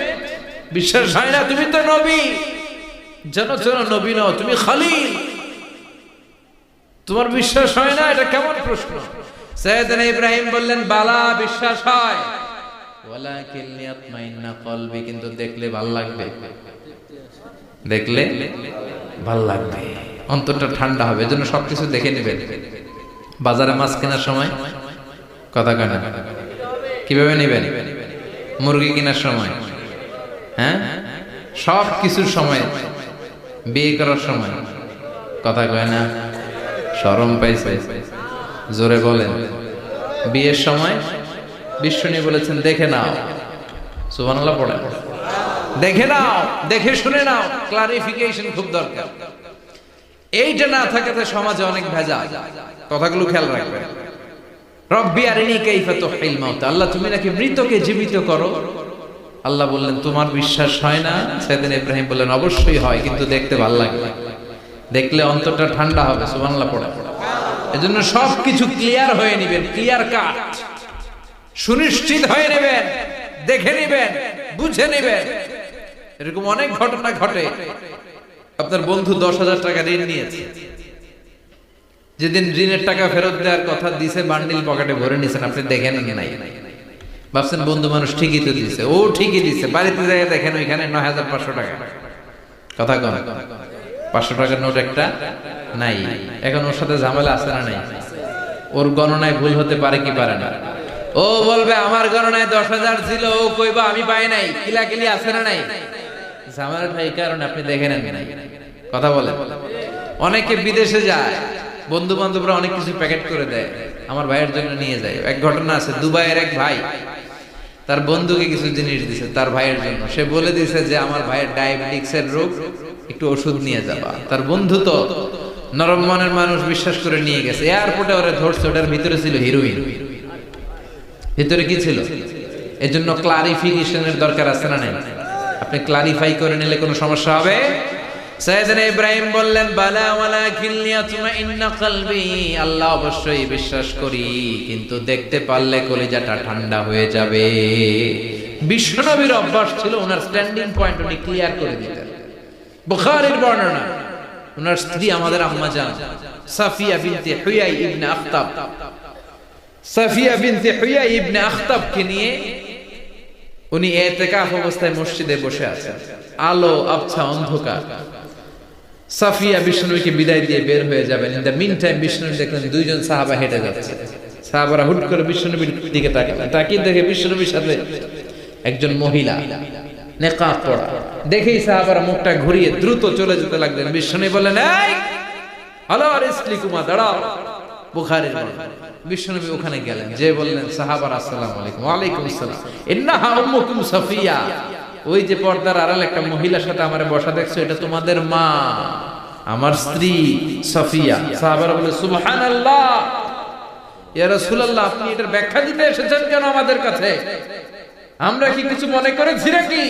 বিশ্বাস হয় না? তুমি তো নবী, জানো জানো নবী নও, তুমি খলিল, তোমার বিশ্বাস হয় না? এটা কেমন প্রশ্ন? সাইয়েদনা ইব্রাহিম বললেন বালা, বিশ্বাস হয়, ওয়ালাকিন লিয়াতমাইন্না কলবি, কিন্তু দেখলে ভাল লাগবে, দেখলে ভাল লাগবে, অন্তরটা ঠান্ডা হবে। এজন্য সবকিছু দেখে নেবেন। বাজারে মাছ কেনার সময় কথা কয় না, কিভাবে নেবেন? মুরগি কেনার সময়, হ্যাঁ, সব কিছুর সময়, বিয়ে করার সময় কথা কয় না, শরম পাইছে, জোরে বলেন। বিয়ের সময় বিষ্ণু বলেছেন দেখে নাও, সুবহানাল্লাহ পড়েন, দেখে নাও, দেখে শুনে নাও। ক্লারিফিকেশন খুব দরকার। এইটা না থাকাতে সমাজে অনেক ভেজাল। কথাগুলো খেয়াল রাখবেন। রব্বি আরিনি কাইফা তুহিল মাউতা, আল্লাহ তুমি নাকি মৃতকে জীবিত করো। আল্লাহ বললেন তোমার বিশ্বাস হয় না? সাইয়েদনা ইব্রাহিম বললেন অবশ্যই হয়, কিন্তু দেখতে ভালো লাগবে, দেখলে অন্তরটা ঠান্ডা হবে। সুবহানাল্লাহ পড়া। এজন্য সবকিছু ক্লিয়ার হয়ে নেবেন, ক্লিয়ার কাট, সুনিশ্চিত হয়ে নেবেন, দেখে নেবেন, বুঝে নেবেন। এরকম অনেক ঘটনা ঘটে। আপনার বন্ধু 10,000 টাকা ঋণ নিয়েছে, যেদিন ঋণের টাকা ফেরত দেওয়ার কথা দিছে, বান্ডিল পকেটে ভরে নিছেন, আপনি দেখেন নাই, ভাবছেন বন্ধু মানুষ ঠিকই তো দিছে। ও ঠিকই দিছে, বাড়িতে যাই দেখেন ওইখানে 9,500 টাকা। কথা কন, 500 টাকার নোট একটা নাই। এখন ওর সাথে ঝামেলা আছে না নাই? ওর গণনায় ভুল হতে পারে কি পারে না? ও বলবে আমার গণনায় 10,000 ছিল, ও কইবা আমি পাই নাই, কিলাকিলি আছে না নাই? ঝামেলাটা এই কারণে আপনি দেখে নেন নাই। কথা বলেন। অনেকে বিদেশে যায়, বন্ধু বান্ধবরা অনেক কিছু প্যাকেট করে দেয়, আমার ভাইয়ের জন্য নিয়ে যায়। এক ঘটনা আছে, দুবাইয়ের এক ভাই তার বন্ধুকে কিছু জিনিস দিছে তার ভাইয়ের জন্য। সে বলে দিছে যে আমার ভাইয়ের ডায়াবেটিক্সের রোগ, একটু ওষুধ নিয়ে যাবা। তার বন্ধু তো নরম মনের মানুষ, বিশ্বাস করে নিয়ে গেছে। এয়ারপোর্টে ওরা ধরছে, ওটার ভিতরে ছিল হিরোইন। ভিতরে কি ছিল? এজন্য ক্লারিফিকেশনের দরকার আছে না নাই? আপনি ক্লারিফাই করে নিলে কোনো সমস্যা হবে? সাইয়েদনা ইব্রাহিম বললেন বালা ওয়ালাকিন লিয়াতমাইন্না কলবি, আল্লাহ অবশ্যই বিশ্বাস করি, কিন্তু দেখতে পারলে কলিজাটা ঠান্ডা হয়ে যাবে। বিশ্বনবীর অভ্যাস ছিল ওনার স্ট্যান্ডিং পয়েন্ট উনি ক্লিয়ার করে দিতেন। বুখারীর বর্ণনা, ওনার স্ত্রী আমাদের আম্মা জান সাফিয়া বিনতে হুয়াই ইবনে আখতাব সাফিয়া বিনতে হুয়াই ইবনে আখতাবকে নিয়ে উনি ইতিকাফ অবস্থায় মসজিদে বসে আছেন। আলো আবছা অন্ধকার। সাফিয়া বিষ্ণুকে বিদায় দিয়ে বের হয়ে যাবেন। In the meantime Vishnu দেখলেন দুইজন সাহাবা হেঁটে যাচ্ছে। সাহাবারা হুট করে বিষ্ণুবীর দিকে তাকালেন। তাকিয়ে দেখে বিষ্ণুবীর সাথে একজন মহিলা নেকাব পরা। দেখেই সাহাবারা মুখটা ঘুরিয়ে দ্রুত চলে যেতে লাগলেন। বিষ্ণু বললেন, এই আলা রিসলিকুমা, দাঁড়াও। বুখারীর বর্ণনা। বিষ্ণুনবী ওখানে গেলেন, যে বললেন সাহাবারা আসসালামু আলাইকুম। ওয়া আলাইকুম আসসালাম। ইন্নাহা উম্মুকুম সাফিয়া, ওই যে পর্দার আড়াল একটা মহিলার সাথে আমারে বসা দেখছো, এটা তোমাদের মা, আমার স্ত্রী সাফিয়া। সাহাবারা বলে, সুবহানাল্লাহ, ইয়া রাসূলুল্লাহ, আপনি এটার ব্যাখ্যা দিতে এসেছেন কেন আমাদের কাছে? আমরা কি কিছু মনে করেছি নাকি?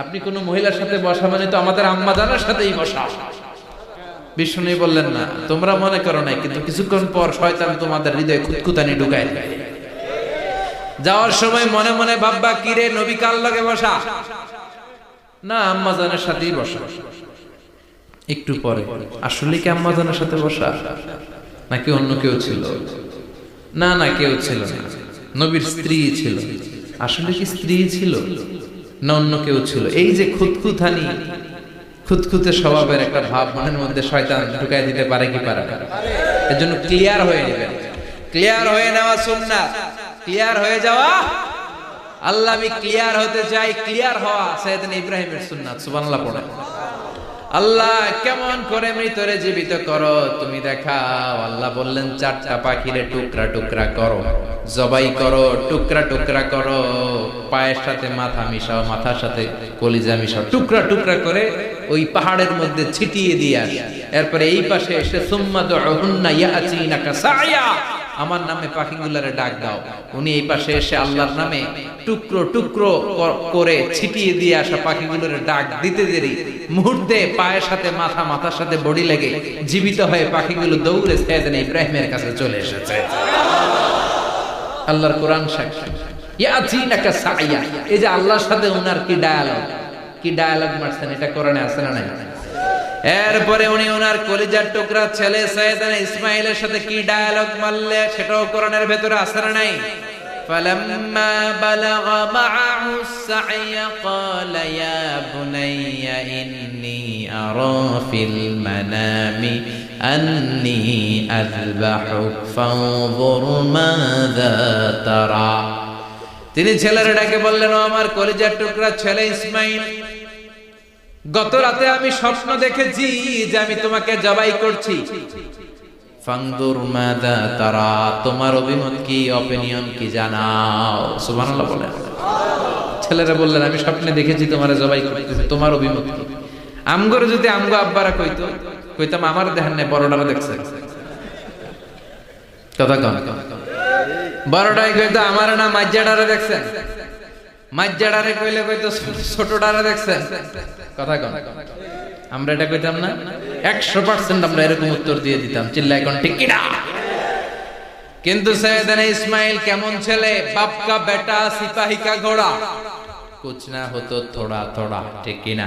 আপনি কোন মহিলার সাথে বসা মানে তো আমাদের আম্মা জানার সাথেই বসা। বিষ্ণু বললেন, না, তোমরা মনে করো নাই, কিন্তু কিছুক্ষণ পর শয়তান তোমাদের হৃদয়ে খুঁতখুঁতানি ঢুকায় দেয়। যাওয়ার সময় মনে মনে ভাববা, কি রে নবী কার লগে বসা? না, আম্মা জানের সাথেই বসা। একটু পরে আসলে কি আম্মা জানের সাথে বসা, নাকি অন্য কেউ ছিল? না না, কেউ ছিল না, নবীর স্ত্রী ছিল। আসলে কি স্ত্রী ছিল না অন্য কেউ ছিল? এই যে খুঁতখুঁতানি, খুঁতখুঁতে স্বভাবের একটা ভাব মনের মধ্যে শয়তান ঢুকাই দিতে পারে কি পারে না? এর জন্য ক্লিয়ার হয়ে নেবেন। ক্লিয়ার হয়ে নেওয়া সুন্নাত, ক্লিয়ার হয়ে যাওয়া। আল্লাহ, আমি ক্লিয়ার হতে চাই। ক্লিয়ার হওয়া সাইয়েদনা ইব্রাহিমের সুন্নাত। সুবহানাল্লাহ পড়েন। আল্লাহ, কেমন করে মৃতরে জীবিত করো তুমি দেখাও। আল্লাহ বললেন, চারটা পাখিরে টুকরা টুকরা করো, জবাই করো, টুকরা টুকরা করো, পায়ের সাথে মাথা মিশাও, মাথার সাথে কলিজা মিশাও, টুকরা টুকরা করে ওই পাহাড়ের মধ্যে ছিটিয়ে দিয়ে আস। এরপরে এই পাশে এসে সুম্মা দুহুন্না ইয়াতিনাকা সাইয়া, আমার নামে পাখিগুলারে ডাক দাও। উনি এই পাশে এসে আল্লাহর নামে টুকরো টুকরো করে ছিটিয়ে দিয়ে আসা পাখিগুলোর ডাক দিতে দেরি মুহূর্তে পায়ের সাথে মাথা, মাথার সাথে বডি লেগে জীবিত হয়ে পাখিগুলো দৌড়ে সাইয়েদনা ইব্রাহিমের কাছে চলে এসেছে। আল্লাহর কোরআন সাক্ষী। ইয়াতিনাকা সাইয়া, এই যে আল্লাহর সাথে উনার কি ডায়ালগ মারছেন, এটা কোরআনে আছে না নাই? এরপরে উনি ওনার কলিজার টুকরা ছেলে সাইয়েদনা ইসমাঈলের সাথে কি ডায়ালগ মারলে, সেটাও কোরআনের ভেতরে আছে না নাই? ফালাম্মা বালাগা মাআহু السعي قال يا بني إني أرى في المنام أني أذبحك فانظر ماذا ترى। তিনি ছেলের ডাকে বললেন, ও আমার কলিজার টুকরা ছেলে ইসমাঈল, গত রাতে আমি স্বপ্ন দেখেছি যে আমি তোমাকে জবাই করছি। ফানদুর মাযা তারা, তোমার অভিমত কি, অপিনিয়ন কি জানাও। সুবহানাল্লাহ বলেন। ছেলেরা বললেন, আমি স্বপ্নে দেখেছি তোমারে জবাই করতেছি, তোমার অভিমত কি? আমগরে যদি আমগো আব্বারা কইতাম আমার দেখেন না, বড়ডারা দেখছে। কথা কম, বড়ডাই কইতো আমার না মাজ্জাডারে দেখছেন, মাজ্জাডারে কইলে কইতো ছোটডারে দেখছেন। কথা কম, আমরা এটা কইতাম না? 100% আমরা এরকম উত্তর দিয়ে দিতাম, চিল্লায় কোন ঠিক কিনা? কিন্তু সাইয়েদনা ইসমাঈল কেমন ছেলে, বাপ কা বেটা সিপাহি কা ঘোড়া, কুছ না হতো থোড়া থোড়া, ঠিক কিনা?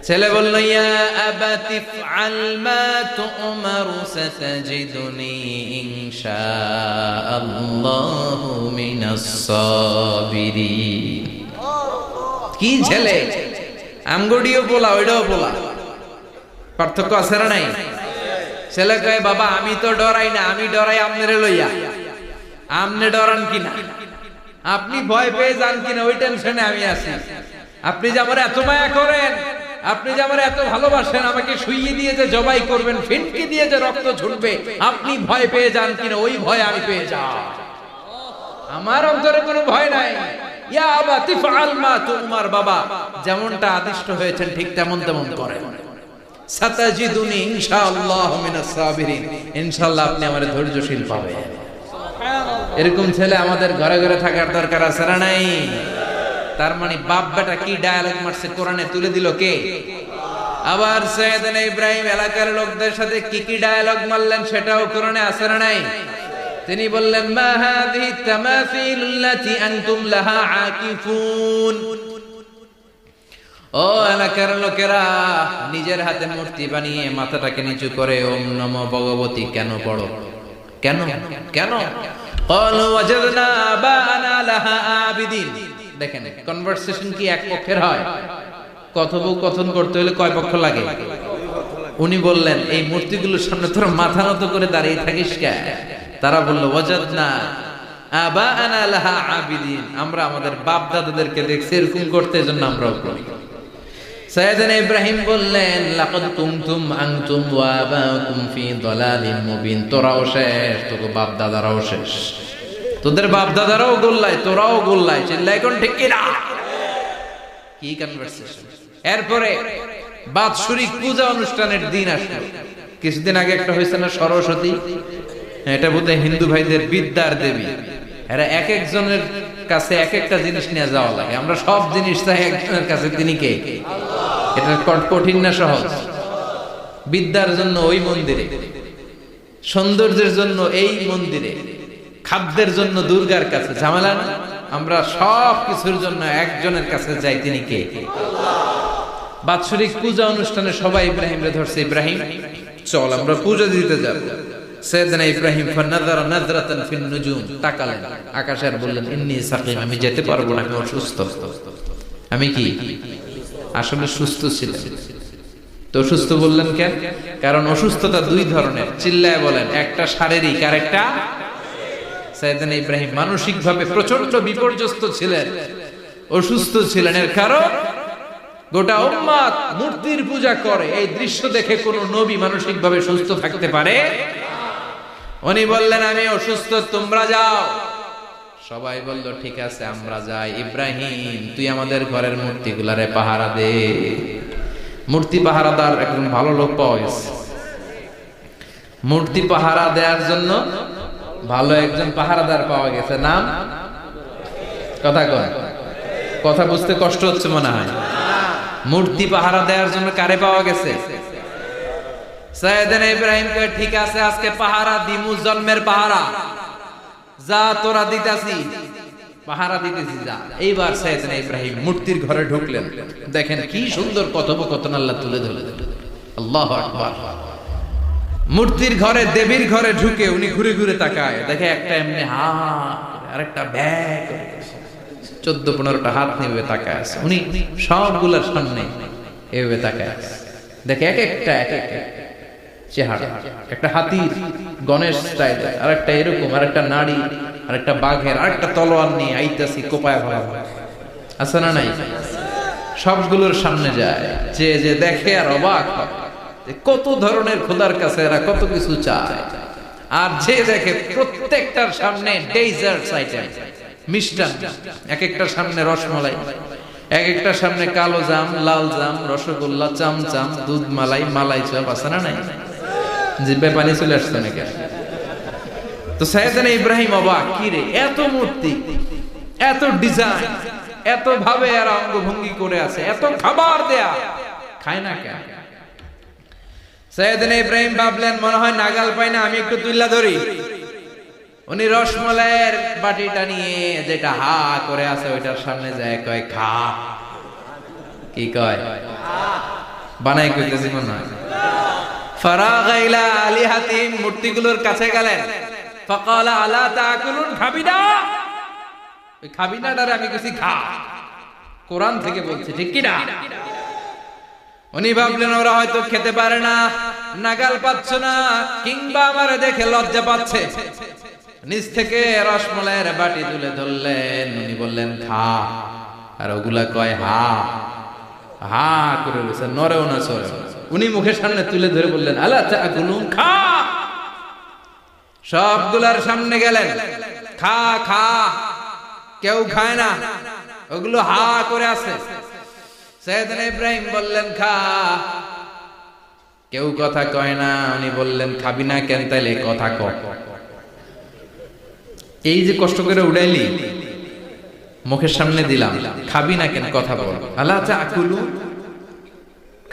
ছেলে বলল, ইয়া আবাতি ফআল মা তু'মারু সাতাজিদুনি ইনশাআল্লাহু মিনাস সাবিরিন। কি ছেলে, আমগড়িও বলা ওইটাও বলা, পার্থক্য আছে না নাই? ছেলে কয়, বাবা আমি তো ডরাই না, আমি ডরাই আপনারে লইয়া। আপনি ডরান কিনা, আপনি ভয় পেয়ে যান কিনা, ওই টেনশনে আমি আছি। আপনি যে আমার এত মায়া করেন, আপনি যে আমার এত ভালোবাসেন, আমাকে শুইয়ে দিয়ে যে জবাই করবেন, ফিনকি দিয়ে যে রক্ত ঝরবে, আপনি ভয় পেয়ে যান কিনা, ওই ভয় আমি পেয়ে যাই। আমার অন্তরে কোনো ভয় নাই। ইয়া আবাতি ফাআল মা তু'মার, বাবা যেমনটা আদিষ্ট হয়েছেন ঠিক তেমন তেমন করেন। সাতাজিদুনি ইনশাআল্লাহু মিনাস সাবিরিন, ইনশাআল্লাহ আপনি আমারে ধৈর্যশীল পাবেন। এরকম ছেলে আমাদের ঘরে ঘরে থাকার দরকার আছে না নাই? তার মানে বাপ বেটা কি ডায়ালগ মারছে কোরআনে তুলে দিল কে? আবার সাইয়েদনা ইব্রাহিম এলাকার লোকদের সাথে কি কি ডায়ালগ মারলেন সেটাও কোরআনে আছে না নাই? তিনি বললেন, মা হাযিহি তামাসিলুল্লাতী আনতুম লাহা আকিফুন। ও এলাকার লোকেরা, নিজের হাতে মূর্তি বানিয়ে মাথাটাকে নিচু করে ওম নমো ভগবতী কেন পড়ো? কেন কেন? ক্বালু ওয়াজাদনা আবানা লাহা আবিদিন। দেখেন কনভারসেশন কি এক পক্ষের হয়? কথোপকথন করতে হলে কয় পক্ষ লাগে? উনি বললেন এই মূর্তিগুলোর সামনে তোরা মাথা নত করে দাঁড়িয়ে থাকিস কেন? তারা বলল ওয়াজাদনা আবানা লাহা আবিদিন, আমরা আমাদের বাপ দাদাদেরকে দেখছি এরকম করতে, এজন্য আমরাও করি। সাইয়েদনা ইব্রাহিম বললেন লাকাদ কুনতুম আনতুম ওয়া আবাকুম ফি দালালিন মুবিন, তোরাও শেষ, তোর বাপ দাদারাও শেষ, তোদের বাপ দাদারাও গোল্লায়, তোরাও গোল্লায়, চিল্লাই কোন ঠিক কি না? কি কনভারসেশন! এরপরে বাৎসরিক পূজা অনুষ্ঠানের দিন আসলো। কিছুদিন আগে একটা হয়েছে না সরস্বতী, এটা বোধহয় হিন্দু ভাইদের বিদ্যার দেবী। এরা এক একজনের কাছে এক একটা জিনিস নিয়ে যাওয়া লাগে, আমরা সব জিনিস চাই একজনের কাছে, তিনি কে? এটা কঠিন না সহজ? বিদ্যার জন্য ওই মন্দিরে, সৌন্দর্যের জন্য এই মন্দিরে, খাদ্যের জন্য দুর্গার কাছে, ঝামেলা না? আমরা সব কিছুর জন্য একজনের কাছে যাই, তিনি কে? বাৎসরিক পূজা অনুষ্ঠানে সবাই ইব্রাহিমরে ধরছে, ইব্রাহিম চল আমরা পূজা দিতে যাব। সাইয়েদনা ইব্রাহিম ফানাযারা নাযরাতান ফিন নুজুম, তাকালেন আকাশে আর বললেন ইন্নী সাকিম, আমি যেতে পারবো না, আমি অসুস্থ। আমি কি আসলে সুস্থ ছিলেন? তো অসুস্থ বললেন কেন? কারণ অসুস্থতা দুই ধরনের, চিল্লায় বলেন, একটা শারীরিক আর একটা। সাইয়েদনা ইব্রাহিম মানসিকভাবে প্রচন্ড বিপর্যস্ত ছিলেন, অসুস্থ ছিলেন। এর কারণ গোটা উম্মত মূর্তির পূজা করে, এই দৃশ্য দেখে কোন নবী মানসিকভাবে সুস্থ থাকতে পারে? উনি বললেন আমি অসুস্থ, তোমরা যাও। সবাই বলল ঠিক আছে আমরা যাই। ইব্রাহিম তুই আমাদের ঘরের মূর্তিগুলারে পাহারা দে। মূর্তি পাহারাদার একজন ভালো লোক পাওয়া গেছে, মূর্তি পাহারা দেওয়ার জন্য ভালো একজন পাহারাদার পাওয়া গেছে। নাম? কথা কয়, কথা বুঝতে কষ্ট হচ্ছে মনে হয়। মূর্তি পাহারা দেওয়ার জন্য কারে পাওয়া গেছে? সাইয়েদনা ইব্রাহিম কয় ঠিক আছে আজকে পাহারা দিমু, জন্মের পাহারা, যা তোরা দিতাছি, পাহারা দিতেছি যা। এইবার সাইয়েদনা ইব্রাহিম মূর্তির ঘরে ঢুকলেন। দেখেন কি সুন্দর কথোপকথন আল্লাহ তুলে ধরলেন। আল্লাহু আকবার। মূর্তির ঘরে, দেবীর ঘরে ঢুকে উনি ঘুরে ঘুরে তাকায়, দেখে একটা এমনি হা আরেকটা ব্যাগ, 14-15টা হাত নিয়ে তাকায় আছে। উনি সবগুলোর সামনে এভাবে তাকায় আছে, দেখে এক একটা চেহারা, একটা হাতির গণেশ স্টাইল, আর একটা এরকম, আর একটা নাড়ি, আর একটা বাঘের, আর একটা তলোয়ার নিয়ে আইতাছি কোপায় ভরা আছে না নাই? সবগুলোর সামনে যায়, যে দেখে আর অবাক হয় কত ধরনের খোদার কাছে এরা কত কিছু চায়। আর যে দেখে প্রত্যেকটার সামনে ডেজার্টস আইটেম, মিষ্টান্ন, এক একটার সামনে রসমালাই, এক একটার সামনে কালো জাম, লাল জাম, রসগোল্লা, চামচাম, দুধ মালাই, মালাই চপ, আছে না নাই? জিভে পানি চলে আসছে নাকি? তো সাইয়েদনা ইব্রাহিম অবাক, কি রে এত মূর্তি, এত ডিজাইন, এত ভাবে এরা অঙ্গভঙ্গি করে আছে, এত খাবার দেয়া, খায় না কেন? সাইয়েদনা ইব্রাহিম ভাবলেন মনে হয় নাগাল পাই না, আমি একটু তুইলা ধরি। উনি রসমালাইয়ের বাটিটা নিয়ে যেটা হা করে আছে ওইটার সামনে যায়, কয় খা। কি কয়? বানাই কইতেছি মনে হয়। ফারাগা ইলা আলিহাতিম, মূর্তিগুলোর কাছে গেলেন। ফাকালা আলা তাকুলুন, খাবি না? ওই খাবি নাটারে আমি কইছি খা, কোরআন থেকে বলছি, ঠিক কি না? উনি ভাবলেন ওরা হয়তো খেতে পারে না, নাগাল পাচ্ছ না, কিংবা আমারে দেখে লজ্জা পাচ্ছে। নিচ থেকে রসমালাইয়ের বাটি তুলে ধরলেন, উনি বললেন খা, আর ওগুলা কয় হা হা করে বলছে, নরেও না সরে। উনি মুখের সামনে তুলে ধরে বললেন আলা তাকুলুন, খা। সবগুলার সামনে গেলেন, খা খা, কেউ খায় না, ওগুলো হা করে আছে। সাইয়েদনা ইব্রাহিম বললেন খা, কেউ কথা কয় না। উনি বললেন খাবি না কেন? তাইলে কথা ক। এই যে কষ্ট করে উড়াইলি, মুখের সামনে দিলাম, খাবি না কেন? কথা বল। আলা তাকুলু,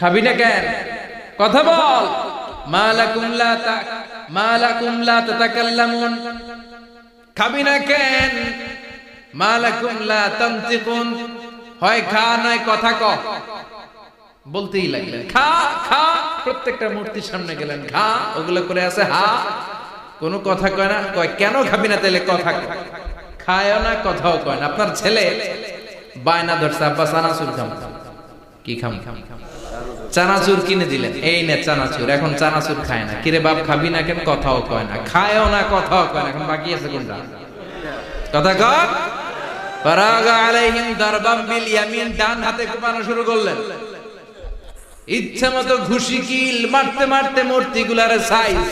খাবি না কেন? কথা বল। মালাকুম লা তাতাকাল্লামুন, খাবি না কেন? মালাকুম লা তানতিকুন, হয় খা নয় কথা ক। বলতেই লাগলেন খা খা, প্রত্যেকটা মূর্তির সামনে গেলেন, খা, ওগুলো করে আছে হা। কোনো কথা কয় না, কয় কেন খাবি না তাইলে কথা খায়ও না, কথাও কয় না। আপনার ছেলে বায়না ধরছে, আব্বা চানাচুর খাম। কি খাম? চানাচুর কিনে দিলেন, এই নে চানাচুর। এখন চানাচুর খায় না। কিরে বাপ খাবি না কেন? কথাও কয় না, খায়ও না, কথাও কয় না। এখন বাকি আছে কোনটা? কথা কয়। ফারাগা আলাইহিম দারবাম বিল ইয়ামিন, ডান হাতে কোপানো শুরু করলেন। ইচ্ছা মতো ঘুষি কিল মারতে মারতে মূর্তিগুলার সাইজ।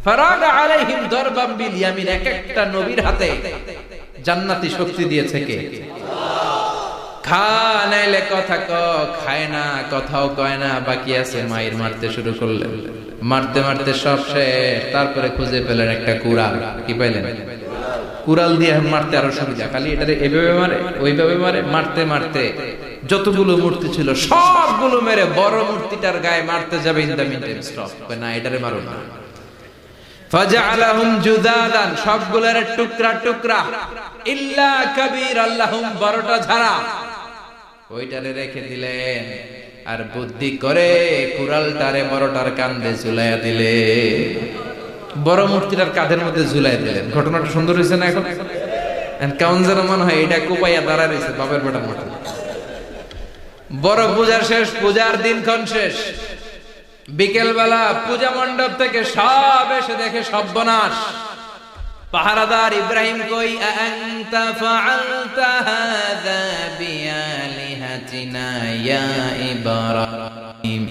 ফারাগা আলাইহিম দারবাম বিল ইয়ামিন, এক একটা নবীর হাতে জান্নাতি শক্তি দিয়েছে কে? খা নাইলে কথা ক, খায় না, কথাও কয় না, বাকি আছে। মায়ের মারতে শুরু করলেন, মারতে মারতে সব শেষ। তারপরে খুঁজে পেলেন একটা কুড়াল। কি পাইলেন? কুড়াল দিয়ে মারতে আরো সুবিধা, খালি এটারে এভাবে মারে, ওইভাবে মারে। মারতে মারতে যতগুলো মূর্তি ছিল সবগুলো মেরে বড় মূর্তিটার গায়ে মারতে যাবে, ইন দ্য মিনটাইম স্টপ, না এটারে মারো না। ফাজআলাহুম জুদাদান, সবগুলোর টুকরা টুকরা। ইল্লা কাবীর আল্লাহুম, বড়টা ছাড়া ওইটারে রেখে দিলেন। আর বুদ্ধি করে কুড়ালটারে বড়টার কাঁধে ঝুলাইয়া দিলে, বড় মূর্তিটার কাঁধের মধ্যে ঝুলাই দিলেন। ঘটনাটা সুন্দর হয়েছে না? এখন কেমন যেন মনে হয় এটা কোপাইয়া দাঁড়া রয়েছে বাপের বেটার মতো। বড় পূজা শেষ, পূজার দিনক্ষণ শেষ। বিকেল বেলা পূজা মণ্ডপ থেকে সব এসে দেখে সর্বনাশ। পাহারাদার ইব্রাহিম কই, আনতা ফাআলতা হাযা বিআলিহাতিনা ইয়া ইব্রাহিম।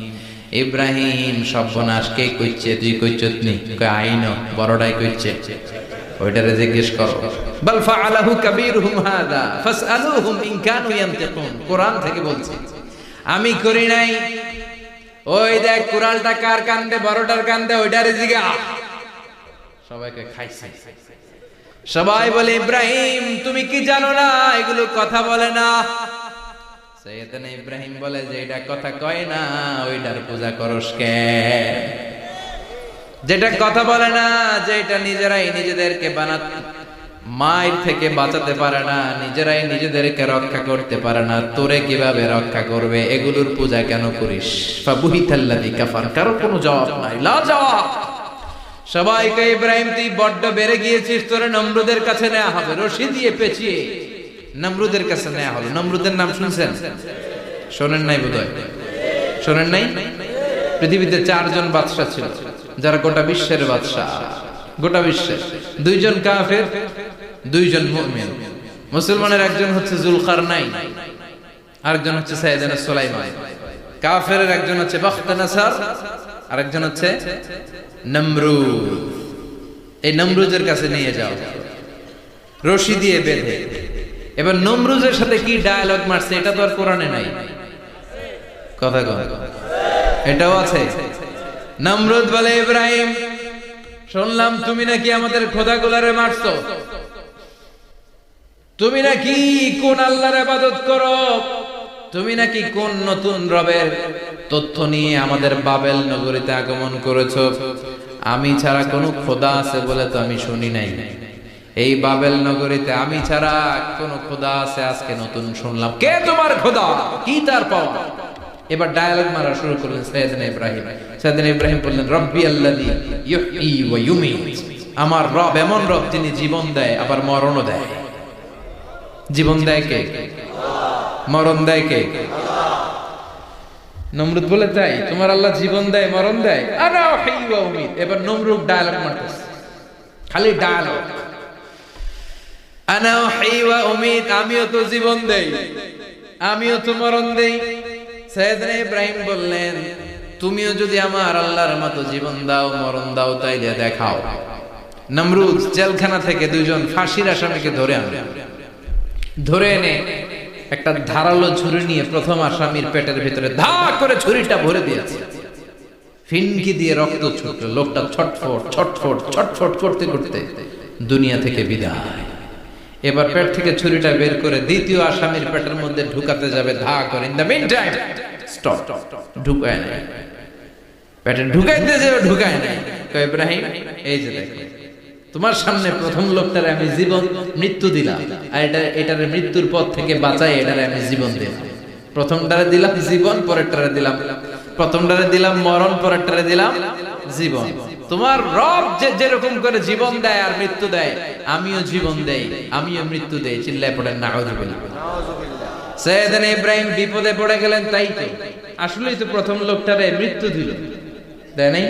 ইব্রাহিম, সর্বনাশ কে কইছে? তুই কইছত নি? কয় আইনো, বড়টাই কইছে। ওইটারে জিজ্ঞেস করো। বাল ফাআলাহু কাবীরুহুম হাযা ফাসআলুহুম ইন কানু ইয়ানতিকুন। কোরআন থেকে বলছে, আমি করি নাই। ওই দেখ কুড়ালটা কার কান্দে? বড়টার কান্দে, ওইটারে জিগা। সবাইকে খাইছে। সবাই বলে, ইব্রাহিম তুমি কি জানো না এগুলো কথা বলে না? সাইয়েদনা ইব্রাহিম বলে যে এটা কথা কয় না, ওইটার পূজা করস কেন? যেটা কথা বলে না, যেটা নিজেরাই নিজেদেরকে মায়ের থেকে বাঁচাতে পারে না, নিজেরাই নিজেদেরকে রক্ষা করতে পারে না, তোরে কিভাবে রক্ষা করবে? এগুলোর পূজা কেন করিস? ফাবুহিতাল্লাযী কাফার, কারো কোনো জবাব নাই, লা জবাব। সবাইকে, ইব্রাহিম তুই বড্ড বেড়ে গিয়েছিস, তোরে নমরুদের কাছে নেওয়া হবে। রশি দিয়ে পেঁচিয়ে নমরুদের কাছে নেওয়া হলো। নমরুদের নাম শুনছেন? শোনেন নাই বোধহয়? শোনেন নাই? পৃথিবীতে 4 জন বাদশা ছিল, যারা গোটা বিশ্বের বাদশা। গোটা বিশ্বের 2 জন কাফের, 2 জন মুমিন। মুসলমানের একজন হচ্ছে জুলকারনাইন, আরেকজন হচ্ছে সাইয়েদনা সুলাইমান। কাফেরের একজন হচ্ছে বাখতানাসার, আরেকজন হচ্ছে নমরুদ। এই নমরুদের কাছে নিয়ে যাও, রশি দিয়ে বেঁধে। এবার নমরুদের সাথে কি ডায়ালগ মারছে এটা তো আর কোরআনে নাই। কথা কন, এটাও আছে। নমরুদ বলে, ইব্রাহিম শুনলাম তুমি নাকি আমাদের খোদাগুলারে মারছো, তুমি নাকি কোন আল্লাহর ইবাদত করো, তুমি নাকি কোন নতুন রবের তথ্য নিয়ে আমাদের বাবেল নগরীতে আগমন করেছো। আমি ছাড়া কোন খোদা আছে বলে তো আমি শুনি নাই। এই বাবেল নগরীতে আমি ছাড়া কোন খোদা আছে আজকে নতুন শুনলাম। কে তোমার খোদা? কি তার পাওয়া? এবার ডায়ালগ মারা শুরু করলেন সাইয়েদনা ইব্রাহিম। সাইয়েদনা ইব্রাহিম বললেন, রব্বি আল্লাযী ইউহয়ী ওয়া ইউমীত। আমার রব এমন রব যিনি জীবন দেয় আবার মরণও দেয়। জীবন দেয় কে? মরণ দেয় কে? নমরুদ বলে, তাই তোমার আল্লাহ জীবন দেয় মরণ দেয়? আনা উহয়ী ওয়া উমীত। এবার নমরুদ ডায়ালগ মারতেছে, খালি ডায়ালগ। আনা উহয়ী ওয়া উমীত, আমিও তো জীবন দেই, আমিও তো মরণ দেই। সাইয়েদনা ইব্রাহিম বললেন, তুমিও যদি আমার আল্লাহর মতো জীবন দাও মরণ দাও তাইলে দেখাও। নমরুদ জেলখানা থেকে 2 জন ফাঁসির আসামিকে ধরে আনলেন। ধরে এনে একটা ধারালো ছুরি নিয়ে প্রথম আসামির পেটের ভিতরে ধা করে ছুরিটা ভরে দিয়েছে। ফিনকি দিয়ে রক্ত ছুটল। লোকটা ছটফট ছটফট ছটফট করতে করতে দুনিয়া থেকে বিদায়। এবার পেট থেকে ছুরিটা বের করে দ্বিতীয় আসামির পেটের মধ্যে ঢুকাতে যাবে ধা করে। In the meantime stop, ঢুকায় না। পেটে ঢুকাইতে যাবে, ঢুকায় না। কয়, ইব্রাহিম এই যে দেখো, তোমার সামনে প্রথম লোকটারে আমি জীবন মৃত্যু দিলাম, আর এটারে মৃত্যুর পথ থেকে বাঁচাই এটারে আমি জীবন দিলাম। প্রথমটারে দিলাম জীবন, পরেরটারে দিলাম, প্রথমটারে দিলাম মরণ, পরেরটারে দিলাম জীবন। তোমার রব যে যেরকম করে জীবন দেয় আর মৃত্যু দেয়, আমিও জীবন দেই, আমিও মৃত্যু দেই। চিল্লায় পড়েন নাউযুবিল্লাহ। সাইয়েদনা ইব্রাহিম বিপদে পড়ে গেলেন, তাই তো আসলেই তো প্রথম লোকটারে মৃত্যু দিল, দেয় নাই?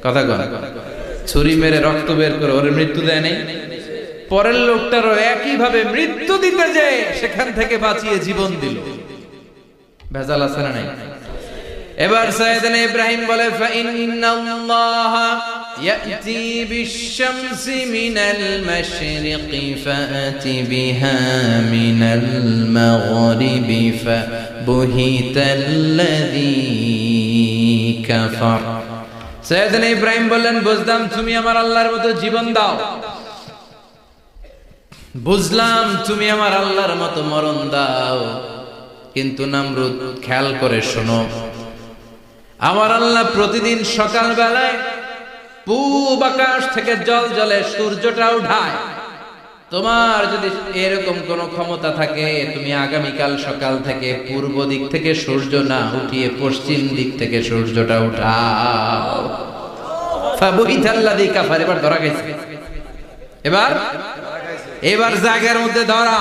কথা কন, ছুরি মেরে রক্ত বের করে ওর মৃত্যু দেয় নাই? পরের লোকটারও একই ভাবে মৃত্যু দিতে যে সেখান থেকে বাঁচিয়ে জীবন দিল। ভেজাল আছে না নাই? এবার সাইয়েদনা ইব্রাহিম বলে, ফাইন্নাল্লাহা ইয়াতি বিশ-শামসি মিনাল মাশরিকি ফাআতি বিহা মিনাল মাগরিবি ফাবুহিতাল্লাযী কাফার। সাইয়েদনা ইব্রাহিম বললেন, বুঝলাম তুমি আমার আল্লাহর মতো জীবন দাও, বুঝলাম তুমি আমার আল্লাহর মতো মরণ দাও, কিন্তু নমরুদ খেয়াল করে শোনো, আমার আল্লাহ প্রতিদিন সকাল বেলায় পূব আকাশ থেকে জল জলে সূর্যটা উঠায়। তোমার যদি এরকম কোন ক্ষমতা থাকে, তুমি আগামীকাল সকাল থেকে পূর্ব দিক থেকে সূর্য না উঠিয়ে পশ্চিম দিক থেকে সূর্যটা উঠাও। ফাবুহিতাল্লাযী কাফার। এবার ধরা গেছে, এবার জায়গার মধ্যে ধরা,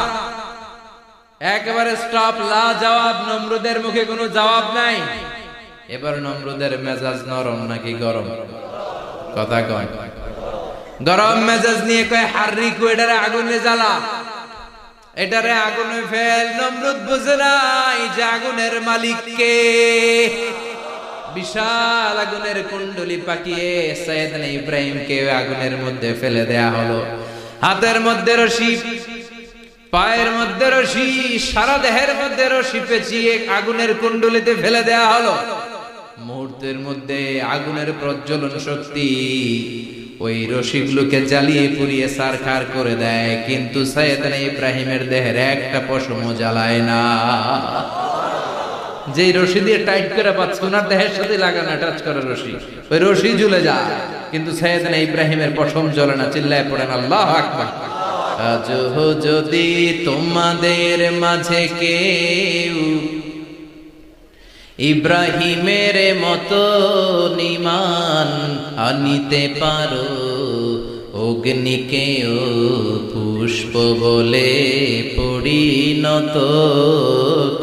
একেবারে স্টপ, লা জবাব। নমরুদের মুখে কোনো জবাব নাই। এবার নমরুদের মেজাজ নরম নাকি গরম? কথা কয়। গরম মেজাজ নিয়ে কয়, হাররিকু, এটারে আগুনে জ্বালা, এটারে আগুনে ফেল। নমরুদ বুঝে নাই যে আগুনের মালিক কে। বিশাল আগুনের কুণ্ডলি পাকিয়ে সাইয়েদনা ইব্রাহিমকে আগুনের মধ্যে ফেলে দেয়া হলো। হাতের মধ্যে রশি, পায়ের মধ্যে রশি, সারা দেহের মধ্যে রশি পেঁচিয়ে আগুনের কুণ্ডলিতে ফেলে দেয়া হলো। মুহূর্তের মধ্যে আগুনের প্রজ্বলন শক্তি ওই রশিগুলোকে জ্বালিয়ে পুড়িয়ে ছারখার করে দেয়, কিন্তু সাইয়েদনা ইব্রাহিমের দেহের একটা পশমও জ্বালায় না। যে রশি দিয়ে টাইট করে পাচ্ছে, ওনার দেহের সাথে লাগানো টাচ করে রশি, ওই রশি ঝুলে যায়, কিন্তু সাইয়েদনা ইব্রাহিমের পশম জ্বলে না। চিল্লায় পড়েন আল্লাহু আকবার। আজ যদি তোমাদের মাঝে কেউ ইব্রাহিমের মতো ঈমান আনিতে পারো, অগ্নিকেও পুষ্প বলে পরিণত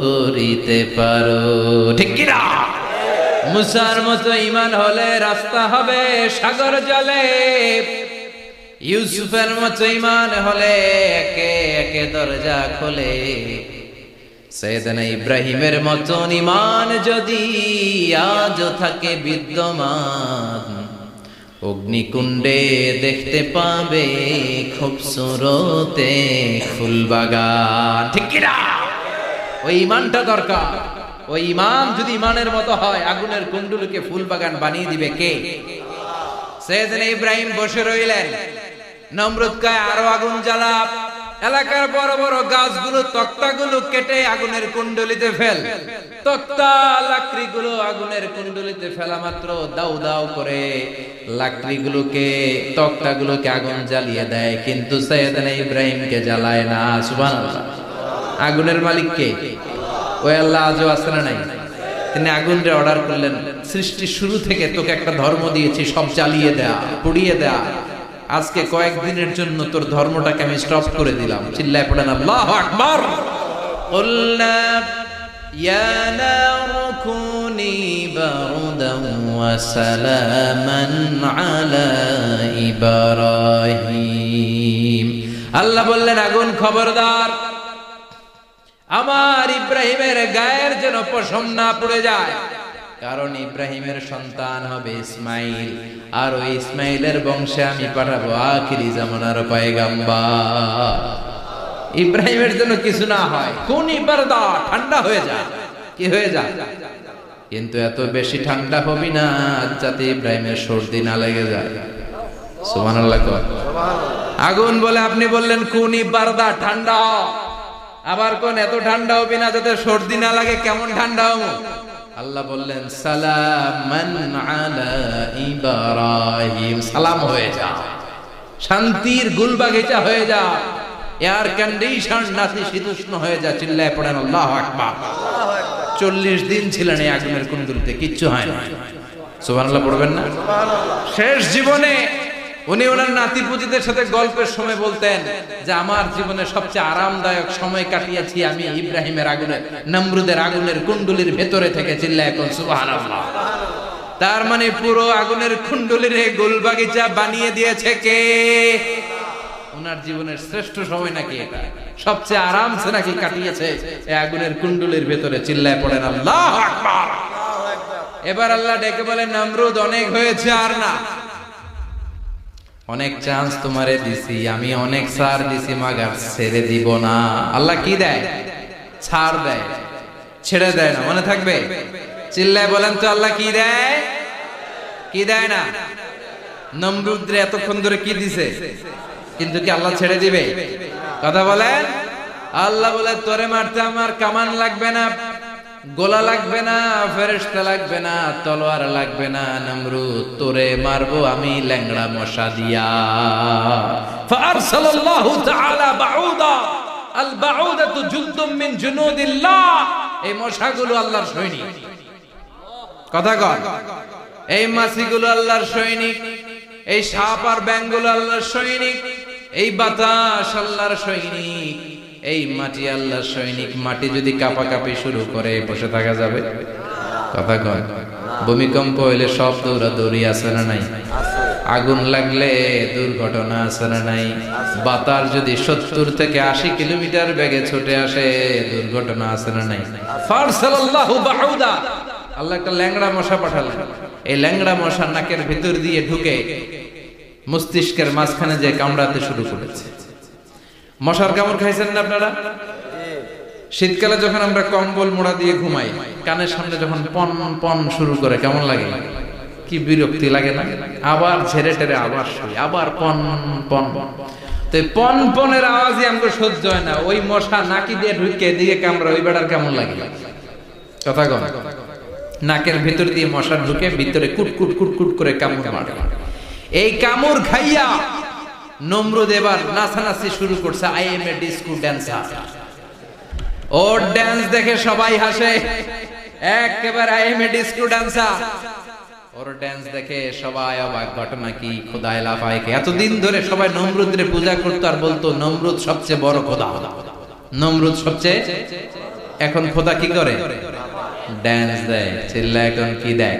করিতে পারো। ঠিক কি না? মুসার মতো ঈমান হলে রাস্তা হবে সাগর জলে, ইউসুফের মতো ঈমান হলে একে একে দরজা খোলে। সাইয়েদনা ইব্রাহিমের মতন ঈমান যদি আজও থাকে বিদ্যমান, অগ্নিকুণ্ডে দেখতে পাবে খুবসুরতে ফুলবাগান। ঠিক কি না? ওই ঈমানটা দরকার। ওই ঈমান যদি ঈমানের মতো হয়, আগুনের কুণ্ডুলিকে ফুলবাগান বানিয়ে দিবে কে? সাইয়েদনা ইব্রাহিম বসে রইলেন। নমরুদ কয়, আরো আগুন জ্বালা, এলাকার বড় বড় গাছগুলো, তক্তাগুলো কেটে আগুনের কুণ্ডলিতে ফেল। তক্তা লাকড়িগুলো আগুনের কুণ্ডলিতে ফেলা মাত্র দাউ দাউ করে লাকড়িগুলোকে, তক্তাগুলোকে আগুন জ্বালিয়ে দেয়, কিন্তু সাইয়েদনা ইব্রাহিমকে জ্বালায় না। সুবহানাল্লাহ। আগুনের মালিক কে? ওই আল্লাহ আজও আছে না নাই? তিনি আগুনরে অর্ডার করলেন, সৃষ্টির শুরু থেকে তোকে একটা ধর্ম দিয়েছি, সব জ্বালিয়ে দেয়া, পুড়িয়ে দেয়া, আজকে কয়েকদিনের জন্য তোর ধর্মটাকে আমি স্টপ করে দিলাম। চিল্লায় পড়েন আল্লাহু আকবার। কুলনা ইয়া নারু কুনি বারদান ওয়া সালামান আলা ইব্রাহিম। আল্লাহ বললেন, আগুন খবরদার, আমার ইব্রাহিমের গায়ের যেন পশম না পড়ে যায়, কারণ ইব্রাহিমের সন্তান হবে ইসমাইল, আর ওই ইসমাইলের বংশে আমি পাঠাবো আখিরি জামানার পয়গাম্বার। ইব্রাহিমের জন্য কিছু না হয়, কোন ইবারদা, ঠান্ডা হয়ে যায়। কি হয়ে যায়? কিন্তু এত বেশি ঠান্ডা হবি না যাতে ইব্রাহিমের সর্দি না লেগে যায়। সুবহানাল্লাহ। আগুন বলে, আপনি বললেন কোন ইবারদা, ঠান্ডা, আবার কোন এত ঠান্ডা হবি না যাতে সর্দি না লাগে। কেমন ঠান্ডা হবো? আল্লাহ বললেন, সালামান আলা ইব্রাহিম, সালাম হয়ে যা, শান্তির গুলবাগিচা হয়ে যা, এয়ার কন্ডিশন নাতিশীতোষ্ণ হয়ে যা। চিল্লায় পড়েন আল্লাহু আকবার। 40 দিন ছিলেন এই আগুনের কুণ্ডলিতে, কিচ্ছু হয় না। সুবহানাল্লাহ পড়বেন না? শেষ জীবনে উনি ওনার নাতিপুতিদের সাথে গল্পের সময় বলতেন যে আমার জীবনে সবচেয়ে আরামদায়ক সময় কাটিয়েছি আমি ইব্রাহিমের আগুনে, নমরুদের আগুনের কুণ্ডুলির ভেতরে থেকে। চিল্লায় এখন সুবহানাল্লাহ। তার মানে পুরো আগুনের কুণ্ডুলির গোলবাগিচা বানিয়ে দিয়েছে কে? ওনার জীবনের শ্রেষ্ঠ সময় নাকি এটা, সবচেয়ে আরামসে নাকি কাটিয়েছে এই আগুনের কুণ্ডুলির ভেতরে। চিল্লায় পড়েন আল্লাহু আকবার। এবার আল্লাহ ডেকে বলেন, নমরুদ অনেক হয়েছে, আর না, অনেক চান্স তোমারে দিছি আমি, অনেক ছাড় দিছি, মাগার ছেড়ে দিব না। আল্লাহ কি দেয়? ছাড় দেয়, ছেড়ে দেয় না। মনে থাকবে? চিল্লায় বলেন তো আল্লাহ কি দেয়? কি দেয় না? নমরুদরে এতক্ষণ ধরে কি দিছে, কিন্তু কি আল্লাহ ছেড়ে দিবে? কথা বলেন। আল্লাহ বলে তোরে মারতে আমার কামান লাগবে না, গোলা লাগবে না, ফেরেশতা লাগবে না, তলোয়ার লাগবে না, নমরুদ তোরে মারবো আমি ল্যাংড়া মশা দিয়া। ফারসালাল্লাহু তাআলা বাউদা, আল বাউদাতু জুলদুম মিন জুনুদিল্লাহ। এই মশাগুলো আল্লাহর সৈনিক। কথা কন। এই মাছিগুলো আল্লাহর সৈনিক, এই সাপ আর ব্যাঙগুলো আল্লাহর সৈনিক, এই বাতাস আল্লাহর সৈনিক, এই মাটি আল্লাহর সৈনিক। মাটি যদি কাঁপাকাঁপি শুরু করে বসে থাকা যাবে? কথা কয়। ভূমিকম্প হইলে সব দৌড়াদৌড়ি আছে না নাই? আগুন লাগলে দুর্ঘটনা আছে না নাই? বাতাস যদি 70 থেকে 80 কিলোমিটার বেগে ছুটে আসে দুর্ঘটনা আছে না নাই? ফারসালাল্লাহু বাউদা, আল্লাহ একটা ল্যাংড়া মশা পাঠালেন। এই ল্যাংড়া মশা নাকের ভিতর দিয়ে ঢুকে মস্তিষ্কের মাঝখানে যে কামড়াতে শুরু করেছে। মশার কামড় খাইছেন না আপনারা? শীতকালে যখন আমরা কম্বল মোড়া দিয়ে ঘুমাই, কানের সামনে যখন পন পন শুরু করে কেমন লাগে? কি বিরক্তি লাগে না? আবার ঝেড়ে টেরে আবার শুই, আবার পন পন। তো পন পনের আওয়াজই আমাকে সহ্য হয় না। ওই মশা নাকি দিয়ে ঢুকে দিয়ে কামড়া, ওই বেড়ার কেমন লাগে? কথা কন। নাকের ভিতর দিয়ে মশা ঢুকে ভিতরে কুটকুট কুটকুট করে কামড় মারে। এই কামড় খাইয়া নমরুদ এবার নাচানাচি শুরু করছে। I M A disco dancer. Or dance দেখে সবাই হাসে, একেবারে I M A disco dancer. Or dance দেখে সবাই অবাক। ঘটনা কি? খোদায় লাফায় কে? এতদিন ধরে সবাই নমরুদরে পূজা করতো আর বলতো নমরুদ সবচেয়ে বড় খোদা, নমরুদ সবচেয়ে। এখন খোদা কি করে? ড্যান্স দেয়। চিল্লা এখন কি দেয়?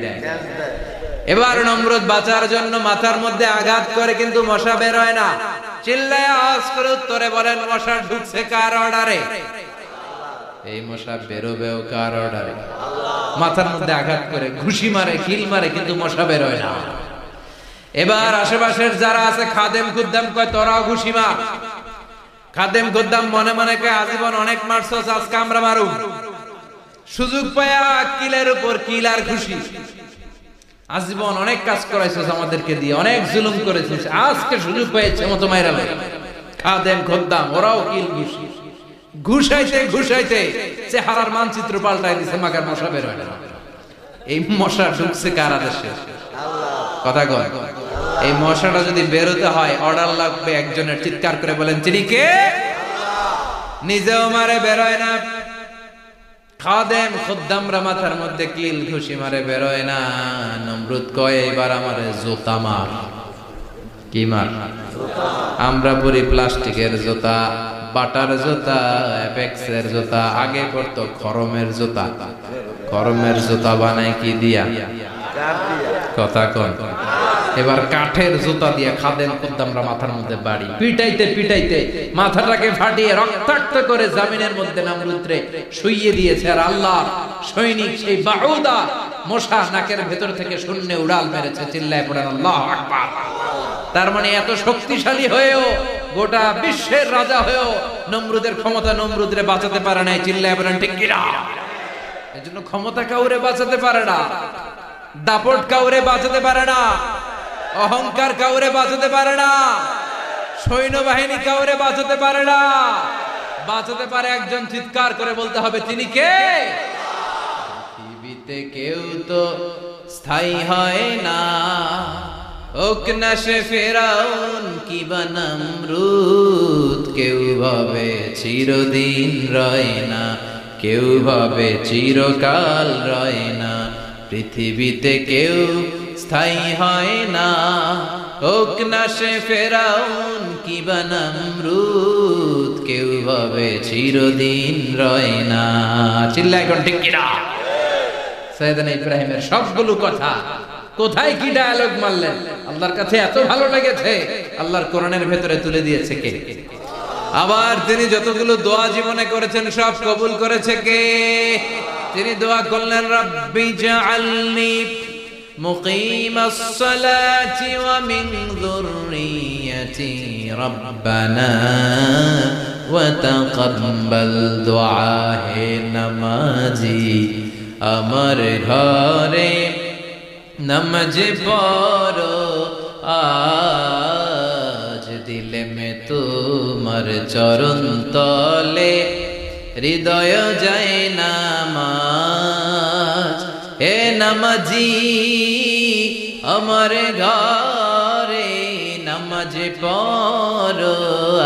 এবার নমরুদ বাঁচার জন্য মাথার মধ্যে আঘাত করে, কিন্তু মশা বের হয় না। চিল্লায় আওয়াজ করে উত্তরে বলেন, মশা ঢুকছে কার অর্ডারে? এই মশা বেরোবেও কার অর্ডারে? মাথার মধ্যে আঘাত করে ঘুষি মারে, কিল মারে, কিন্তু মশা বের হয় না। এবার আশেপাশের যারা আছে খাদেম খুদ্দাম কয় তোরাও ঘুষি মার। খাদেম খুদ্দাম মনে মনে কয় আজীবন অনেক মারছস, আজকে আমরা মারুম। সুযোগ পায়া কিলের উপর কিল আর ঘুষি। আজীবন অনেক কাজ করাইছিস আমাদেরকে দিয়ে, অনেক জুলুম করেছিস, আজকে সুযোগ পেয়েছে মতো মাইরা লাগে। খাদেম খদ্দাম ওরাও কিল ঘুষি। ঘুষাইতে ঘুষাইতে চেহারার মানচিত্র পাল্টাই দিছে, মাগার মশা বের হয় না। এই মশা ঢুকছে কার আদেশে? কথা কয়। এই মশাটা যদি বেরোতে হয় অর্ডার লাগবে একজনের। চিৎকার করে বলেন তিনি কে? নিজেও মারে বেরোয় না, খাদেম খুদ্দামরা মাথার মধ্যে কিল ঘুষি মারে বেরোয় না। নমরুদ কয় এবার আমারে জুতা মার। কি মার? আমরা পরি প্লাস্টিকের জুতা, বাটার জুতা, অ্যাপেক্সের জুতা। আগে পড়তো খরমের জুতা। খরমের জুতা বানায় কি দিয়া? কথা কন। এবার কাঠের জুতা দিয়ে খাদেম খুদ্দামরা মাথার মধ্যে বাড়ি পিটাইতে পিটাইতে মাথাটাকে ফাটিয়ে রক্তাক্ত করে জমিনের মধ্যে নমরুদরে শুইয়ে দিয়েছে। আর আল্লাহ সৈনিক সেই বাউদা মশা নাকের ভেতর থেকে শূন্যে উড়াল মেরেছে। চিল্লায় পড়েন আল্লাহু আকবার। তার মানে এত শক্তিশালী হয়েও, গোটা বিশ্বের রাজা হয়েও নমরুদের ক্ষমতা নমরুদরে বাঁচাতে পারে নাই। চিল্লায় পড়েন ঠিক কিনা? এজন্য ক্ষমতা কাউরে বাঁচাতে পারে না, দাপট কাউরে বাঁচাতে পারে না, অহংকার কাউরে বাঁচাতে পারে না, সৈন্যবাহিনী কাউরে বাঁচাতে পারে না। বাঁচাতে পারে একজন। চিৎকার করে বলতে হবে তিনি কে? পৃথিবীতে কেউ তো স্থায়ী হয় না, হোক না সে ফেরাউন কিবা নমরুদ। কেউ ভাবে চিরদিন রয় না, কেউ ভাবে চিরকাল রয় না, পৃথিবীতে কেউ স্থায়ী হয় না, হোক না সে ফেরাউন কিবা নমরুদ, কেউ ভাবে চিরদিন রয় না। চিল্লা এখন ঠিক কিনা? সাইয়েদনা ইব্রাহিমের সবগুলো কথা কোথায় কি ডায়ালগ মারলেন, আল্লাহর কাছে এত ভালো লেগেছে, আল্লাহর কোরআনের ভেতরে তুলে দিয়েছে কে? আবার তিনি যতগুলো দোয়া জীবনে করেছেন সব কবুল করেছে কে? তিনি দোয়া করলেন, রাব্বি জাআলনি মুকিমাস সালাতি ওয়া মিন যুররিয়্যাতি রাব্বানা ওয়া তাকাব্বাল দুআ। হে নামাজি আমার ঘরে নামাজ পড়ো আজ, দিলে মে তোমার চরণ তলে হৃদয় যায় নামাজ। হে নামাজি আমার ঘরে নামাজ পড়ো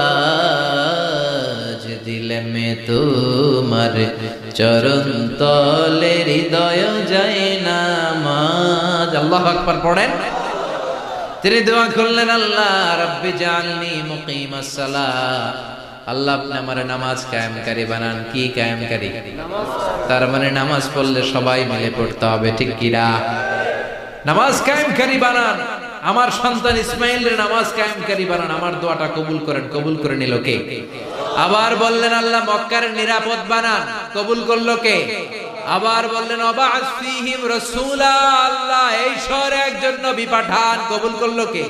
আজ, দিলে মে তোমার চরণ তলে হৃদয় যায় নামাজ। আল্লাহু আকবার পড়েন। তিনি দোয়া করলেন, আল্লাহ রাব্বি জাআলনি মুকিমাস সালাহ, আল্লাহ আপনি আমার নামাজ কায়েমকারী বানান। কি কায়েমকারী? তার মানে নামাজ পড়লে সবাই মিলে পড়তে হবে, ঠিক কি না? নামাজ কায়েমকারী বানান, আমার সন্তান ইসমাইলের নামাজ কায়েমকারী বানান। আমার দোয়াটা কবুল করেন। কবুল করে নিল কে? আবার বললেন, আল্লাহ মক্কার নিরাপদ বানান। কবুল করলো কে? আবার বললেন, ওয়াবা'আস ফীহিম রাসূলা, আল্লাহ এই শহরে একজন নবী পাঠান। কবুল করলো কে?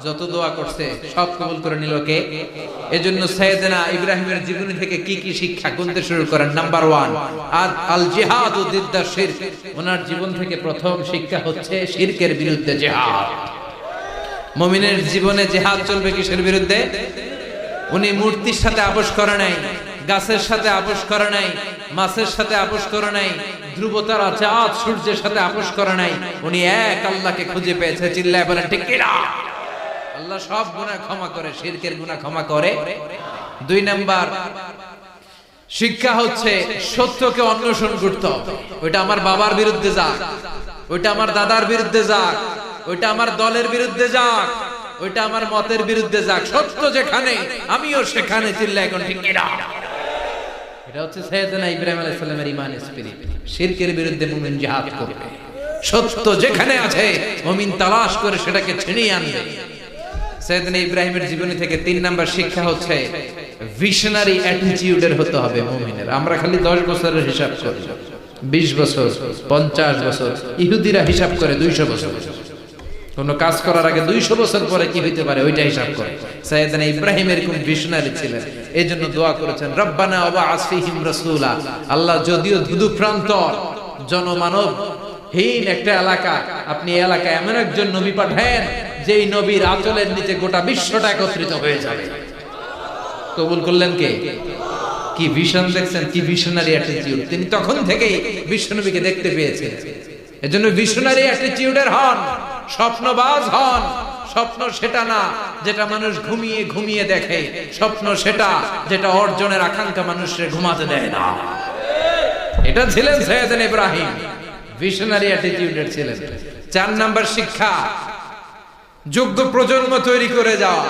যত দোয়া করছে সব কবুল করে নিল কে? এজন্য সাইয়েদনা ইব্রাহিমের জীবনী থেকে কি কি শিক্ষা গুনতে শুরু করেন। নাম্বার 1, আল জিহাদু দিদ্দা শিরক। ওনার জীবন থেকে প্রথম শিক্ষা হচ্ছে শিরকের বিরুদ্ধে জিহাদ। মুমিনের জীবনে জিহাদ চলবে কিসের বিরুদ্ধে? উনি মূর্তির সাথে আপোষ করে নাই, গাছের সাথে আপোষ করে নাই, মাছের সাথে আপোষ করে নাই, ধ্রুবতারা চাঁদ সূর্যের সাথে আপোষ করে নাই। উনি এক আল্লাহকে খুঁজে পেয়েছে। চিল্লায় বলেন ঠিক কি না? আল্লাহ সব গুনাহ ক্ষমা করে, শিরকের গুনাহ ক্ষমা করে। 2 নাম্বার শিক্ষা হচ্ছে সত্যকে অন্বেষণ করতে হবে। ওইটা আমার বাবার বিরুদ্ধে যাক, ওইটা আমার দাদার বিরুদ্ধে যাক, ওইটা আমার দলের বিরুদ্ধে যাক, ওইটা আমার মতের বিরুদ্ধে যাক, সত্য যেখানে আমিও সেখানে। চিল্লায় এখন ঠিক কি না? এটা হচ্ছে সাইয়েদনা ইব্রাহিম আলাইহিস সালামের ঈমানের স্পিরিট। শিরকের বিরুদ্ধে মুমিন জিহাদ করবে। সত্য যেখানে আছে মুমিন তালাশ করে সেটাকে ছিনিয়ে আনবে। সাইয়েদনা ইব্রাহিমের জীবনী থেকে 3 নাম্বার শিক্ষা হচ্ছে ভিশনারি অ্যাটিটিউডের হতে হবে মুমিনের। আমরা খালি 10 বছরের হিসাব করি, 20 বছর, 50 বছর। ইহুদিরা হিসাব করে 200 বছর। কোন কাজ করার আগে 200 বছর পরে কি হইতে পারে ওইটা হিসাব করে। সাইয়েদনা ইব্রাহিম এরকম ভিশনারি ছিলেন। এজন্য দোয়া করেছেন, রব্বানা ওয়াবা'আস ফীহিম রাসূলা। আল্লাহ যদিও ধুধু প্রান্তর জনমানব হীন একটা এলাকা, আপনি এই এলাকায় এমন একজন নবী পাঠান যেই নবীর আঁচলের নিচে গোটা বিশ্বটা একত্রিত হয়ে যাবে। কবুল করলেন কে? কি ভিশন দেখছেন, কি ভিশনারি অ্যাটিটিউড। তিনি তখন থেকেই বিশ্বনবীকে দেখতে পেয়েছেন। এজন্য ভিশনারি অ্যাটিটিউডের হন, স্বপ্নবাজ হন। স্বপ্ন সেটা না যেটা মানুষ ঘুমিয়ে ঘুমিয়ে দেখে, স্বপ্ন সেটা যেটা অর্জনের আকাঙ্ক্ষা মানুষের ঘুমাতে দেয় না। এটা ছিলেন সাইয়েদনা ইব্রাহিম, ভিশনারি অ্যাটিটিউডের ছিলেন। 4 নাম্বার শিক্ষা, যোগ্য প্রজন্ম তৈরি করে যাওয়া।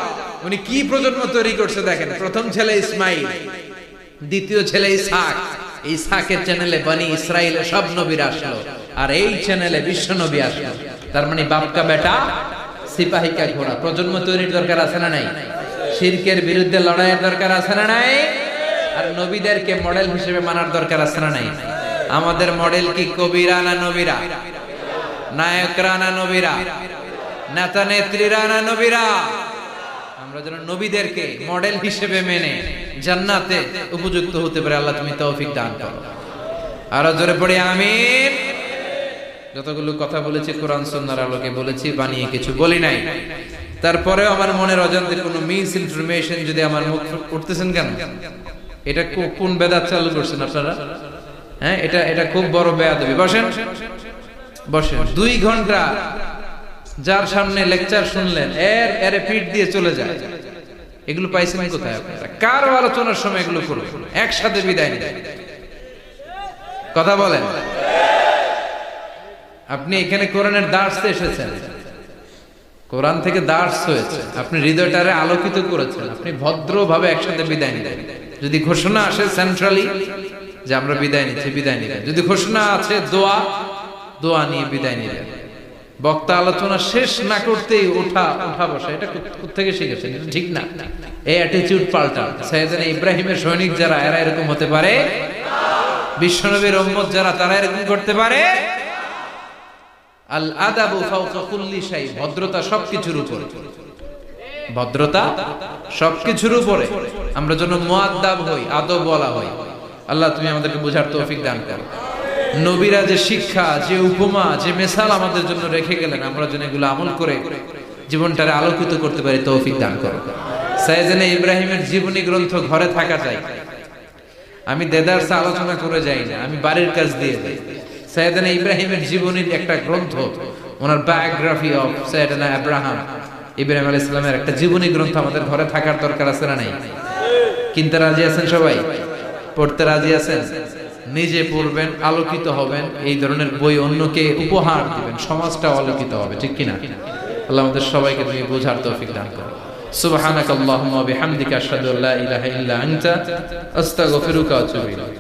উনি কি প্রজন্ম তৈরি করছে দেখেন। প্রথম ছেলে ইসমাইল, দ্বিতীয় ছেলে ইসহাক। ইসহাকের চ্যানেলে বনি ইসরাইলের সব নবীরা আসলো, আর এই চ্যানেলে বিশ্ব নবী আসলো। তার মানে বাপকা বেটা সিপাহী কা ঘোড়া। প্রজন্ম তৈরির দরকার আছে না নাই? শিরকের বিরুদ্ধে লড়াইয়ের দরকার আছে না নাই? আর নবীদেরকে মডেল হিসেবে মানার দরকার আছে না নাই? আমাদের মডেল কি কবিরা না নবীরা? নায়করা না নবীরা? নেতা নেত্রীরা না নবীরা? আমরা যেন নবীদেরকে মডেল হিসেবে মেনে জান্নাতে উপযুক্ত হতে পারে। আল্লাহ তুমি তৌফিক দান করো। আরো জোরে পড়ি আমিন। যতগুলো কথা বলেছি কোরআন সুন্নাহর আলোকে বলেছি, বানিয়ে কিছু বলি নাই। তারপরেও আমার মনের অজান্তে কোনো মিস ইনফরমেশন যদি আমার মুখ উঠতেছেন কেন? এটা কোন বেদাত চালু করছেন আপনারা? হ্যাঁ, এটা খুব বড় বেয়াদবি। বসেন বসেন। 2 ঘন্টা যার সামনে লেকচার শুনলেন, এর পিঠ দিয়ে চলে যায়। এগুলো পাইছেন কোথায় আপনারা? কার আলোচনার সময় এগুলো করবেন? একসাথে বিদায় নিন। কথা বলেন। আপনি এখানে কোরআনের দার্সে এসেছেন, কোরআন থেকে দার্স হয়েছে, আপনি হৃদয়টারে আলোকিত করেছেন, আপনি ভদ্রভাবে একসাথে বিদায় নিলেন। যদি ঘোষণা আসে সেন্ট্রালি যে আমরা বিদায় নিচ্ছি, বিদায় নিলেন। যদি ঘোষণা আছে দোয়া, দোয়া নিয়ে বিদায় নিলেন। বক্তা আলোচনা শেষ না করতেই ওঠা বসা, এটা কোত্থেকে শিখেছেন? ঠিক না। এই অ্যাটিটিউড পাল্টা। সাইয়েদনা ইব্রাহিমের সৈনিক যারা, এরা এরকম হতে পারে? বিশ্বনবীর উম্মত যারা, তারা এরকম করতে পারে? আল আদাবু ফাওকা কুল্লি শাই, ভদ্রতা সবকিছুর উপরে, ভদ্রতা সবকিছুর উপরে। আমরা যেন মুআদ্দাব হই, আদব বলা হই। আল্লাহ তুমি আমাদেরকে বোঝার তৌফিক দান করো। নবীরা যে শিক্ষা, যে উপমা, যে মেসাল আমাদের জন্য রেখে গেলেন, আমরা যেন এগুলো আমল করে জীবনটারে আলোকিত করতে পারি, তৌফিক দান করো। সাইয়েদনা ইব্রাহিমের জীবনী গ্রন্থ ঘরে থাকা চাই। আমি দেদারসে আলোচনা করে যাই না, আমি বাড়ির কাজ দিয়ে যাই। সাইয়েদনা ইব্রাহিমের জীবনীর একটা গ্রন্থ, ওনার বায়োগ্রাফি অফ সাইয়েদনা ইব্রাহিম আলাইহিস সালামের একটা জীবনী গ্রন্থ আমাদের ঘরে থাকার দরকার আছে না নাই? কিনতে রাজি আছেন সবাই? পড়তে রাজি আছেন? নিজে পড়বেন, আলোকিত হবেন, এই ধরনের বই অন্যকে উপহার দিবেন, সমাজটাও আলোকিত হবে, ঠিক কিনা? আল্লাহ আমাদের সবাইকে তুমি বোঝার তৌফিক দান করো। সুবহানাকাল্লাহুম্মা ওয়া বিহামদিকা আশহাদু আল্লা ইলাহা ইল্লা আনতা আস্তাগফিরুকা ওয়া আতুবু ইলাইক।